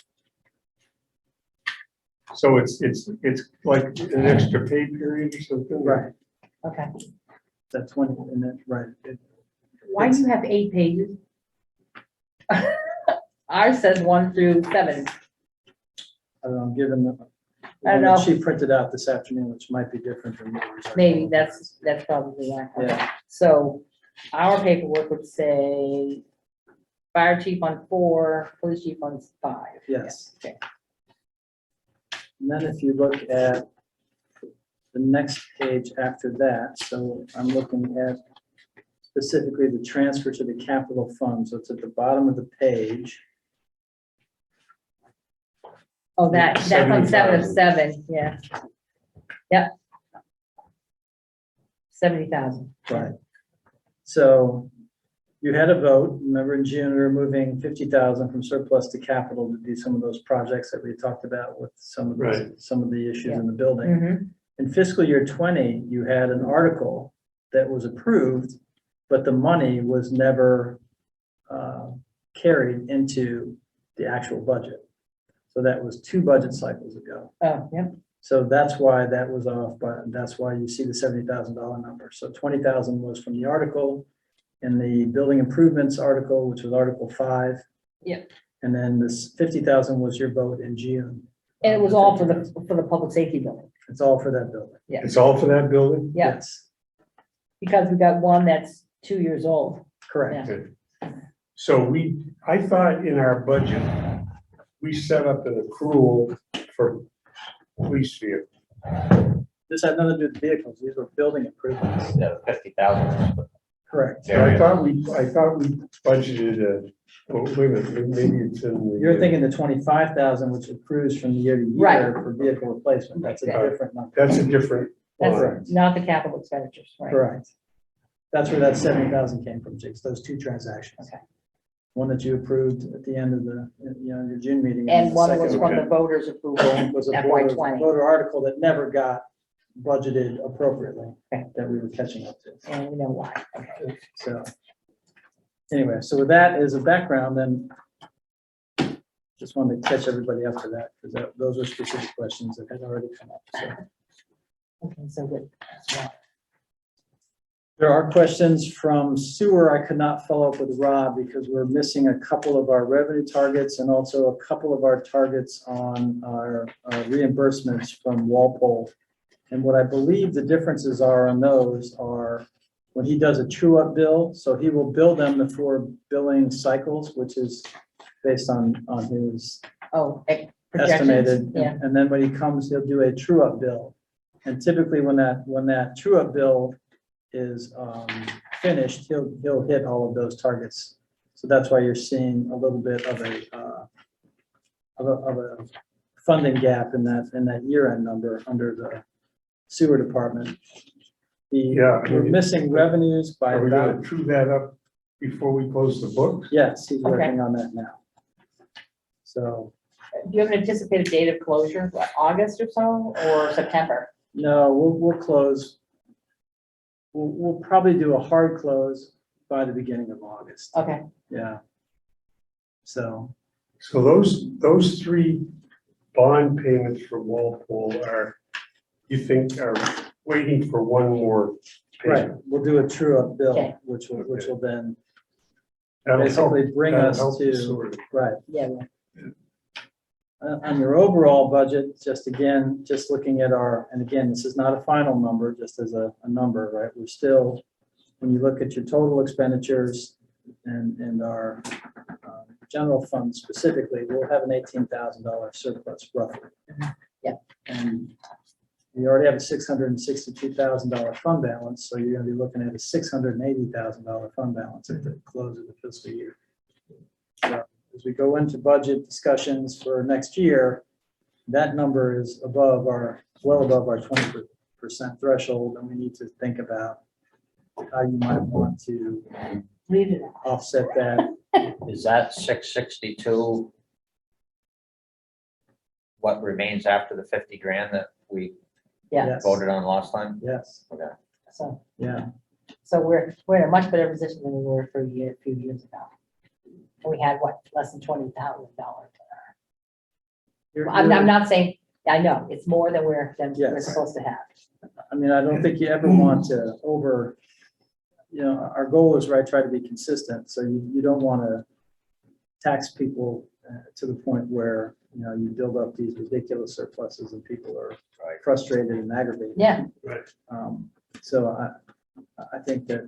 Speaker 10: so it's like an extra pay period or something?
Speaker 3: Right,
Speaker 2: Okay.
Speaker 3: that's 20, and that, right.
Speaker 2: Why do you have 8 pages? Ours says 1 through 7.
Speaker 3: I don't know, given the
Speaker 2: I don't
Speaker 3: one that
Speaker 2: know.
Speaker 3: she printed out this afternoon, which might be different from yours.
Speaker 2: Maybe that's probably why. Okay.
Speaker 3: Yeah.
Speaker 2: So our paperwork would say fire chief on 4, police chief on 5.
Speaker 3: Yes.
Speaker 2: Okay.
Speaker 3: And then if you look at the next page after that, so I'm looking at specifically the transfer to the capital fund, so it's at the bottom of the page.
Speaker 2: Oh, that's on 7 of 7, yeah. Yep. 70,000.
Speaker 3: Right. So you had a vote, remember in June, we were moving 50,000 from surplus to capital to do some of those projects that we talked about with some of
Speaker 10: Right.
Speaker 3: the issues in the building.
Speaker 2: Mhm.
Speaker 3: In fiscal year 20, you had an article that was approved, but the money was never carried into the actual budget. So that was 2 budget cycles ago.
Speaker 2: Oh, yep.
Speaker 3: So that's why that was off, but that's why you see the $70,000 number. So 20,000 was from the article and the building improvements article, which was Article 5.
Speaker 2: Yep.
Speaker 3: And then this 50,000 was your vote in June.
Speaker 2: And it was all for the public safety building.
Speaker 3: It's all for that building.
Speaker 10: It's all for that building?
Speaker 2: Yeah.
Speaker 3: Yes.
Speaker 2: because we got one that's 2 years old.
Speaker 3: Correct.
Speaker 10: So I thought in our budget, we set up an accrual for police vehicles.
Speaker 3: This had nothing to do with vehicles. These were building improvements.
Speaker 8: Yeah, 50,000.
Speaker 3: Correct.
Speaker 10: So I thought we budgeted wait a minute, maybe it's in the.
Speaker 3: You're thinking the 25,000, which accrues from year to
Speaker 2: Right.
Speaker 3: year for vehicle replacement. That's a different number.
Speaker 10: That's a different. line.
Speaker 2: That's not the capital expenditures, right?
Speaker 3: Correct. That's where that 70,000 came from, Jakes, those two transactions.
Speaker 2: Okay.
Speaker 3: One that you approved at the end of the, your June meeting.
Speaker 2: And
Speaker 3: the
Speaker 2: one
Speaker 3: second
Speaker 2: was from the voters approval,
Speaker 3: was a
Speaker 2: FY
Speaker 3: voter
Speaker 2: 20.
Speaker 3: voter article that never got budgeted appropriately,
Speaker 2: Okay.
Speaker 3: that we were catching up to.
Speaker 2: And we know why. Okay.
Speaker 3: So anyway, so with that as a background, then just wanted to catch everybody up to that, because those are specific questions that had already come up. So
Speaker 2: Okay, so good.
Speaker 3: there are questions from sewer. I could not follow up with Rob because we're missing a couple of our revenue targets and also a couple of our targets on our reimbursements from Walpole. And what I believe the differences are on those are when he does a true up bill, so he will bill them the 4 billing cycles, which is based on his
Speaker 2: Oh, projections,
Speaker 3: estimated.
Speaker 2: yeah.
Speaker 3: And then when he comes, he'll do a true up bill. And typically when that true up bill is finished, he'll hit all of those targets. So that's why you're seeing a little bit of a funding gap in that year-end number under the sewer department.
Speaker 10: Yeah, I
Speaker 3: We're
Speaker 10: mean,
Speaker 3: missing revenues by
Speaker 10: Are we gonna
Speaker 3: about,
Speaker 10: true that up before we close the books?
Speaker 3: yes, he's
Speaker 2: Okay.
Speaker 3: working on that now. So,
Speaker 2: Do you have an anticipated date of closure, what, August or so, or September?
Speaker 3: no, we'll close. We'll probably do a hard close by the beginning of August.
Speaker 2: Okay,
Speaker 3: Yeah. So,
Speaker 10: So those 3 bond payments from Walpole you think are waiting for one more
Speaker 3: right,
Speaker 10: payment?
Speaker 3: we'll do a true up bill,
Speaker 2: Okay.
Speaker 3: which will then
Speaker 10: That'll help-
Speaker 3: basically bring
Speaker 10: that'll
Speaker 3: us
Speaker 10: help the
Speaker 3: to,
Speaker 10: sewer.
Speaker 3: right.
Speaker 2: yeah, well,
Speaker 3: On your overall budget, just looking at and again, this is not a final number, just as a number, right? We're still, when you look at your total expenditures and our general fund specifically, we'll have an $18,000 surplus roughly.
Speaker 2: Yeah.
Speaker 3: And we already have a $662,000 fund balance, so you're gonna be looking at a $680,000 fund balance at the close of the fiscal year. So, as we go into budget discussions for next year, that number is well above our 20% threshold, and we need to think about how you might want to
Speaker 2: leave it.
Speaker 3: offset that.
Speaker 8: Is that 662 what remains after the 50 grand that we
Speaker 2: Yeah,
Speaker 3: Yes.
Speaker 8: voted on last time?
Speaker 3: Yes,
Speaker 8: Okay.
Speaker 2: so,
Speaker 3: yeah,
Speaker 2: so we're in a much better position than we were a few years ago. And we had, what, less than $20,000.
Speaker 3: You're-
Speaker 2: I'm
Speaker 3: you're-
Speaker 2: not saying, I know, it's more than we're
Speaker 3: Yes.
Speaker 2: supposed to have.
Speaker 3: I mean, I don't think you ever want to our goal is, right, try to be consistent, so you don't want to tax people to the point where, you build up these ridiculous surpluses and people are frustrated and aggravated.
Speaker 2: Yeah,
Speaker 3: So I think that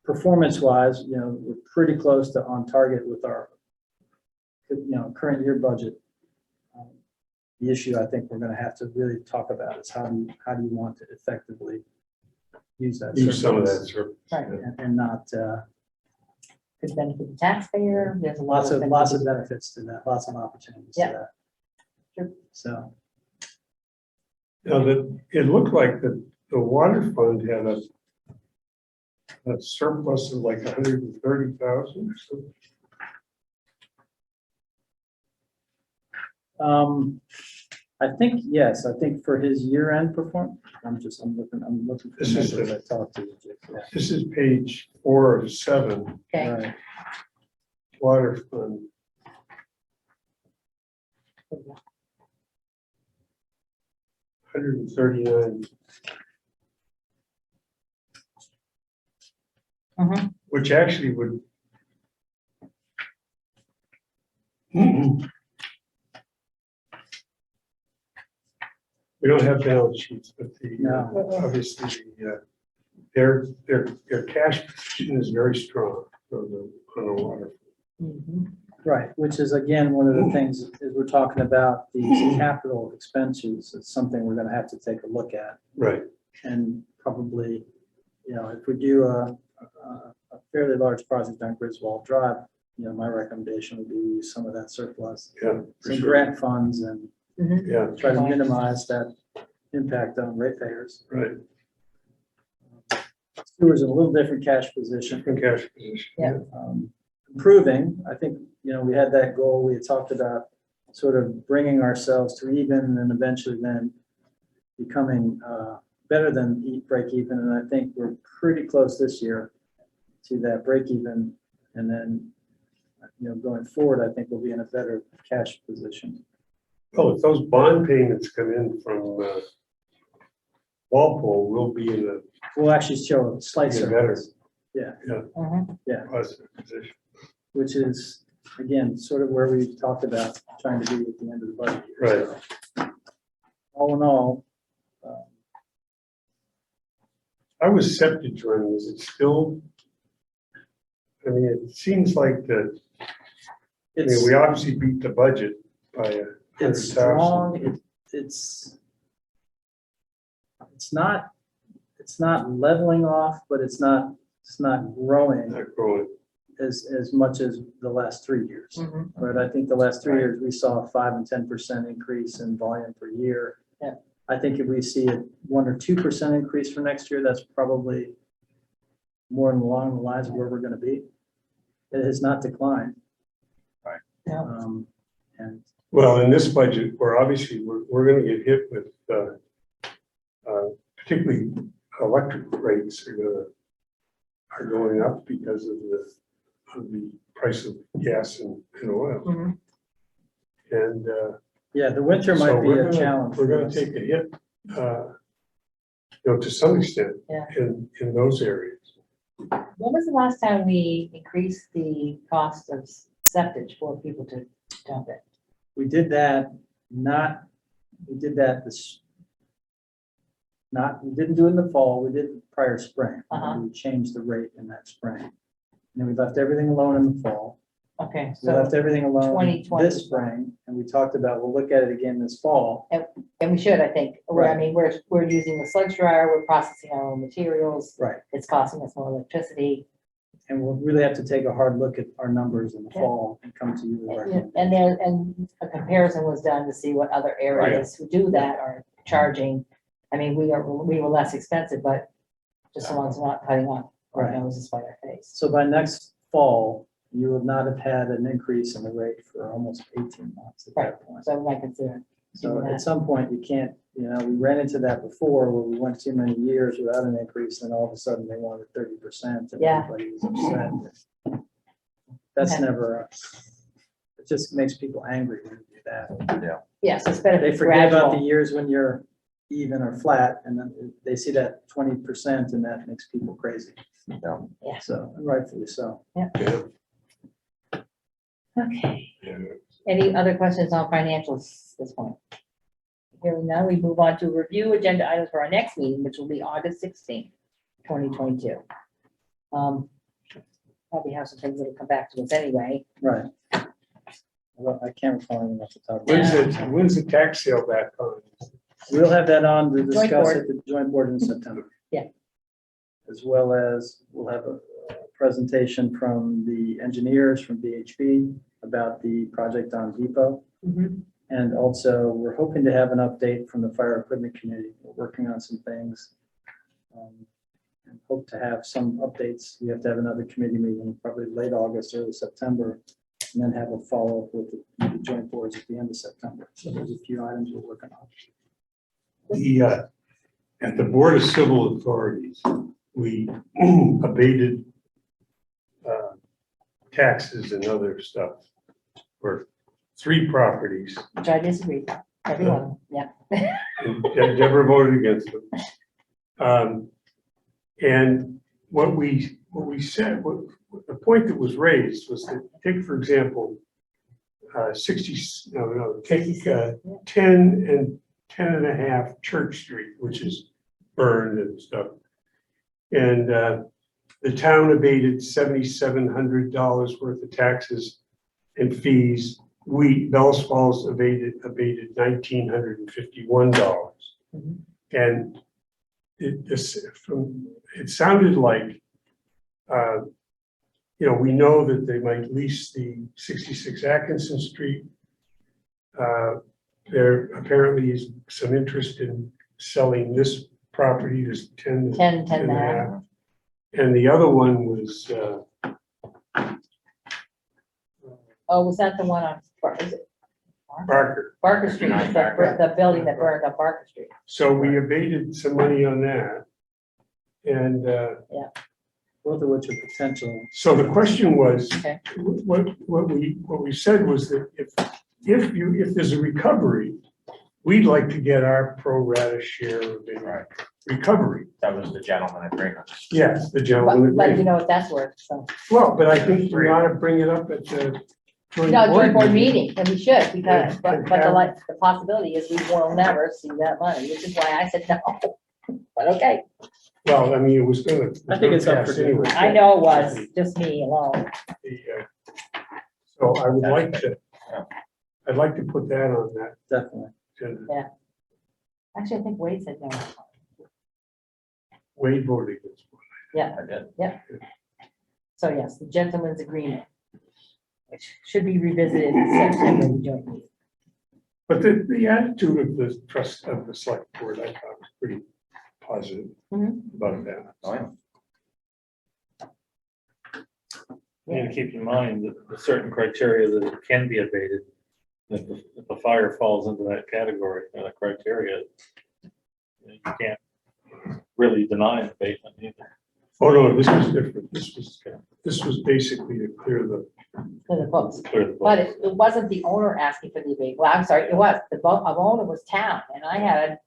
Speaker 3: performance-wise, we're pretty close to on target with our, current year budget. The issue I think we're going to have to really talk about is how do you want to effectively use that
Speaker 10: Use some of
Speaker 3: surplus
Speaker 10: that surplus.
Speaker 2: right.
Speaker 3: and not,
Speaker 2: Could benefit the taxpayer. There's a lot
Speaker 3: lots of benefits to that, lots of opportunities to
Speaker 2: Yeah.
Speaker 3: that.
Speaker 2: Sure.
Speaker 3: So,
Speaker 10: Now, it looked like the water fund had a surplus of like 130,000 or something.
Speaker 3: I think, yes, I think for his year-end performance, I'm looking for
Speaker 10: This is
Speaker 3: numbers
Speaker 10: the-
Speaker 3: I talked to. Yeah.
Speaker 10: This is page 4 of 7,
Speaker 2: Okay,
Speaker 3: Right.
Speaker 10: water fund. $139,
Speaker 2: Mhm.
Speaker 10: which actually would. We don't have balance sheets, but
Speaker 3: No.
Speaker 10: obviously, their cash position is very strong on the water.
Speaker 2: Mhm.
Speaker 3: Right, which is again, one of the things, is we're talking about these capital expenses, it's something we're gonna have to take a look at.
Speaker 10: Right.
Speaker 3: And probably, if we do a fairly large project on Griswold Drive, my recommendation would be use some of that surplus,
Speaker 10: Yeah, for
Speaker 3: some
Speaker 10: sure.
Speaker 3: grant funds, and
Speaker 2: Mhm.
Speaker 10: Yeah,
Speaker 3: try to minimize that impact on ratepayers.
Speaker 10: right.
Speaker 3: Sewer's in a little different cash position.
Speaker 10: Different cash position.
Speaker 2: Yeah.
Speaker 3: Improving, I think, we had that goal, we had talked about sort of bringing ourselves to even and then eventually then becoming better than break even, and I think we're pretty close this year to that break even, and then, going forward, I think we'll be in a better cash position.
Speaker 10: Oh, if those bond payments come in from Walpole, we'll be in a
Speaker 3: We'll actually show a slight
Speaker 10: Even better.
Speaker 3: surplus. Yeah,
Speaker 2: Mhm.
Speaker 10: positive position.
Speaker 3: which is, again, sort of where we talked about trying to be at the end of the budget year.
Speaker 10: Right.
Speaker 3: So, all in all,
Speaker 10: I was septic running, is it still? I mean, it seems like that,
Speaker 3: it's,
Speaker 10: we obviously beat the budget by
Speaker 3: it's
Speaker 10: 100,000.
Speaker 3: strong, it's not leveling off, but it's not growing
Speaker 10: Not growing.
Speaker 3: as much as the last 3 years.
Speaker 2: Mhm.
Speaker 3: But I think the last 3 years, we saw a 5 and 10% increase in volume per year.
Speaker 2: Yeah.
Speaker 3: I think if we see a 1 or 2% increase for next year, that's probably more along the lines of where we're gonna be. It has not declined.
Speaker 8: Right.
Speaker 2: Yeah.
Speaker 3: And
Speaker 10: Well, in this budget, we're gonna get hit with, particularly electric rates are going up because of the price of gas and oil.
Speaker 2: Mhm.
Speaker 10: And,
Speaker 3: yeah, the winter
Speaker 10: so
Speaker 3: might be
Speaker 10: we're
Speaker 3: a
Speaker 10: gonna-
Speaker 3: challenge.
Speaker 10: We're
Speaker 3: for
Speaker 10: gonna
Speaker 3: us.
Speaker 10: take a hit, to some extent
Speaker 2: Yeah.
Speaker 10: in those areas.
Speaker 2: When was the last time we increased the cost of septic for people to dump it?
Speaker 3: We did that, we did that we didn't do it in the fall, we did it prior spring.
Speaker 2: Uh-huh.
Speaker 3: We changed the rate in that spring. And then we left everything alone in the fall.
Speaker 2: Okay,
Speaker 3: We
Speaker 2: so,
Speaker 3: left everything alone
Speaker 2: 2020.
Speaker 3: this spring, and we talked about, we'll look at it again this fall.
Speaker 2: and we should, I think, I
Speaker 3: Right.
Speaker 2: mean, we're using the sludge dryer, we're processing our own materials.
Speaker 3: Right.
Speaker 2: It's costing us more electricity.
Speaker 3: And we'll really have to take a hard look at our numbers in the
Speaker 2: Yeah.
Speaker 3: fall and come to you with our.
Speaker 2: And a comparison was done to see what other areas who do that are charging. I mean, we were less expensive, but just the ones not cutting off our
Speaker 3: Right.
Speaker 2: noses by our face.
Speaker 3: So by next fall, you will not have had an increase in the rate for almost 18 months at that point.
Speaker 2: So we might consider.
Speaker 3: So
Speaker 2: doing that.
Speaker 3: at some point, you can't, we ran into that before where we went too many years without an increase, and all of a sudden they wanted 30% and
Speaker 2: Yeah.
Speaker 3: everybody was upset. That's
Speaker 2: Okay.
Speaker 3: never, it just makes people angry when you do that.
Speaker 2: Yes, it's better. if
Speaker 3: They
Speaker 2: it's
Speaker 3: forget about the
Speaker 2: gradual.
Speaker 3: years when you're even or flat, and then they see that 20% and that makes people crazy.
Speaker 2: Yeah.
Speaker 3: So rightfully so.
Speaker 2: Okay.
Speaker 10: Yeah.
Speaker 2: Any other questions on financials at this point? Hearing none, we move on to review agenda items for our next meeting, which will be August 16th, 2022. Probably have some things that'll come back to us anyway.
Speaker 3: Right. Well, I can't recall anything else to talk about.
Speaker 10: When's the tax sale back on?
Speaker 3: We'll have that on to discuss
Speaker 2: board.
Speaker 3: at the joint board in September.
Speaker 2: Yeah.
Speaker 3: As well as we'll have a presentation from the engineers from VHB about the project on Depot. And also, we're hoping to have an update from the fire equipment community. We're working on some things. And hope to have some updates. We have to have another committee meeting, probably late August, early September, and then have a follow-up with the joint boards at the end of September. So there's a few items we're working on.
Speaker 10: At the Board of Civil Authorities, we abated taxes and other stuff for 3 properties.
Speaker 2: Which I disagree, everyone, yeah.
Speaker 10: And Deborah voted against them. And what we said, the point that was raised was that, take, for example, 10 and a half Church Street, which is burned and stuff. And the town abated $7,700 worth of taxes and fees. Bellows Falls abated $1,951.
Speaker 2: Mhm.
Speaker 10: And it sounded like, we know that they might lease the 66 Atkinson Street. There apparently is some interest in selling this property, this 10
Speaker 2: 10
Speaker 10: and a
Speaker 2: and a
Speaker 10: half. And the other one was,
Speaker 2: Oh, was that the one on, is it
Speaker 10: Barker.
Speaker 2: Barker Street, the building that burned up Barker Street?
Speaker 10: So we abated some money on that. And
Speaker 3: Both of which are potential.
Speaker 10: so the question was,
Speaker 2: Okay.
Speaker 10: what we said was that if there's a recovery, we'd like to get our pro rata share of the
Speaker 8: Right.
Speaker 10: recovery.
Speaker 8: That was the gentleman agreement.
Speaker 10: Yes, the gentleman
Speaker 2: But you
Speaker 10: agreed.
Speaker 2: know what that's worth, so.
Speaker 10: Well, but I think we ought to bring it up at the
Speaker 2: No, joint board meeting, and we should, because,
Speaker 10: Yeah,
Speaker 2: the possibility is we will never see that money, which is why I said no. But okay,
Speaker 10: Well, I mean, it was gonna.
Speaker 3: I think it's up for
Speaker 10: pass anyway.
Speaker 2: I know it was just me alone.
Speaker 10: So I would like to, I'd like to put that on that
Speaker 3: Definitely.
Speaker 10: agenda.
Speaker 2: Actually, I think Wade said no.
Speaker 10: Wade voted against one.
Speaker 2: Yeah,
Speaker 8: I did.
Speaker 2: so yes, the gentleman's agreement, which should be revisited in September joint meeting.
Speaker 10: But the attitude of the trust of the select board, I thought was pretty positive
Speaker 2: Mhm.
Speaker 10: about that.
Speaker 8: Oh, yeah.
Speaker 4: You need to keep in mind that the certain criteria that it can be abated, if the fire falls into that category, that criteria, you can't really deny abatement either.
Speaker 10: Oh, no, this was different. This was basically to clear the,
Speaker 2: For the books.
Speaker 4: Clear the
Speaker 2: But
Speaker 4: books.
Speaker 2: it wasn't the owner asking for the abate. Well, I'm sorry, it was. The owner was town, and I had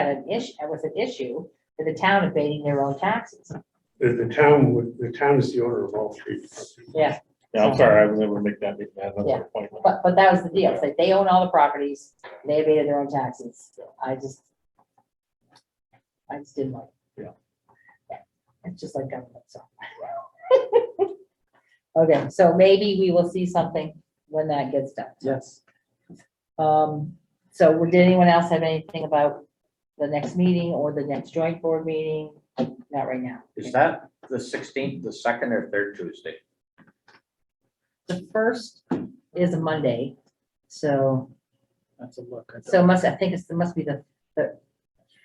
Speaker 2: an issue, it was an issue with the town abating their own taxes.
Speaker 10: the town is the owner of all three.
Speaker 2: Yeah,
Speaker 4: Yeah, I'm sorry, I was able to make that another point.
Speaker 2: but that was the deal. It's like they own all the properties, they abated their own taxes. I just didn't like.
Speaker 4: Yeah.
Speaker 2: It's just like government, so. Okay, so maybe we will see something when that gets done.
Speaker 3: Yes.
Speaker 2: So did anyone else have anything about the next meeting or the next joint board meeting? Not right now.
Speaker 8: Is that the 16th, the second or third Tuesday?
Speaker 2: The first is a Monday, so,
Speaker 3: That's a look.
Speaker 2: I must be the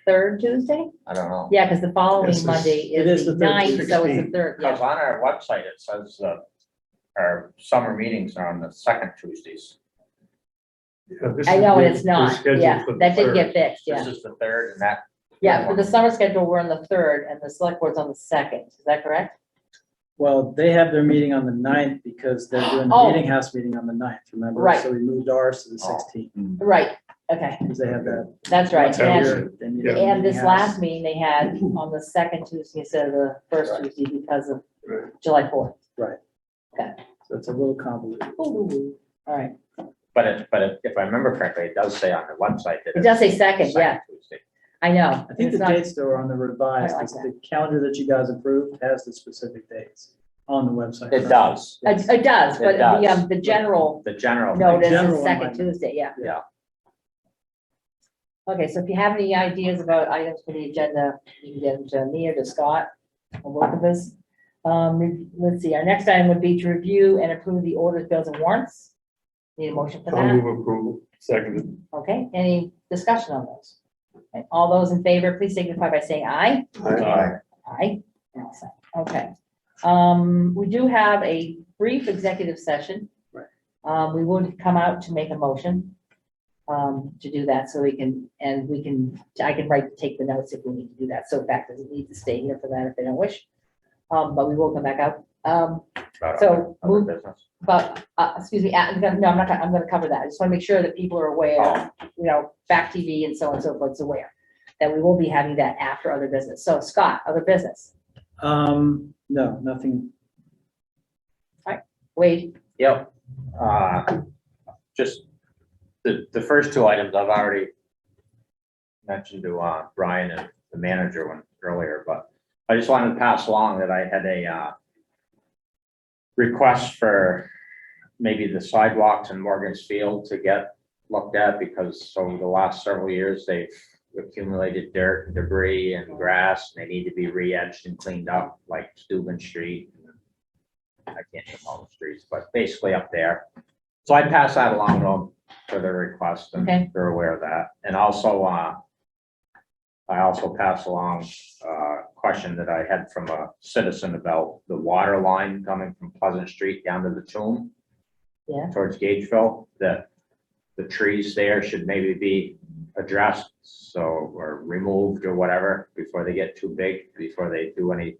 Speaker 2: third Tuesday?
Speaker 8: I don't know.
Speaker 2: Yeah, because the following
Speaker 10: Yes,
Speaker 2: Monday
Speaker 3: it is
Speaker 2: is
Speaker 3: the
Speaker 2: the
Speaker 3: third,
Speaker 2: 9th, so it's the
Speaker 10: 16th.
Speaker 2: third,
Speaker 8: Because
Speaker 2: yeah.
Speaker 8: on our website, it says our summer meetings are on the second Tuesdays.
Speaker 10: Yeah, this
Speaker 2: I
Speaker 10: is-
Speaker 2: know, and
Speaker 10: we're
Speaker 2: it's not,
Speaker 10: scheduled
Speaker 2: yeah,
Speaker 10: for the
Speaker 2: that did get
Speaker 10: third.
Speaker 2: fixed,
Speaker 8: This
Speaker 2: yeah.
Speaker 8: is the third and that.
Speaker 2: Yeah, for the summer schedule, we're on the third, and the select board's on the second, is that correct?
Speaker 3: Well, they have their meeting on the 9th because they're doing the
Speaker 2: Oh.
Speaker 3: meeting house meeting on the 9th, remember?
Speaker 2: Right.
Speaker 3: So we moved ours to the
Speaker 8: Oh.
Speaker 3: 16th.
Speaker 2: Right, okay,
Speaker 3: Because they have that.
Speaker 2: that's right,
Speaker 10: That's how
Speaker 2: and,
Speaker 10: we're-
Speaker 3: They need a
Speaker 10: Yeah.
Speaker 2: and this
Speaker 3: meeting house.
Speaker 2: last meeting they had on the second Tuesday instead of the first
Speaker 3: Right.
Speaker 2: Tuesday because of
Speaker 10: Right.
Speaker 2: July 4th.
Speaker 3: So it's a little convoluted.
Speaker 2: All right,
Speaker 8: But if I remember correctly, it does say on the website that.
Speaker 2: it does say second, yeah,
Speaker 8: Tuesday.
Speaker 2: I know.
Speaker 3: I think
Speaker 2: It's
Speaker 3: the
Speaker 2: not-
Speaker 3: dates though are on the revised,
Speaker 2: I like
Speaker 3: it's the calendar that you guys approved has the specific dates on the website.
Speaker 8: It does.
Speaker 2: It does, but
Speaker 8: It does.
Speaker 2: the general
Speaker 8: The general.
Speaker 2: notice
Speaker 3: general
Speaker 2: is
Speaker 3: one
Speaker 2: second
Speaker 3: might-
Speaker 2: Tuesday, yeah.
Speaker 8: Yeah.
Speaker 2: Okay, so if you have any ideas about items for the agenda, you can get them to me or to Scott, or both of us. Let's see, our next item would be to review and approve the orders, bills, and warrants. Need a motion for
Speaker 10: I'll
Speaker 2: that?
Speaker 10: move approval.
Speaker 4: Seconded.
Speaker 2: Okay, any discussion on those? Okay, all those in favor, please signify by saying aye.
Speaker 10: Aye.
Speaker 2: Aye. Okay. We do have a brief executive session.
Speaker 3: Right.
Speaker 2: We would come out to make a motion to do that, so I can take the notes if we need to do that. So fact doesn't need to stay here for that if they don't wish. But we will come back out.
Speaker 8: About
Speaker 2: So,
Speaker 8: other
Speaker 2: move-
Speaker 8: business.
Speaker 2: But, excuse me, I'm gonna cover that. I just want to make sure that people are aware, Fact TV and so on and so forth is aware that we will be having that after other business. So Scott, other business,
Speaker 3: No, nothing.
Speaker 2: Wade,
Speaker 8: Yep. Just the first two items I've already mentioned to Brian and the manager one earlier, but I just wanted to pass along that I had a request for maybe the sidewalks in Morgan's Field to get looked at, because over the last several years, they've accumulated dirt and debris and grass, and they need to be re-edged and cleaned up, like Steuben Street. I can't name all the streets, but basically up there. So I pass that along to them for their request, and
Speaker 2: Okay.
Speaker 8: they're aware of that. And also, I also pass along a question that I had from a citizen about the water line coming from Pleasant Street down to the tomb.
Speaker 2: Yeah.
Speaker 8: Towards Gageville, that the trees there should maybe be addressed, so, or removed or whatever, before they get too big, before they do any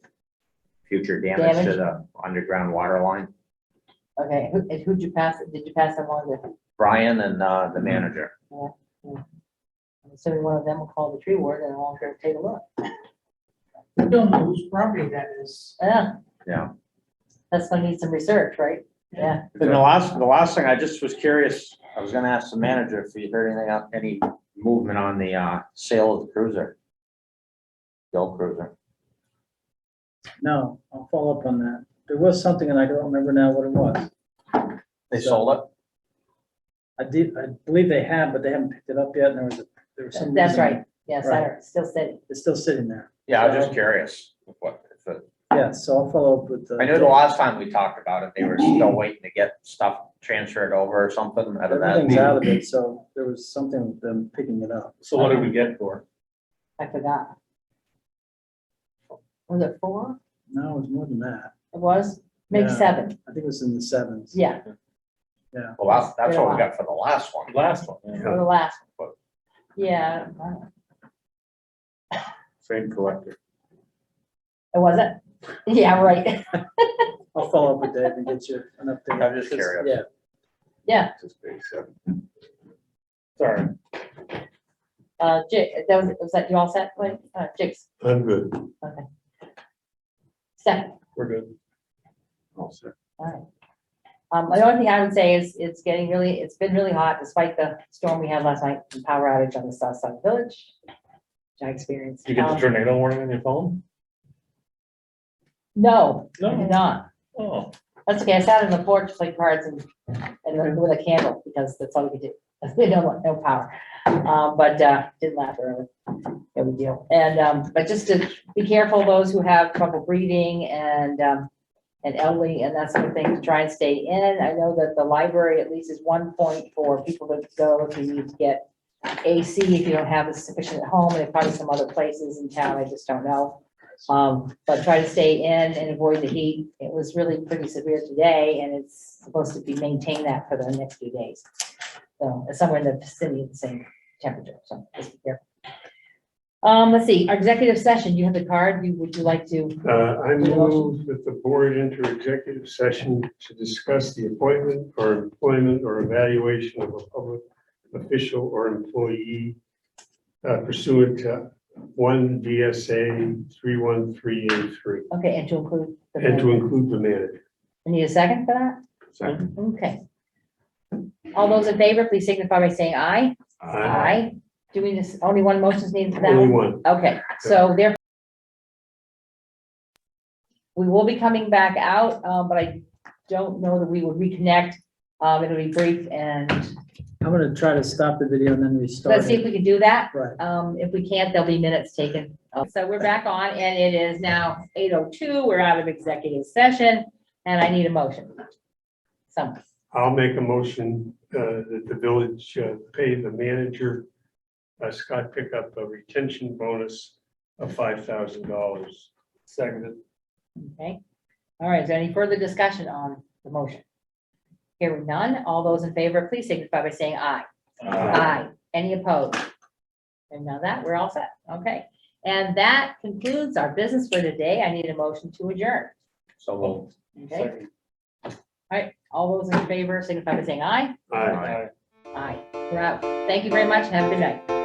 Speaker 8: future damage to the underground water line.
Speaker 2: Okay, who'd you pass it? Did you pass them on to?
Speaker 8: Brian and the manager.
Speaker 2: I'm assuming one of them will call the tree ward and I'll go take a look.
Speaker 11: We don't know whose property that is.
Speaker 2: Yeah.
Speaker 8: Yeah.
Speaker 2: That's gonna need some research, right? Yeah.
Speaker 8: And the last thing, I just was curious, I was gonna ask the manager if he heard anything, any movement on the sale of the cruiser. The old cruiser.
Speaker 3: No, I'll follow up on that. There was something and I don't remember now what it was.
Speaker 8: They sold it?
Speaker 3: I believe they have, but they haven't picked it up yet, and there was some.
Speaker 2: That's
Speaker 3: reason-
Speaker 2: right. Yes,
Speaker 3: Right.
Speaker 2: still sitting.
Speaker 3: It's still sitting there.
Speaker 8: Yeah, I was just curious. If it,
Speaker 3: Yeah, so I'll follow up with.
Speaker 8: I know the last time we talked about it, they were still waiting to get stuff transferred over or something out of that.
Speaker 3: Everything's out of it, so there was something with them picking it up.
Speaker 4: So what did we get for?
Speaker 2: I forgot. Was it 4?
Speaker 3: No, it was more than that.
Speaker 2: It was? Maybe
Speaker 3: Yeah.
Speaker 2: 7.
Speaker 3: I think it was in the sevens.
Speaker 2: Yeah,
Speaker 8: Well, that's what we got for the last one.
Speaker 4: Last one.
Speaker 2: for the last one. Yeah.
Speaker 6: Frame collector.
Speaker 2: It wasn't? Yeah, right.
Speaker 3: I'll follow up with Dave and get you an update.
Speaker 8: I'm just curious.
Speaker 3: Yeah,
Speaker 2: Yeah.
Speaker 6: Just page 7.
Speaker 4: Sorry.
Speaker 2: Was that you all set? Wait, Jigs,
Speaker 10: I'm good.
Speaker 2: second.
Speaker 4: We're good.
Speaker 6: All set.
Speaker 2: All right. The only thing I would say is it's been really hot despite the storm we had last night and power outage on the south side of the village. Which I experienced.
Speaker 4: You get the tornado warning on your phone?
Speaker 2: No, I
Speaker 4: No.
Speaker 2: did not.
Speaker 4: Oh,
Speaker 2: That's okay. I sat on the porch, played cards and with a candle because that's all we could do. No power. But didn't laugh early. No big deal. And but just to be careful, those who have trouble breathing and elderly and that sort of thing, to try and stay in. I know that the library at least is one point for people to go if you need to get AC if you don't have it sufficient at home, and there's probably some other places in town, I just don't know. But try to stay in and avoid the heat. It was really pretty severe today, and it's supposed to be maintained that for the next few days. So it's somewhere in the vicinity of the same temperature, so just be careful. Let's see, our executive session, you have the card, would you like to?
Speaker 10: I move that the board enter executive session to discuss the appointment or employment or evaluation of a public official or employee pursuant to 1 VSA 313A3,
Speaker 2: Okay, and to include. the
Speaker 10: and to
Speaker 2: manager.
Speaker 10: include the manager.
Speaker 2: I need a second for that?
Speaker 6: Second.
Speaker 2: Okay. All those in favor, please signify by saying aye. Do we just, only one motion is needed for that?
Speaker 10: Only
Speaker 2: one?
Speaker 10: one.
Speaker 2: Okay, so therefore we will be coming back out, but I don't know that we would reconnect. It'll be brief and
Speaker 3: I'm gonna try to stop the video and then restart.
Speaker 2: let's see if we can do that.
Speaker 3: Right.
Speaker 2: If we can't, there'll be minutes taken. So we're back on and it is now 8:02. We're out of executive session and I need a motion. Someone.
Speaker 10: I'll make a motion that the village pay the manager, Scott, pick up a retention bonus of $5,000.
Speaker 4: seconded.
Speaker 2: Okay, all right, is there any further discussion on the motion? Hearing none, all those in favor, please signify by saying aye. Aye. Any opposed? And now that, we're all set, okay. And that concludes our business for today. I need a motion to adjourn,
Speaker 8: So
Speaker 2: okay? All right, all those in favor signify by saying aye.
Speaker 10: Aye.
Speaker 2: Aye, we're out. Thank you very much and have a good night.